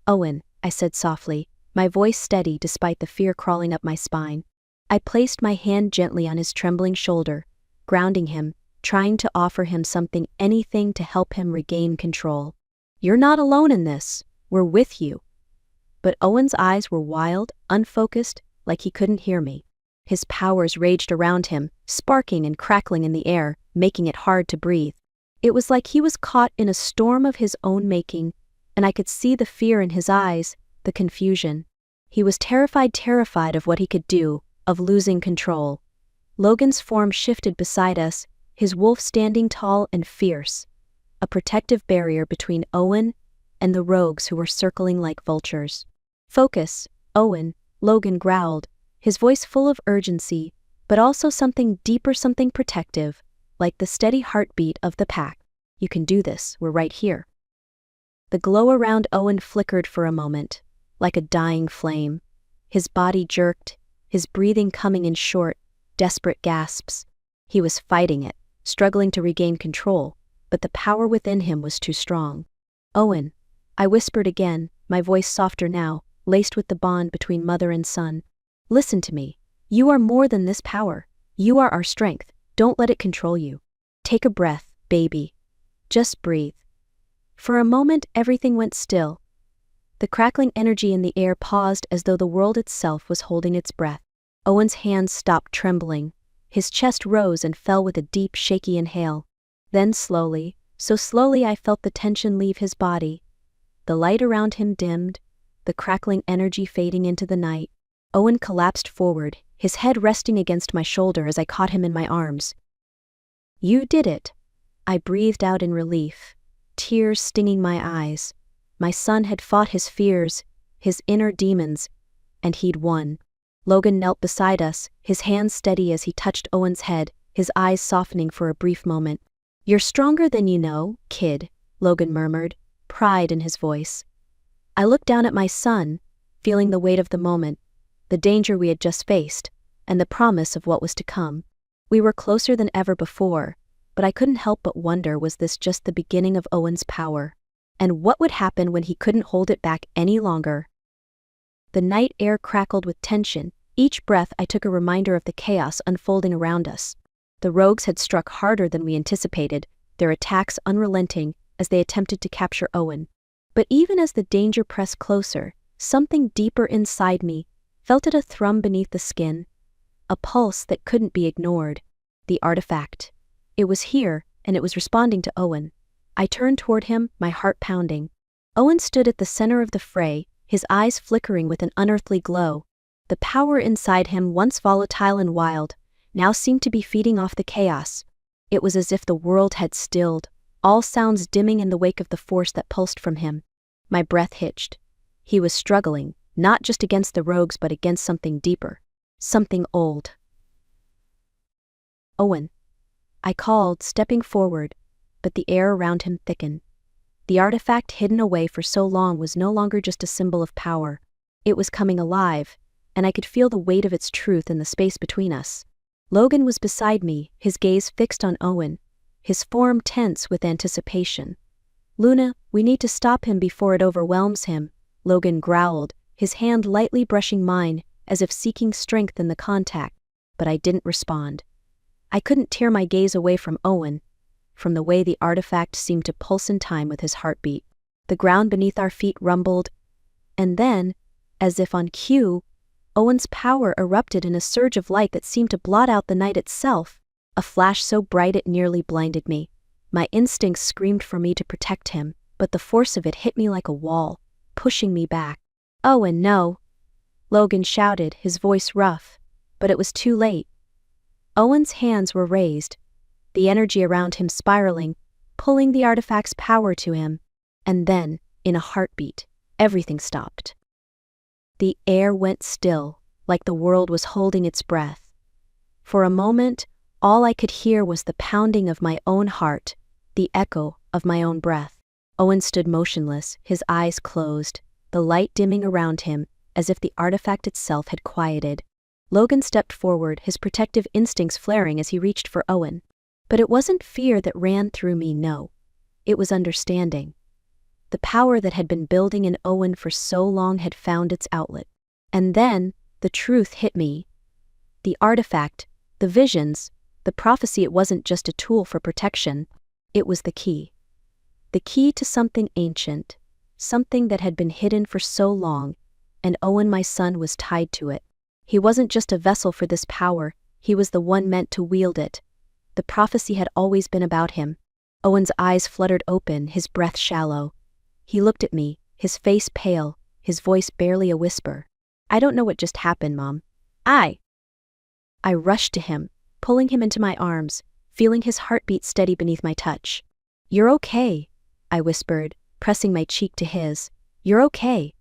"Owen," I said softly, my voice steady despite the fear crawling up my spine. I placed my hand gently on his trembling shoulder, grounding him, trying to offer him anything to help him regain control. "You're not alone in this. We're with you." But Owen's eyes were wild, unfocused, like he couldn't hear me. His powers raged around him, sparking and crackling in the air, making it hard to breathe. It was like he was caught in a storm of his own making, and I could see the fear in his eyes, the confusion. He was terrified of what he could do, of losing control. Logan's form shifted beside us, his wolf standing tall and fierce, a protective barrier between Owen and the rogues who were circling like vultures. "Focus, Owen," Logan growled, his voice full of urgency, but also something deeper, something protective, like the steady heartbeat of the pack. "You can do this, we're right here." The glow around Owen flickered for a moment, like a dying flame. His body jerked, his breathing coming in short, desperate gasps. He was fighting it, struggling to regain control, but the power within him was too strong. "Owen," I whispered again, my voice softer now, laced with the bond between mother and son. "Listen to me. You are more than this power. You are our strength. Don't let it control you. Take a breath, baby. Just breathe." For a moment, everything went still. The crackling energy in the air paused as though the world itself was holding its breath. Owen's hands stopped trembling. His chest rose and fell with a deep, shaky inhale. Then slowly, so slowly I felt the tension leave his body. The light around him dimmed, the crackling energy fading into the night. Owen collapsed forward, his head resting against my shoulder as I caught him in my arms. "You did it," I breathed out in relief, tears stinging my eyes. My son had fought his fears, his inner demons, and he'd won. Logan knelt beside us, his hands steady as he touched Owen's head, his eyes softening for a brief moment. "You're stronger than you know, kid," Logan murmured, pride in his voice. I looked down at my son, feeling the weight of the moment, the danger we had just faced, and the promise of what was to come. We were closer than ever before, but I couldn't help but wonder, was this just the beginning of Owen's power? And what would happen when he couldn't hold it back any longer? The night air crackled with tension. Each breath I took a reminder of the chaos unfolding around us. The rogues had struck harder than we anticipated, their attacks unrelenting as they attempted to capture Owen. But even as the danger pressed closer, something deeper inside me felt it, a thrum beneath the skin, a pulse that couldn't be ignored. The artifact. It was here, and it was responding to Owen. I turned toward him, my heart pounding. Owen stood at the center of the fray, his eyes flickering with an unearthly glow. The power inside him, once volatile and wild, now seemed to be feeding off the chaos. It was as if the world had stilled, all sounds dimming in the wake of the force that pulsed from him. My breath hitched. He was struggling, not just against the rogues but against something deeper, something old. "Owen," I called, stepping forward, but the air around him thickened. The artifact hidden away for so long was no longer just a symbol of power. It was coming alive, and I could feel the weight of its truth in the space between us. Logan was beside me, his gaze fixed on Owen, his form tense with anticipation. "Luna, we need to stop him before it overwhelms him," Logan growled, his hand lightly brushing mine, as if seeking strength in the contact, but I didn't respond. I couldn't tear my gaze away from Owen, from the way the artifact seemed to pulse in time with his heartbeat. The ground beneath our feet rumbled, and then, as if on cue, Owen's power erupted in a surge of light that seemed to blot out the night itself, a flash so bright it nearly blinded me. My instincts screamed for me to protect him, but the force of it hit me like a wall, pushing me back. "Owen, no!" Logan shouted, his voice rough, but it was too late. Owen's hands were raised, the energy around him spiraling, pulling the artifact's power to him, and then, in a heartbeat, everything stopped. The air went still, like the world was holding its breath. For a moment, all I could hear was the pounding of my own heart, the echo of my own breath. Owen stood motionless, his eyes closed, the light dimming around him, as if the artifact itself had quieted. Logan stepped forward, his protective instincts flaring as he reached for Owen. But it wasn't fear that ran through me, no. It was understanding. The power that had been building in Owen for so long had found its outlet. And then, the truth hit me. The artifact, the visions, the prophecy, it wasn't just a tool for protection. It was the key. The key to something ancient, something that had been hidden for so long, and Owen, my son, was tied to it. He wasn't just a vessel for this power, he was the one meant to wield it. The prophecy had always been about him. Owen's eyes fluttered open, his breath shallow. He looked at me, his face pale, his voice barely a whisper. "I don't know what just happened, Mom. I rushed to him, pulling him into my arms, feeling his heartbeat steady beneath my touch. "You're okay," I whispered, pressing my cheek to his. "You're okay."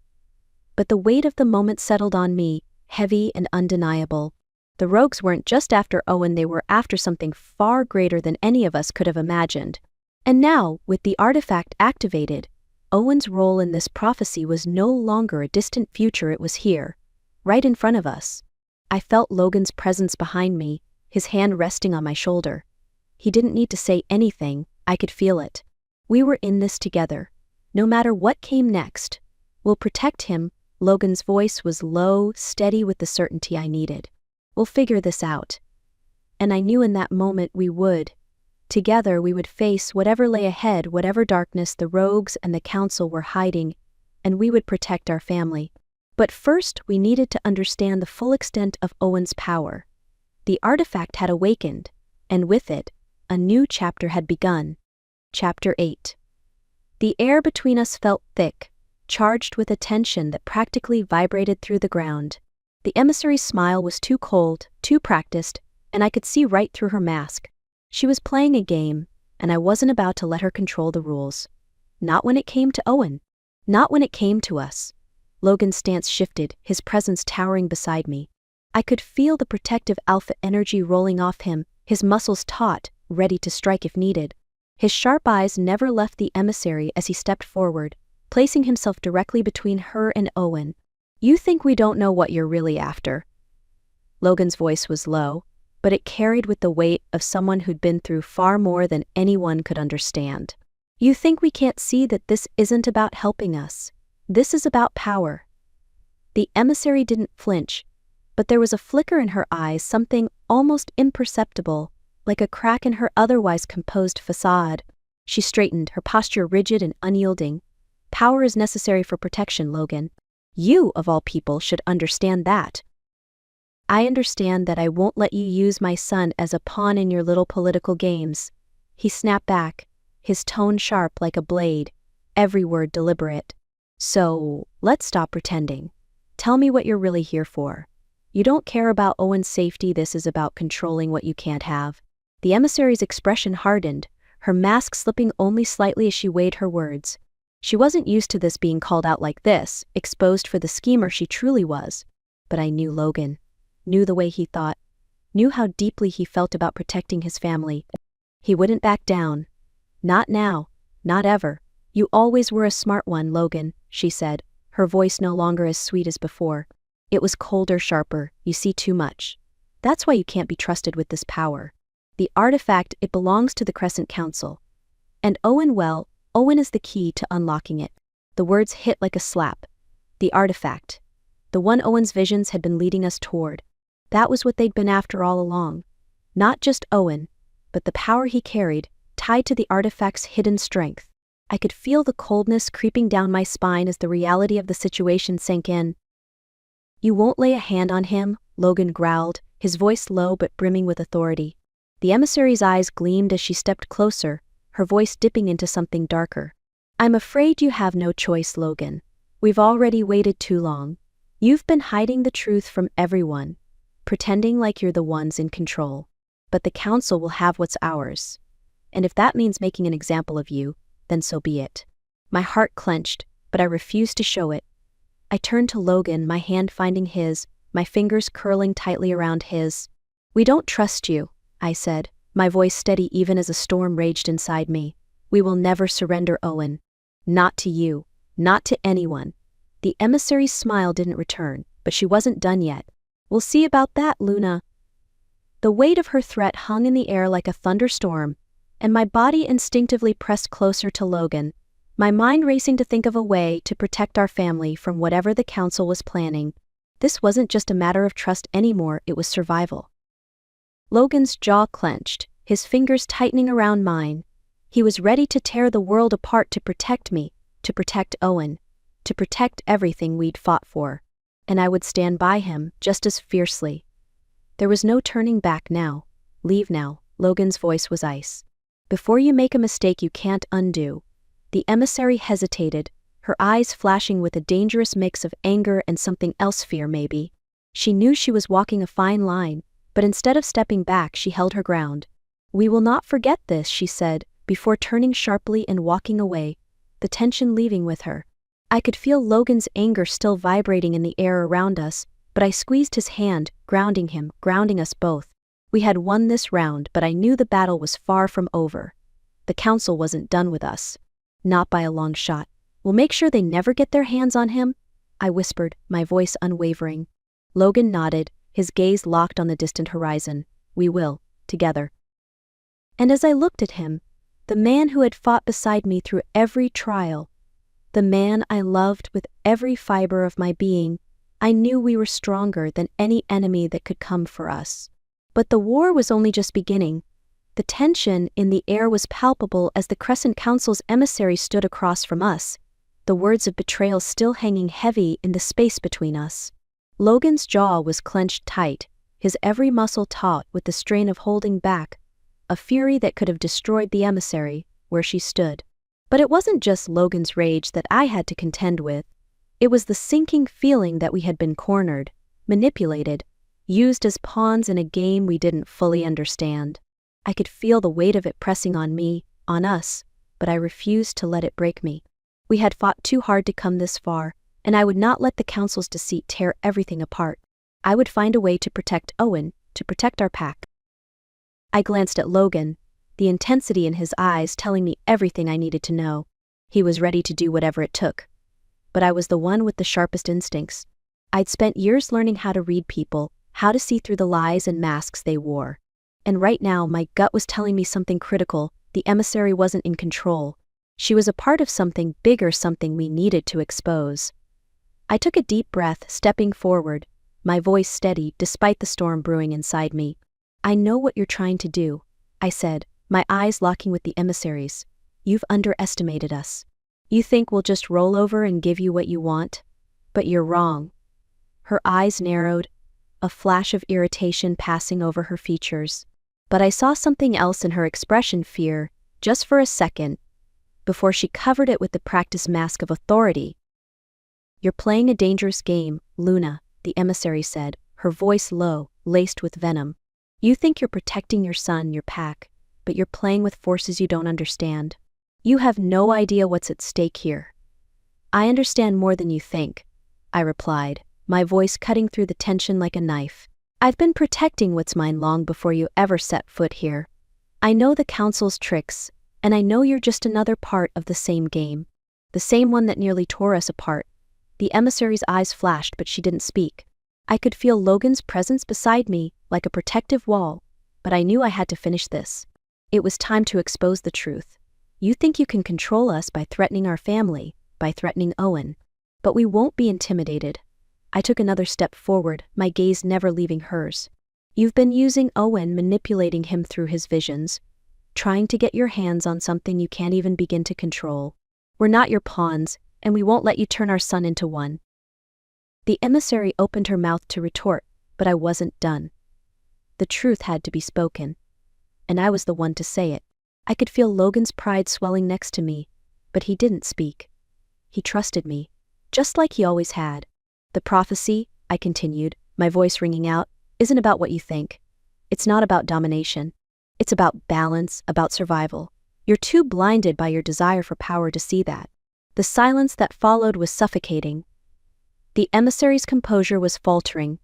But the weight of the moment settled on me, heavy and undeniable. The rogues weren't just after Owen, they were after something far greater than any of us could have imagined. And now, with the artifact activated, Owen's role in this prophecy was no longer a distant future, it was here, right in front of us. I felt Logan's presence behind me, his hand resting on my shoulder. He didn't need to say anything, I could feel it. We were in this together. No matter what came next, we'll protect him. Logan's voice was low, steady with the certainty I needed. We'll figure this out. And I knew in that moment we would. Together we would face whatever lay ahead, whatever darkness the rogues and the council were hiding, and we would protect our family. But first we needed to understand the full extent of Owen's power. The artifact had awakened, and with it, a new chapter had begun. Chapter 8. The air between us felt thick, charged with a tension that practically vibrated through the ground. The emissary's smile was too cold, too practiced, and I could see right through her mask. She was playing a game, and I wasn't about to let her control the rules. Not when it came to Owen. Not when it came to us. Logan's stance shifted, his presence towering beside me. I could feel the protective alpha energy rolling off him, his muscles taut, ready to strike if needed. His sharp eyes never left the emissary as he stepped forward, placing himself directly between her and Owen. "You think we don't know what you're really after?" Logan's voice was low, but it carried with the weight of someone who'd been through far more than anyone could understand. "You think we can't see that this isn't about helping us? This is about power." The emissary didn't flinch, but there was a flicker in her eyes, something almost imperceptible, like a crack in her otherwise composed facade. She straightened, her posture rigid and unyielding. "Power is necessary for protection, Logan. You, of all people, should understand that." "I understand that I won't let you use my son as a pawn in your little political games." He snapped back, his tone sharp like a blade, every word deliberate. "So, let's stop pretending. Tell me what you're really here for. You don't care about Owen's safety, this is about controlling what you can't have." The emissary's expression hardened, her mask slipping only slightly as she weighed her words. She wasn't used to this, being called out like this, exposed for the schemer she truly was. But I knew Logan, knew the way he thought, knew how deeply he felt about protecting his family. He wouldn't back down. "Not now, not ever. You always were a smart one, Logan," she said, her voice no longer as sweet as before. It was colder, sharper. "You see too much. That's why you can't be trusted with this power. The artifact, it belongs to the Crescent Council. And Owen, well, Owen is the key to unlocking it." The words hit like a slap. The artifact. The one Owen's visions had been leading us toward. That was what they'd been after all along. Not just Owen, but the power he carried, tied to the artifact's hidden strength. I could feel the coldness creeping down my spine as the reality of the situation sank in. "You won't lay a hand on him?" Logan growled, his voice low but brimming with authority. The emissary's eyes gleamed as she stepped closer, her voice dipping into something darker. "I'm afraid you have no choice, Logan. We've already waited too long. You've been hiding the truth from everyone, pretending like you're the ones in control. But the council will have what's ours. And if that means making an example of you, then so be it." My heart clenched, but I refused to show it. I turned to Logan, my hand finding his, my fingers curling tightly around his. "We don't trust you," I said, my voice steady even as a storm raged inside me. "We will never surrender Owen. Not to you, not to anyone." The emissary's smile didn't return, but she wasn't done yet. We'll see about that, Luna. The weight of her threat hung in the air like a thunderstorm, and my body instinctively pressed closer to Logan, my mind racing to think of a way to protect our family from whatever the council was planning. This wasn't just a matter of trust anymore, it was survival. Logan's jaw clenched, his fingers tightening around mine. He was ready to tear the world apart to protect me, to protect Owen, to protect everything we'd fought for. And I would stand by him just as fiercely. There was no turning back now. Leave now, Logan's voice was ice. Before you make a mistake you can't undo. The emissary hesitated, her eyes flashing with a dangerous mix of anger and something else, fear maybe. She knew she was walking a fine line, but instead of stepping back she held her ground. We will not forget this, she said, before turning sharply and walking away, the tension leaving with her. I could feel Logan's anger still vibrating in the air around us, but I squeezed his hand, grounding him, grounding us both. We had won this round, but I knew the battle was far from over. The council wasn't done with us. Not by a long shot. We'll make sure they never get their hands on him, I whispered, my voice unwavering. Logan nodded, his gaze locked on the distant horizon. We will, together. And as I looked at him, the man who had fought beside me through every trial, the man I loved with every fiber of my being, I knew we were stronger than any enemy that could come for us. But the war was only just beginning. The tension in the air was palpable as the Crescent Council's emissary stood across from us, the words of betrayal still hanging heavy in the space between us. Logan's jaw was clenched tight, his every muscle taut with the strain of holding back, a fury that could have destroyed the emissary, where she stood. But it wasn't just Logan's rage that I had to contend with. It was the sinking feeling that we had been cornered, manipulated, used as pawns in a game we didn't fully understand. I could feel the weight of it pressing on me, on us, but I refused to let it break me. We had fought too hard to come this far, and I would not let the council's deceit tear everything apart. I would find a way to protect Owen, to protect our pack. I glanced at Logan, the intensity in his eyes telling me everything I needed to know. He was ready to do whatever it took. But I was the one with the sharpest instincts. I'd spent years learning how to read people, how to see through the lies and masks they wore. And right now my gut was telling me something critical. The emissary wasn't in control. She was a part of something bigger, something we needed to expose. I took a deep breath, stepping forward, my voice steady despite the storm brewing inside me. I know what you're trying to do, I said, my eyes locking with the emissaries. You've underestimated us. You think we'll just roll over and give you what you want? But you're wrong. Her eyes narrowed, a flash of irritation passing over her features. But I saw something else in her expression, fear, just for a second, before she covered it with the practiced mask of authority. You're playing a dangerous game, Luna, the emissary said, her voice low, laced with venom. You think you're protecting your son, your pack, but you're playing with forces you don't understand. You have no idea what's at stake here. I understand more than you think, I replied, my voice cutting through the tension like a knife. I've been protecting what's mine long before you ever set foot here. I know the council's tricks, and I know you're just another part of the same game. The same one that nearly tore us apart. The emissary's eyes flashed, but she didn't speak. I could feel Logan's presence beside me, like a protective wall, but I knew I had to finish this. It was time to expose the truth. You think you can control us by threatening our family, by threatening Owen. But we won't be intimidated. I took another step forward, my gaze never leaving hers. You've been using Owen, manipulating him through his visions, trying to get your hands on something you can't even begin to control. We're not your pawns, and we won't let you turn our son into one. The emissary opened her mouth to retort, but I wasn't done. The truth had to be spoken, and I was the one to say it. I could feel Logan's pride swelling next to me, but he didn't speak. He trusted me, just like he always had. The prophecy, I continued, my voice ringing out, isn't about what you think. It's not about domination. It's about balance, about survival. You're too blinded by your desire for power to see that. The silence that followed was suffocating. The emissary's composure was faltering,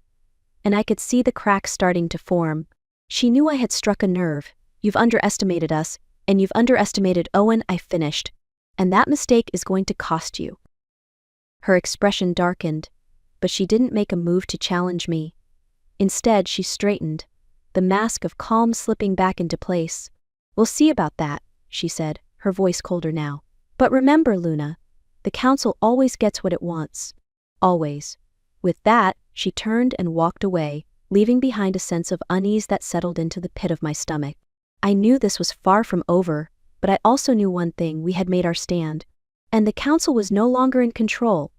and I could see the cracks starting to form. She knew I had struck a nerve. You've underestimated us, and you've underestimated Owen, I finished. And that mistake is going to cost you. Her expression darkened, but she didn't make a move to challenge me. Instead, she straightened, the mask of calm slipping back into place. "We'll see about that," she said, her voice colder now. "But remember, Luna, the council always gets what it wants. Always." With that, she turned and walked away, leaving behind a sense of unease that settled into the pit of my stomach. I knew this was far from over, but I also knew one thing: we had made our stand, and the council was no longer in control.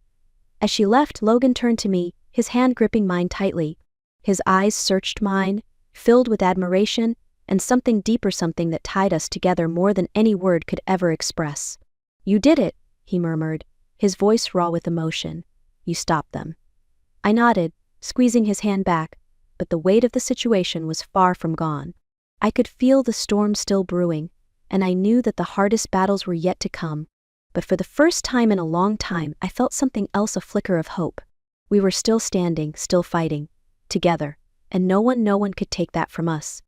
As she left, Logan turned to me, his hand gripping mine tightly. His eyes searched mine, filled with admiration, and something deeper, something that tied us together more than any word could ever express. "You did it," he murmured, his voice raw with emotion. "You stopped them." I nodded, squeezing his hand back, but the weight of the situation was far from gone. I could feel the storm still brewing, and I knew that the hardest battles were yet to come. But for the first time in a long time, I felt something else, a flicker of hope. We were still standing, still fighting, together, and no one could take that from us.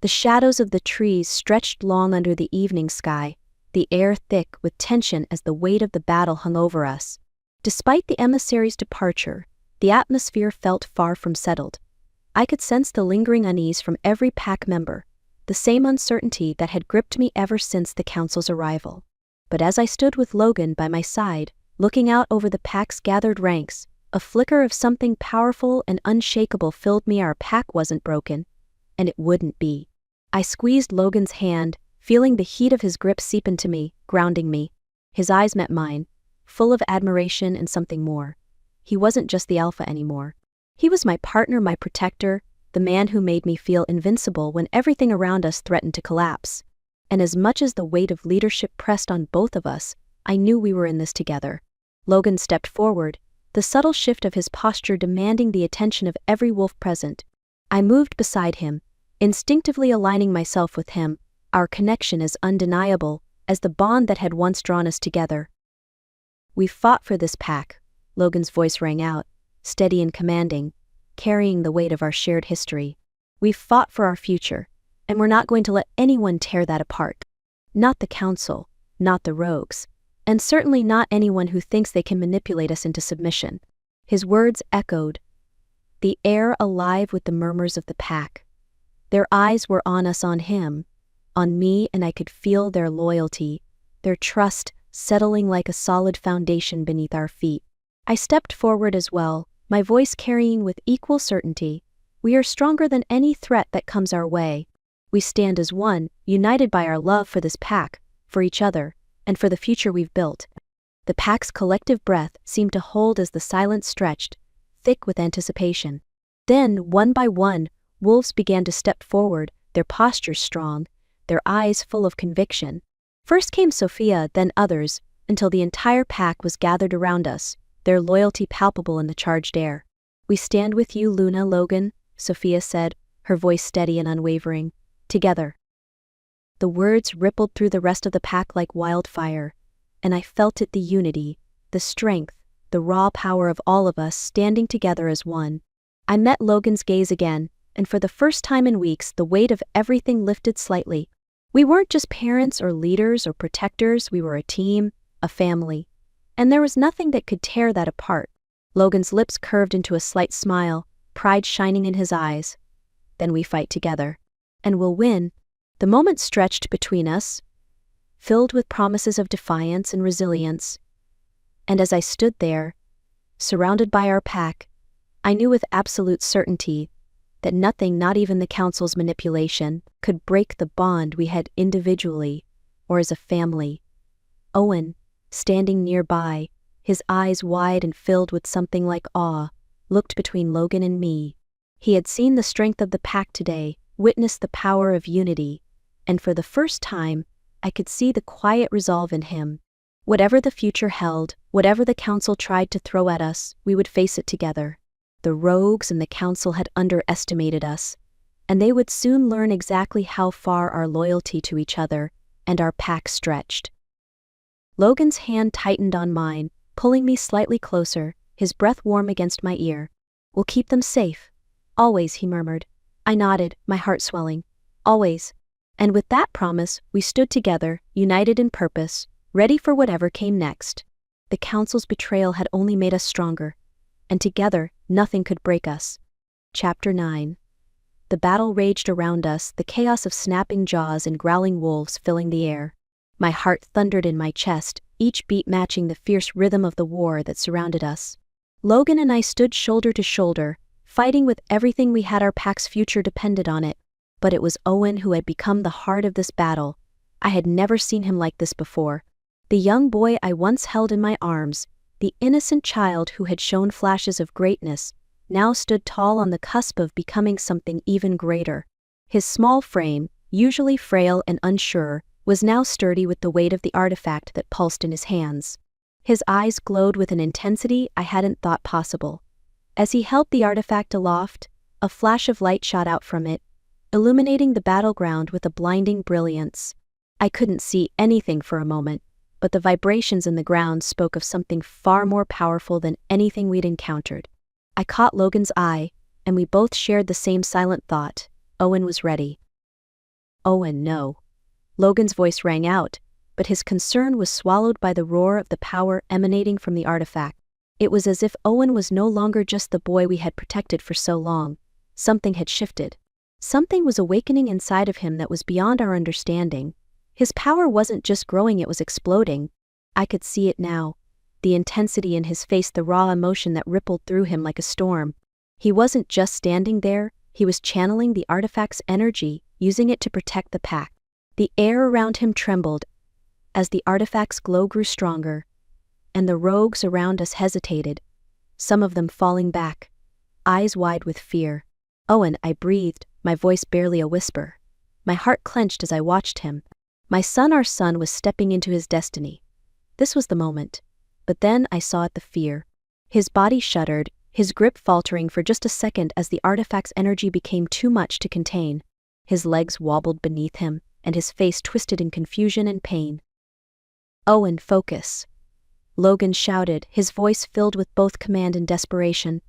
The shadows of the trees stretched long under the evening sky, the air thick with tension as the weight of the battle hung over us. Despite the emissary's departure, the atmosphere felt far from settled. I could sense the lingering unease from every pack member, the same uncertainty that had gripped me ever since the council's arrival. But as I stood with Logan by my side, looking out over the pack's gathered ranks, a flicker of something powerful and unshakable filled me. Our pack wasn't broken, and it wouldn't be. I squeezed Logan's hand, feeling the heat of his grip seep into me, grounding me. His eyes met mine, full of admiration and something more. He wasn't just the alpha anymore. He was my partner, my protector, the man who made me feel invincible when everything around us threatened to collapse. And as much as the weight of leadership pressed on both of us, I knew we were in this together. Logan stepped forward, the subtle shift of his posture demanding the attention of every wolf present. I moved beside him, instinctively aligning myself with him, our connection as undeniable as the bond that had once drawn us together. "We fought for this pack," Logan's voice rang out, steady and commanding, carrying the weight of our shared history. "We fought for our future, and we're not going to let anyone tear that apart. Not the council, not the rogues, and certainly not anyone who thinks they can manipulate us into submission." His words echoed, the air alive with the murmurs of the pack. Their eyes were on us, on him, on me, and I could feel their loyalty, their trust settling like a solid foundation beneath our feet. I stepped forward as well, my voice carrying with equal certainty, "We are stronger than any threat that comes our way. We stand as one, united by our love for this pack, for each other, and for the future we've built." The pack's collective breath seemed to hold as the silence stretched, thick with anticipation. Then, one by one, wolves began to step forward, their postures strong, their eyes full of conviction. First came Sophia, then others, until the entire pack was gathered around us, their loyalty palpable in the charged air. "We stand with you, Luna," Logan, Sophia said, her voice steady and unwavering. "Together." The words rippled through the rest of the pack like wildfire, and I felt it, the unity, the strength, the raw power of all of us standing together as one. I met Logan's gaze again, and for the first time in weeks, the weight of everything lifted slightly. We weren't just parents or leaders or protectors, we were a team, a family. And there was nothing that could tear that apart. Logan's lips curved into a slight smile, pride shining in his eyes. "Then we fight together. And we'll win." The moment stretched between us, filled with promises of defiance and resilience. And as I stood there, surrounded by our pack, I knew with absolute certainty that nothing, not even the council's manipulation, could break the bond we had individually or as a family. Owen, standing nearby, his eyes wide and filled with something like awe, looked between Logan and me. He had seen the strength of the pack today, witnessed the power of unity, and for the first time, I could see the quiet resolve in him. Whatever the future held, whatever the council tried to throw at us, we would face it together. The rogues and the council had underestimated us, and they would soon learn exactly how far our loyalty to each other and our pack stretched. Logan's hand tightened on mine, pulling me slightly closer, his breath warm against my ear. "We'll keep them safe. Always," he murmured. I nodded, my heart swelling. "Always." And with that promise, we stood together, united in purpose, ready for whatever came next. The council's betrayal had only made us stronger, and together, nothing could break us. Chapter 9. The battle raged around us, the chaos of snapping jaws and growling wolves filling the air. My heart thundered in my chest, each beat matching the fierce rhythm of the war that surrounded us. Logan and I stood shoulder to shoulder, fighting with everything we had. Our pack's future depended on it. But it was Owen who had become the heart of this battle. I had never seen him like this before. The young boy I once held in my arms, the innocent child who had shown flashes of greatness, now stood tall on the cusp of becoming something even greater. His small frame, usually frail and unsure, was now sturdy with the weight of the artifact that pulsed in his hands. His eyes glowed with an intensity I hadn't thought possible. As he held the artifact aloft, a flash of light shot out from it, illuminating the battleground with a blinding brilliance. I couldn't see anything for a moment, but the vibrations in the ground spoke of something far more powerful than anything we'd encountered. I caught Logan's eye, and we both shared the same silent thought. Owen was ready. Owen, no. Logan's voice rang out, but his concern was swallowed by the roar of the power emanating from the artifact. It was as if Owen was no longer just the boy we had protected for so long. Something had shifted. Something was awakening inside of him that was beyond our understanding. His power wasn't just growing, it was exploding. I could see it now. The intensity in his face, the raw emotion that rippled through him like a storm. He wasn't just standing there, he was channeling the artifact's energy, using it to protect the pack. The air around him trembled as the artifact's glow grew stronger, and the rogues around us hesitated, some of them falling back, eyes wide with fear. Owen, I breathed, my voice barely a whisper. My heart clenched as I watched him. My son, our son, was stepping into his destiny. This was the moment. But then I saw it, the fear. His body shuddered, his grip faltering for just a second as the artifact's energy became too much to contain. His legs wobbled beneath him, and his face twisted in confusion and pain. Owen, focus. Logan shouted, his voice filled with both command and desperation.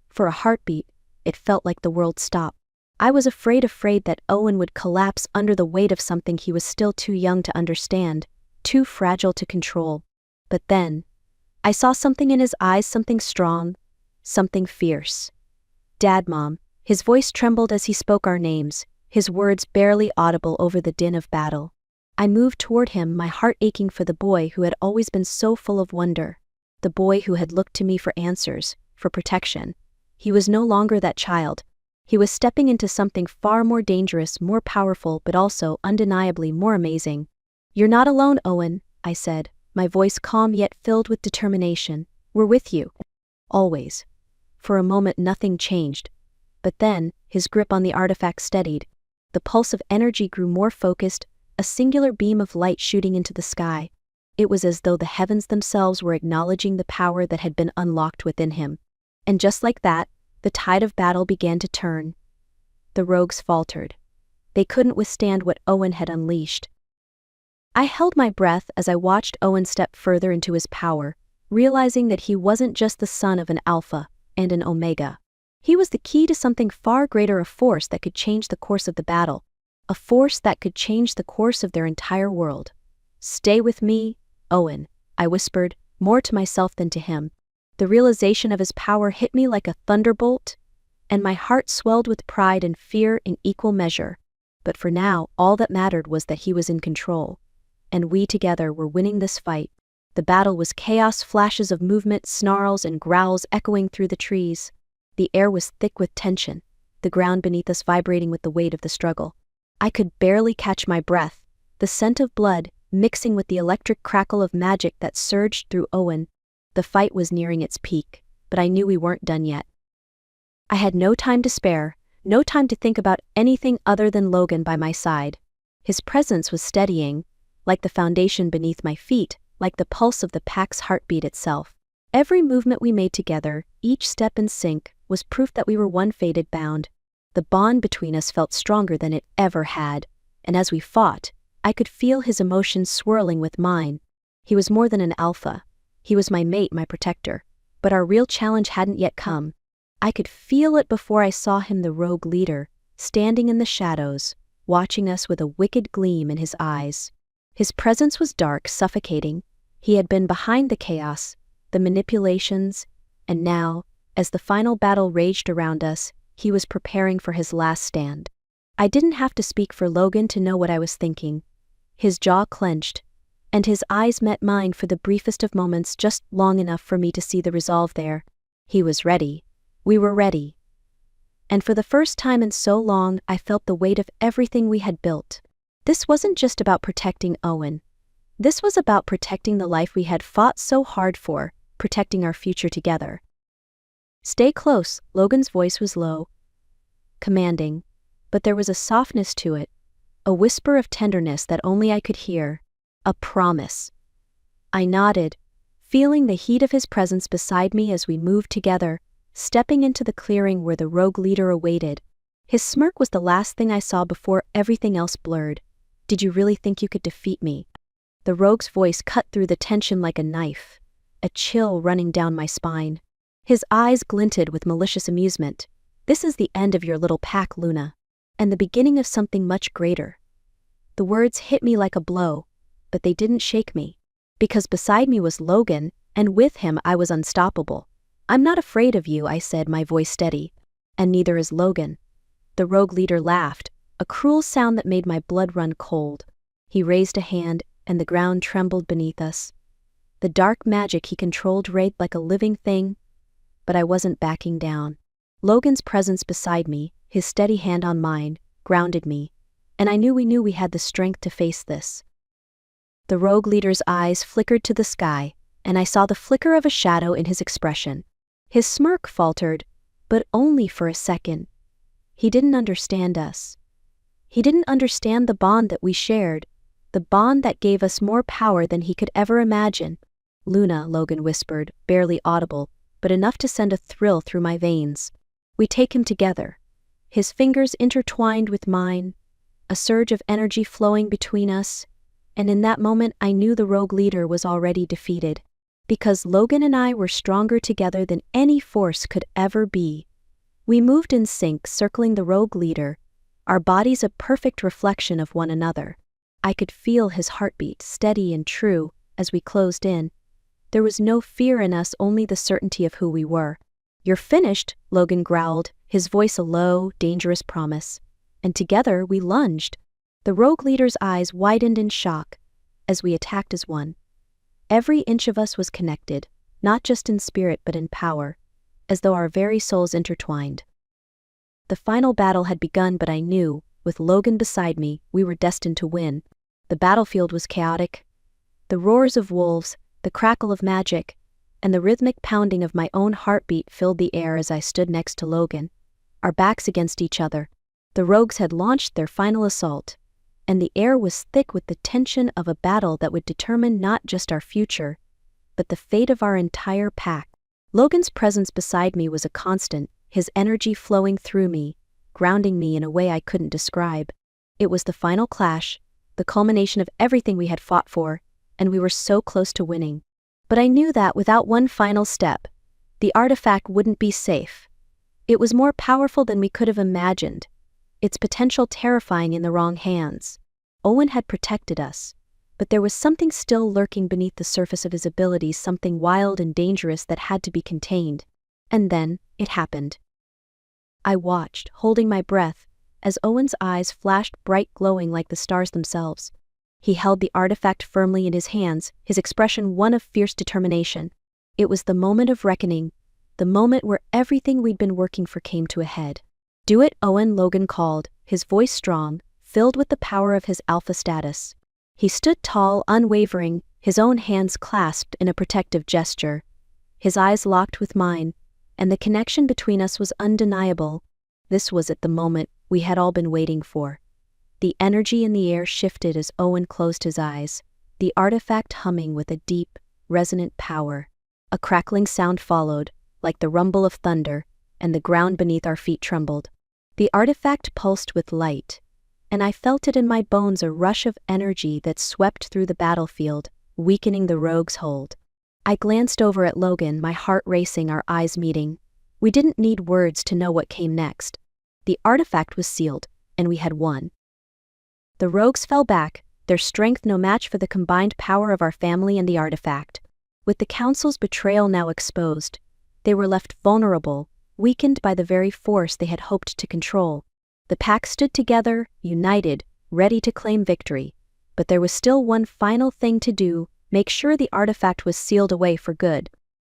For a heartbeat, it felt like the world stopped. I was afraid that Owen would collapse under the weight of something he was still too young to understand, too fragile to control. But then, I saw something in his eyes, something strong, something fierce. Dad, Mom. His voice trembled as he spoke our names, his words barely audible over the din of battle. I moved toward him, my heart aching for the boy who had always been so full of wonder, the boy who had looked to me for answers, for protection. He was no longer that child. He was stepping into something far more dangerous, more powerful, but also undeniably more amazing. You're not alone, Owen, I said, my voice calm yet filled with determination. We're with you. Always. For a moment nothing changed. But then, his grip on the artifact steadied. The pulse of energy grew more focused, a singular beam of light shooting into the sky. It was as though the heavens themselves were acknowledging the power that had been unlocked within him. And just like that, the tide of battle began to turn. The rogues faltered. They couldn't withstand what Owen had unleashed. I held my breath as I watched Owen step further into his power, realizing that he wasn't just the son of an Alpha and an Omega. He was the key to something far greater, a force that could change the course of the battle, a force that could change the course of their entire world. Stay with me, Owen, I whispered, more to myself than to him. The realization of his power hit me like a thunderbolt, and my heart swelled with pride and fear in equal measure. But for now, all that mattered was that he was in control. And we together were winning this fight. The battle was chaos, flashes of movement, snarls and growls echoing through the trees. The air was thick with tension, the ground beneath us vibrating with the weight of the struggle. I could barely catch my breath, the scent of blood mixing with the electric crackle of magic that surged through Owen. The fight was nearing its peak, but I knew we weren't done yet. I had no time to spare, no time to think about anything other than Logan by my side. His presence was steadying, like the foundation beneath my feet, like the pulse of the pack's heartbeat itself. Every movement we made together, each step in sync, was proof that we were one fated bound. The bond between us felt stronger than it ever had, and as we fought, I could feel his emotions swirling with mine. He was more than an alpha. He was my mate, my protector. But our real challenge hadn't yet come. I could feel it before I saw him, the rogue leader, standing in the shadows, watching us with a wicked gleam in his eyes. His presence was dark, suffocating. He had been behind the chaos, the manipulations, and now, as the final battle raged around us, He was preparing for his last stand. I didn't have to speak for Logan to know what I was thinking. His jaw clenched, and his eyes met mine for the briefest of moments, just long enough for me to see the resolve there. He was ready. We were ready. And for the first time in so long, I felt the weight of everything we had built. This wasn't just about protecting Owen. This was about protecting the life we had fought so hard for, protecting our future together. "Stay close," Logan's voice was low, commanding, but there was a softness to it, a whisper of tenderness that only I could hear, a promise. I nodded, feeling the heat of his presence beside me as we moved together, stepping into the clearing where the rogue leader awaited. His smirk was the last thing I saw before everything else blurred. "Did you really think you could defeat me?" The rogue's voice cut through the tension like a knife, a chill running down my spine. His eyes glinted with malicious amusement. "This is the end of your little pack, Luna, and the beginning of something much greater." The words hit me like a blow, but they didn't shake me, because beside me was Logan, and with him I was unstoppable. "I'm not afraid of you," I said, my voice steady, "and neither is Logan." The rogue leader laughed, a cruel sound that made my blood run cold. He raised a hand, and the ground trembled beneath us. The dark magic he controlled raged like a living thing, but I wasn't backing down. Logan's presence beside me, his steady hand on mine, grounded me, and I knew we had the strength to face this. The rogue leader's eyes flickered to the sky, and I saw the flicker of a shadow in his expression. His smirk faltered, but only for a second. He didn't understand us. He didn't understand the bond that we shared, the bond that gave us more power than he could ever imagine. "Luna," Logan whispered, barely audible, but enough to send a thrill through my veins. We take him together. His fingers intertwined with mine, a surge of energy flowing between us, and in that moment I knew the rogue leader was already defeated, because Logan and I were stronger together than any force could ever be. We moved in sync, circling the rogue leader, our bodies a perfect reflection of one another. I could feel his heartbeat, steady and true, as we closed in. There was no fear in us, only the certainty of who we were. "You're finished," Logan growled, his voice a low, dangerous promise. And together we lunged. The rogue leader's eyes widened in shock as we attacked as one. Every inch of us was connected, not just in spirit but in power, as though our very souls intertwined. The final battle had begun, but I knew, with Logan beside me, we were destined to win. The battlefield was chaotic. The roars of wolves, the crackle of magic, and the rhythmic pounding of my own heartbeat filled the air as I stood next to Logan, our backs against each other. The rogues had launched their final assault, and the air was thick with the tension of a battle that would determine not just our future, but the fate of our entire pack. Logan's presence beside me was a constant, his energy flowing through me, grounding me in a way I couldn't describe. It was the final clash, the culmination of everything we had fought for, and we were so close to winning. But I knew that without one final step, the artifact wouldn't be safe. It was more powerful than we could have imagined, its potential terrifying in the wrong hands. Owen had protected us, but there was something still lurking beneath the surface of his abilities, something wild and dangerous that had to be contained. And then, it happened. I watched, holding my breath, as Owen's eyes flashed bright, glowing like the stars themselves. He held the artifact firmly in his hands, his expression one of fierce determination. It was the moment of reckoning, the moment where everything we'd been working for came to a head. "Do it, Owen," Logan called, his voice strong, filled with the power of his alpha status. He stood tall, unwavering, his own hands clasped in a protective gesture. His eyes locked with mine, and the connection between us was undeniable. This was at the moment we had all been waiting for. The energy in the air shifted as Owen closed his eyes, the artifact humming with a deep, resonant power. A crackling sound followed, like the rumble of thunder, and the ground beneath our feet trembled. The artifact pulsed with light, and I felt it in my bones, a rush of energy that swept through the battlefield, weakening the rogue's hold. I glanced over at Logan, my heart racing, our eyes meeting. We didn't need words to know what came next. The artifact was sealed, and we had won. The rogues fell back, their strength no match for the combined power of our family and the artifact. With the council's betrayal now exposed, they were left vulnerable, weakened by the very force they had hoped to control. The pack stood together, united, ready to claim victory. But there was still one final thing to do: make sure the artifact was sealed away for good.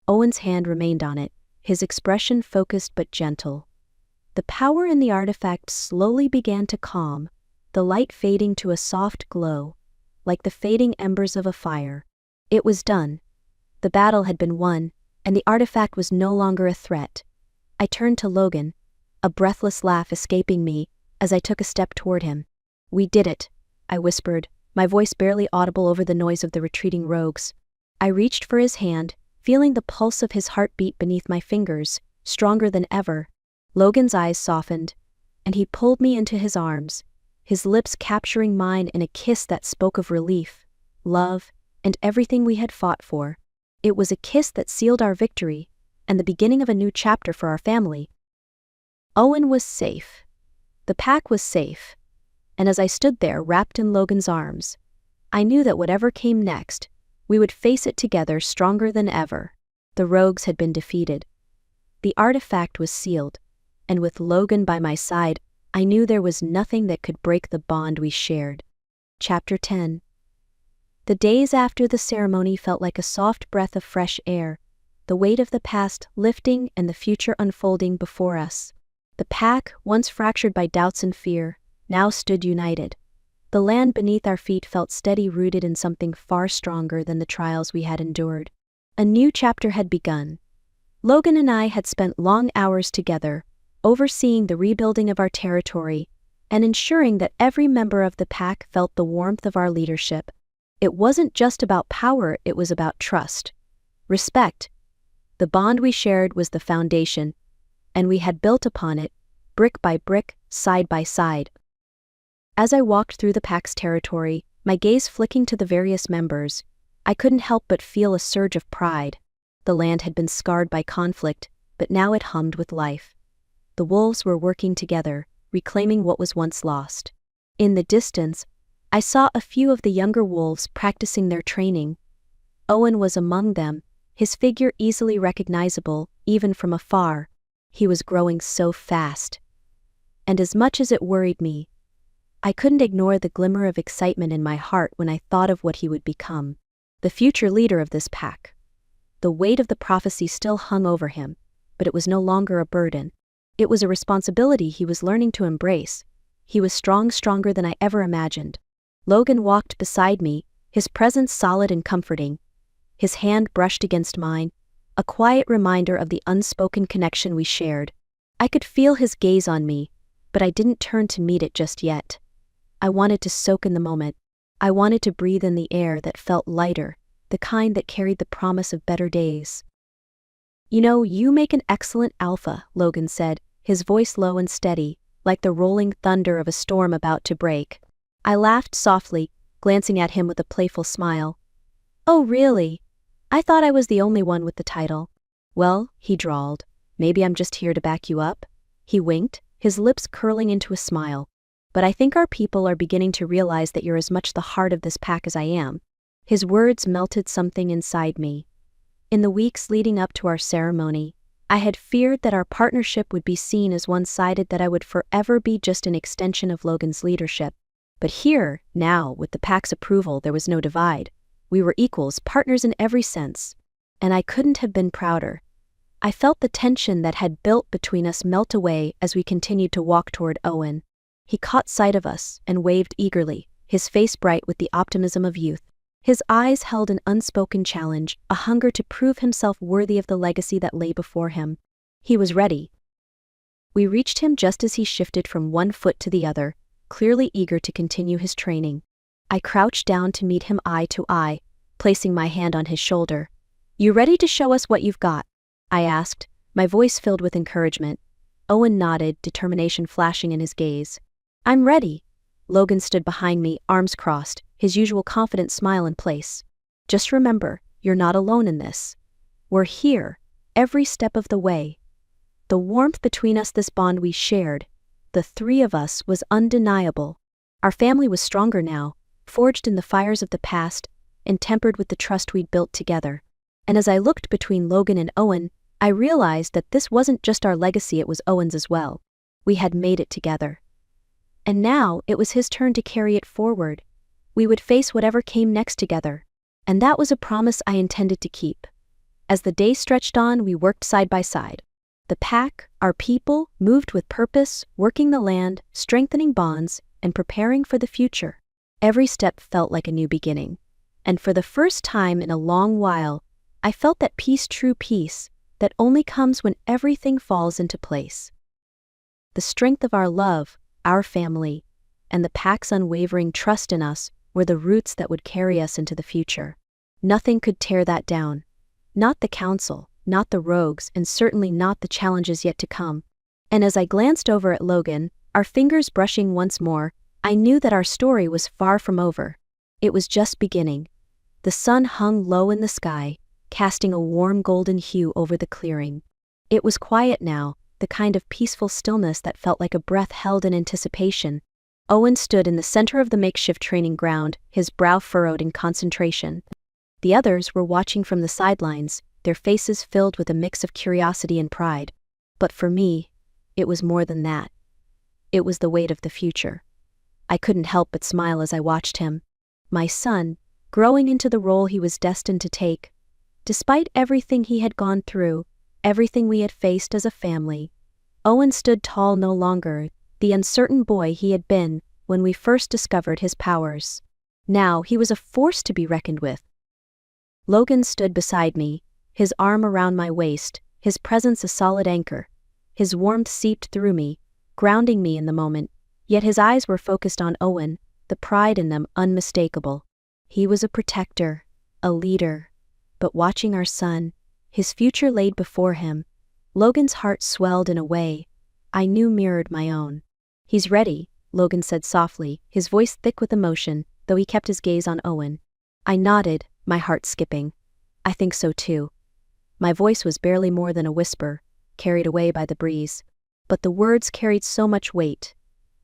Owen's hand remained on it, his expression focused but gentle. The power in the artifact slowly began to calm, the light fading to a soft glow, like the fading embers of a fire. It was done. The battle had been won, and the artifact was no longer a threat. I turned to Logan, a breathless laugh escaping me as I took a step toward him. "We did it," I whispered, my voice barely audible over the noise of the retreating rogues. I reached for his hand, feeling the pulse of his heart beat beneath my fingers, stronger than ever. Logan's eyes softened, and he pulled me into his arms, his lips capturing mine in a kiss that spoke of relief, love, and everything we had fought for. It was a kiss that sealed our victory, and the beginning of a new chapter for our family. Owen was safe. The pack was safe. And as I stood there wrapped in Logan's arms, I knew that whatever came next, we would face it together stronger than ever. The rogues had been defeated. The artifact was sealed, and with Logan by my side, I knew there was nothing that could break the bond we shared. Chapter 10. The days after the ceremony felt like a soft breath of fresh air, the weight of the past lifting and the future unfolding before us. The pack, once fractured by doubts and fear, now stood united. The land beneath our feet felt steady, rooted in something far stronger than the trials we had endured. A new chapter had begun. Logan and I had spent long hours together, overseeing the rebuilding of our territory and ensuring that every member of the pack felt the warmth of our leadership. It wasn't just about power, it was about trust, respect. The bond we shared was the foundation, and we had built upon it, brick by brick, side by side. As I walked through the pack's territory, my gaze flicking to the various members, I couldn't help but feel a surge of pride. The land had been scarred by conflict, but now it hummed with life. The wolves were working together, reclaiming what was once lost. In the distance, I saw a few of the younger wolves practicing their training. Owen was among them, his figure easily recognizable, even from afar. He was growing so fast. And as much as it worried me, I couldn't ignore the glimmer of excitement in my heart when I thought of what he would become. The future leader of this pack. The weight of the prophecy still hung over him, but it was no longer a burden. It was a responsibility he was learning to embrace. He was stronger than I ever imagined. Logan walked beside me, his presence solid and comforting. His hand brushed against mine, a quiet reminder of the unspoken connection we shared. I could feel his gaze on me, but I didn't turn to meet it just yet. I wanted to soak in the moment. I wanted to breathe in the air that felt lighter, the kind that carried the promise of better days. "You know, you make an excellent alpha," Logan said, his voice low and steady, like the rolling thunder of a storm about to break. I laughed softly, glancing at him with a playful smile. "Oh, really? I thought I was the only one with the title." "Well," he drawled, "maybe I'm just here to back you up." He winked, his lips curling into a smile. "But I think our people are beginning to realize that you're as much the heart of this pack as I am." His words melted something inside me. In the weeks leading up to our ceremony, I had feared that our partnership would be seen as one-sided, that I would forever be just an extension of Logan's leadership. But here, now, with the pack's approval, there was no divide. We were equals, partners in every sense. And I couldn't have been prouder. I felt the tension that had built between us melt away as we continued to walk toward Owen. He caught sight of us and waved eagerly, his face bright with the optimism of youth. His eyes held an unspoken challenge, a hunger to prove himself worthy of the legacy that lay before him. He was ready. We reached him just as he shifted from one foot to the other, clearly eager to continue his training. I crouched down to meet him eye to eye, placing my hand on his shoulder. "You ready to show us what you've got?" I asked, my voice filled with encouragement. Owen nodded, determination flashing in his gaze. "I'm ready." Logan stood behind me, arms crossed, his usual confident smile in place. "Just remember, you're not alone in this. We're here, every step of the way." The warmth between us, this bond we shared, the three of us, was undeniable. Our family was stronger now, forged in the fires of the past, and tempered with the trust we'd built together. And as I looked between Logan and Owen, I realized that this wasn't just our legacy, it was Owen's as well. We had made it together. And now it was his turn to carry it forward. We would face whatever came next together. And that was a promise I intended to keep. As the day stretched on, we worked side by side. The pack, our people, moved with purpose, working the land, strengthening bonds, and preparing for the future. Every step felt like a new beginning. And for the first time in a long while, I felt that peace, true peace, that only comes when everything falls into place. The strength of our love, our family, and the pack's unwavering trust in us were the roots that would carry us into the future. Nothing could tear that down. Not the council, not the rogues, and certainly not the challenges yet to come. And as I glanced over at Logan, our fingers brushing once more, I knew that our story was far from over. It was just beginning. The sun hung low in the sky, casting a warm golden hue over the clearing. It was quiet now, the kind of peaceful stillness that felt like a breath held in anticipation. Owen stood in the center of the makeshift training ground, his brow furrowed in concentration. The others were watching from the sidelines, their faces filled with a mix of curiosity and pride. But for me, it was more than that. It was the weight of the future. I couldn't help but smile as I watched him. My son, growing into the role he was destined to take. Despite everything he had gone through, everything we had faced as a family, Owen stood tall no longer, the uncertain boy he had been when we first discovered his powers. Now he was a force to be reckoned with. Logan stood beside me, his arm around my waist, his presence a solid anchor. His warmth seeped through me, grounding me in the moment, yet his eyes were focused on Owen, the pride in them unmistakable. He was a protector, a leader, but watching our son, his future laid before him, Logan's heart swelled in a way I knew mirrored my own. "He's ready," Logan said softly, his voice thick with emotion, though he kept his gaze on Owen. I nodded, my heart skipping. I think so too. My voice was barely more than a whisper, carried away by the breeze. But the words carried so much weight.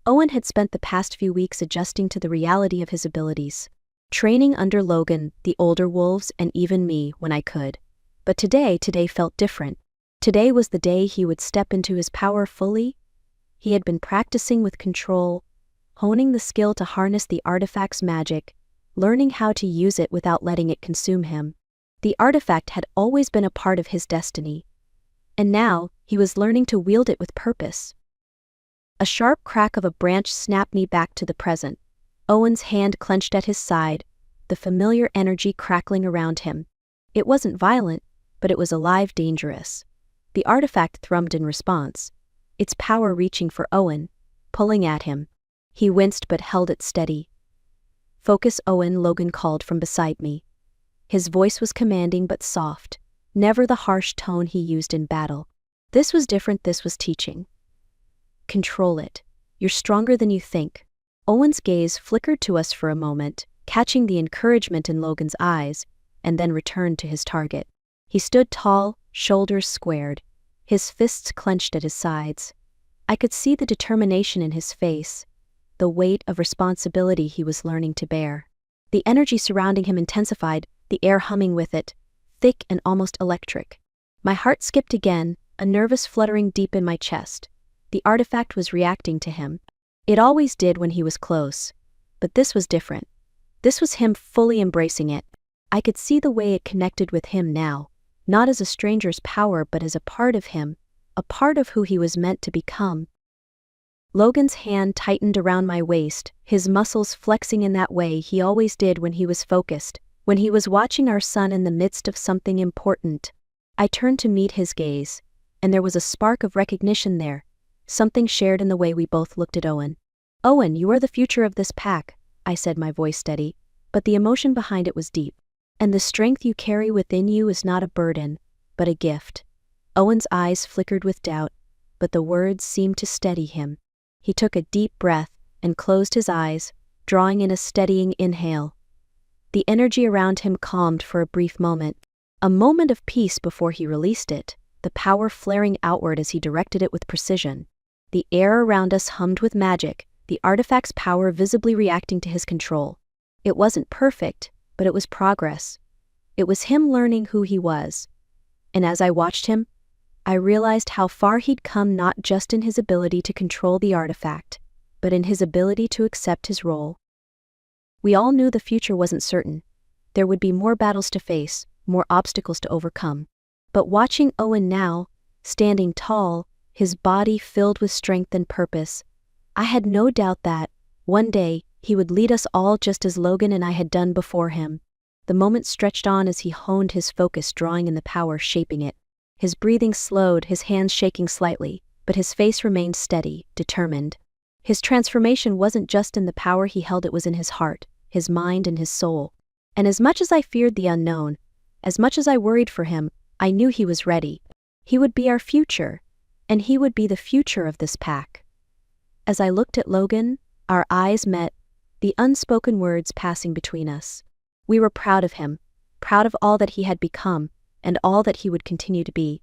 Owen had spent the past few weeks adjusting to the reality of his abilities, training under Logan, the older wolves, and even me when I could. But today felt different. Today was the day he would step into his power fully. He had been practicing with control, honing the skill to harness the artifact's magic, learning how to use it without letting it consume him. The artifact had always been a part of his destiny, and now he was learning to wield it with purpose. A sharp crack of a branch snapped me back to the present. Owen's hand clenched at his side, the familiar energy crackling around him. It wasn't violent, but it was alive, dangerous. The artifact thrummed in response, its power reaching for Owen, pulling at him. He winced but held it steady. "Focus, Owen," Logan called from beside me. His voice was commanding but soft, never the harsh tone he used in battle. This was different, this was teaching. "Control it. You're stronger than you think." Owen's gaze flickered to us for a moment, catching the encouragement in Logan's eyes, and then returned to his target. He stood tall, shoulders squared, his fists clenched at his sides. I could see the determination in his face, the weight of responsibility he was learning to bear. The energy surrounding him intensified, the air humming with it, thick and almost electric. My heart skipped again, a nervous fluttering deep in my chest. The artifact was reacting to him. It always did when he was close. But this was different. This was him fully embracing it. I could see the way it connected with him now, not as a stranger's power but as a part of him, a part of who he was meant to become. Logan's hand tightened around my waist, his muscles flexing in that way he always did when he was focused, when he was watching our son in the midst of something important. I turned to meet his gaze, and there was a spark of recognition there, something shared in the way we both looked at Owen. "Owen, you are the future of this pack," I said, my voice steady, but the emotion behind it was deep. "And the strength you carry within you is not a burden, but a gift." Owen's eyes flickered with doubt, but the words seemed to steady him. He took a deep breath and closed his eyes, drawing in a steadying inhale. The energy around him calmed for a brief moment, a moment of peace before he released it, the power flaring outward as he directed it with precision. The air around us hummed with magic, the artifact's power visibly reacting to his control. It wasn't perfect, but it was progress. It was him learning who he was. And as I watched him, I realized how far he'd come, not just in his ability to control the artifact, but in his ability to accept his role. We all knew the future wasn't certain. There would be more battles to face, more obstacles to overcome. But watching Owen now, standing tall, his body filled with strength and purpose, I had no doubt that, one day, he would lead us all just as Logan and I had done before him. The moment stretched on as he honed his focus, drawing in the power, shaping it. His breathing slowed, his hands shaking slightly, but his face remained steady, determined. His transformation wasn't just in the power he held, it was in his heart, his mind, and his soul. And as much as I feared the unknown, as much as I worried for him, I knew he was ready. He would be our future, and he would be the future of this pack. As I looked at Logan, our eyes met, the unspoken words passing between us. We were proud of him, proud of all that he had become, and all that he would continue to be.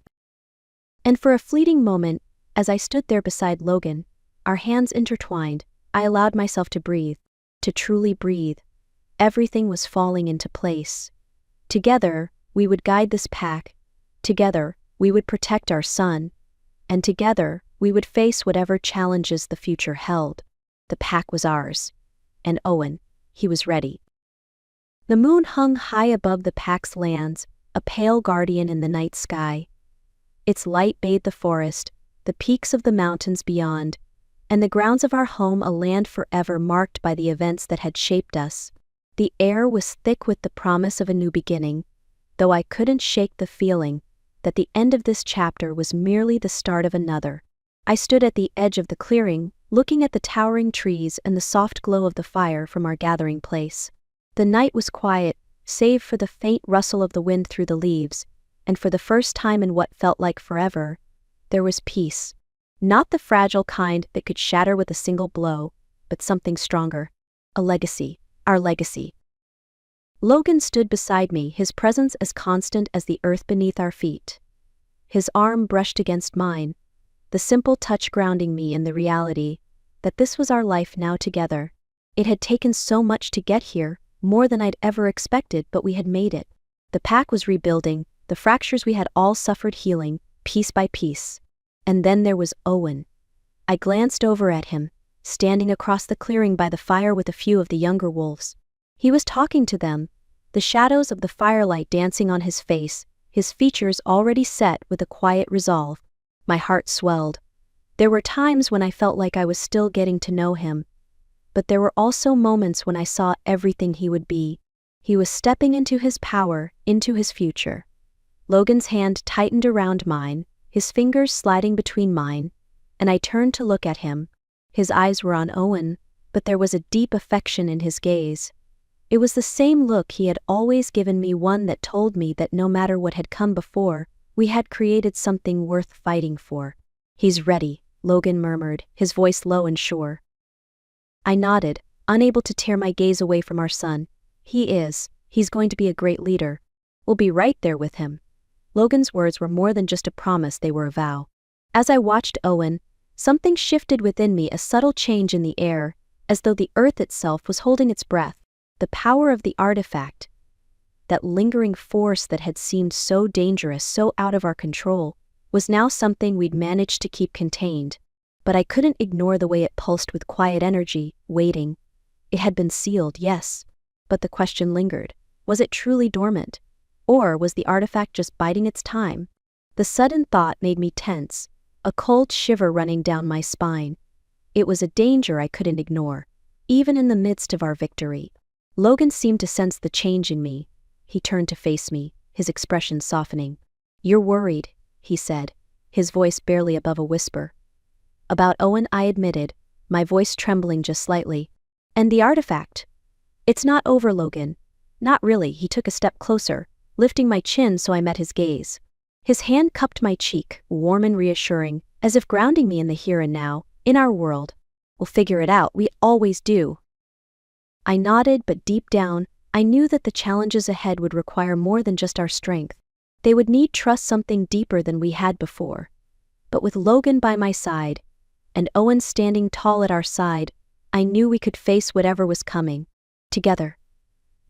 And for a fleeting moment, as I stood there beside Logan, our hands intertwined, I allowed myself to breathe, to truly breathe. Everything was falling into place. Together, we would guide this pack. Together, we would protect our son. And together, we would face whatever challenges the future held. The pack was ours. And Owen, he was ready. The moon hung high above the pack's lands, a pale guardian in the night sky. Its light bathed the forest, the peaks of the mountains beyond, and the grounds of our home, a land forever marked by the events that had shaped us. The air was thick with the promise of a new beginning, though I couldn't shake the feeling that the end of this chapter was merely the start of another. I stood at the edge of the clearing, looking at the towering trees and the soft glow of the fire from our gathering place. The night was quiet, save for the faint rustle of the wind through the leaves, and for the first time in what felt like forever, there was peace. Not the fragile kind that could shatter with a single blow, but something stronger. A legacy, our legacy. Logan stood beside me, his presence as constant as the earth beneath our feet. His arm brushed against mine, the simple touch grounding me in the reality that this was our life now together. It had taken so much to get here, more than I'd ever expected, but we had made it. The pack was rebuilding, the fractures we had all suffered healing, piece by piece. And then there was Owen. I glanced over at him, standing across the clearing by the fire with a few of the younger wolves. He was talking to them, the shadows of the firelight dancing on his face, his features already set with a quiet resolve. My heart swelled. There were times when I felt like I was still getting to know him, but there were also moments when I saw everything he would be. He was stepping into his power, into his future. Logan's hand tightened around mine, his fingers sliding between mine, and I turned to look at him. His eyes were on Owen, but there was a deep affection in his gaze. It was the same look he had always given me, one that told me that no matter what had come before, we had created something worth fighting for. "He's ready," Logan murmured, his voice low and sure. I nodded, unable to tear my gaze away from our son. He's going to be a great leader. We'll be right there with him." Logan's words were more than just a promise, they were a vow. As I watched Owen, something shifted within me, a subtle change in the air, as though the earth itself was holding its breath. The power of the artifact, that lingering force that had seemed so dangerous, so out of our control, was now something we'd managed to keep contained. But I couldn't ignore the way it pulsed with quiet energy, waiting. It had been sealed, yes, but the question lingered. Was it truly dormant? Or was the artifact just biding its time? The sudden thought made me tense, a cold shiver running down my spine. It was a danger I couldn't ignore, even in the midst of our victory. Logan seemed to sense the change in me. He turned to face me, his expression softening. "You're worried," he said, his voice barely above a whisper. "About Owen," I admitted, my voice trembling just slightly. "And the artifact?" "It's not over, Logan." "Not really." He took a step closer, lifting my chin so I met his gaze. His hand cupped my cheek, warm and reassuring, as if grounding me in the here and now, in our world. "We'll figure it out, we always do." I nodded, but deep down, I knew that the challenges ahead would require more than just our strength. They would need trust, something deeper than we had before. But with Logan by my side, and Owen standing tall at our side, I knew we could face whatever was coming. Together.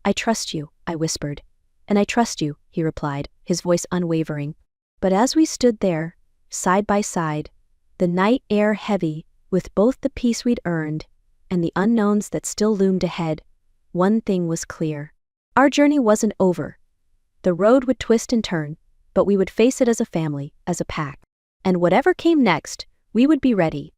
"I trust you," I whispered. "And I trust you," he replied, his voice unwavering. But as we stood there, side by side, the night air heavy with both the peace we'd earned and the unknowns that still loomed ahead. One thing was clear. Our journey wasn't over. The road would twist and turn, but we would face it as a family, as a pack. And whatever came next, we would be ready.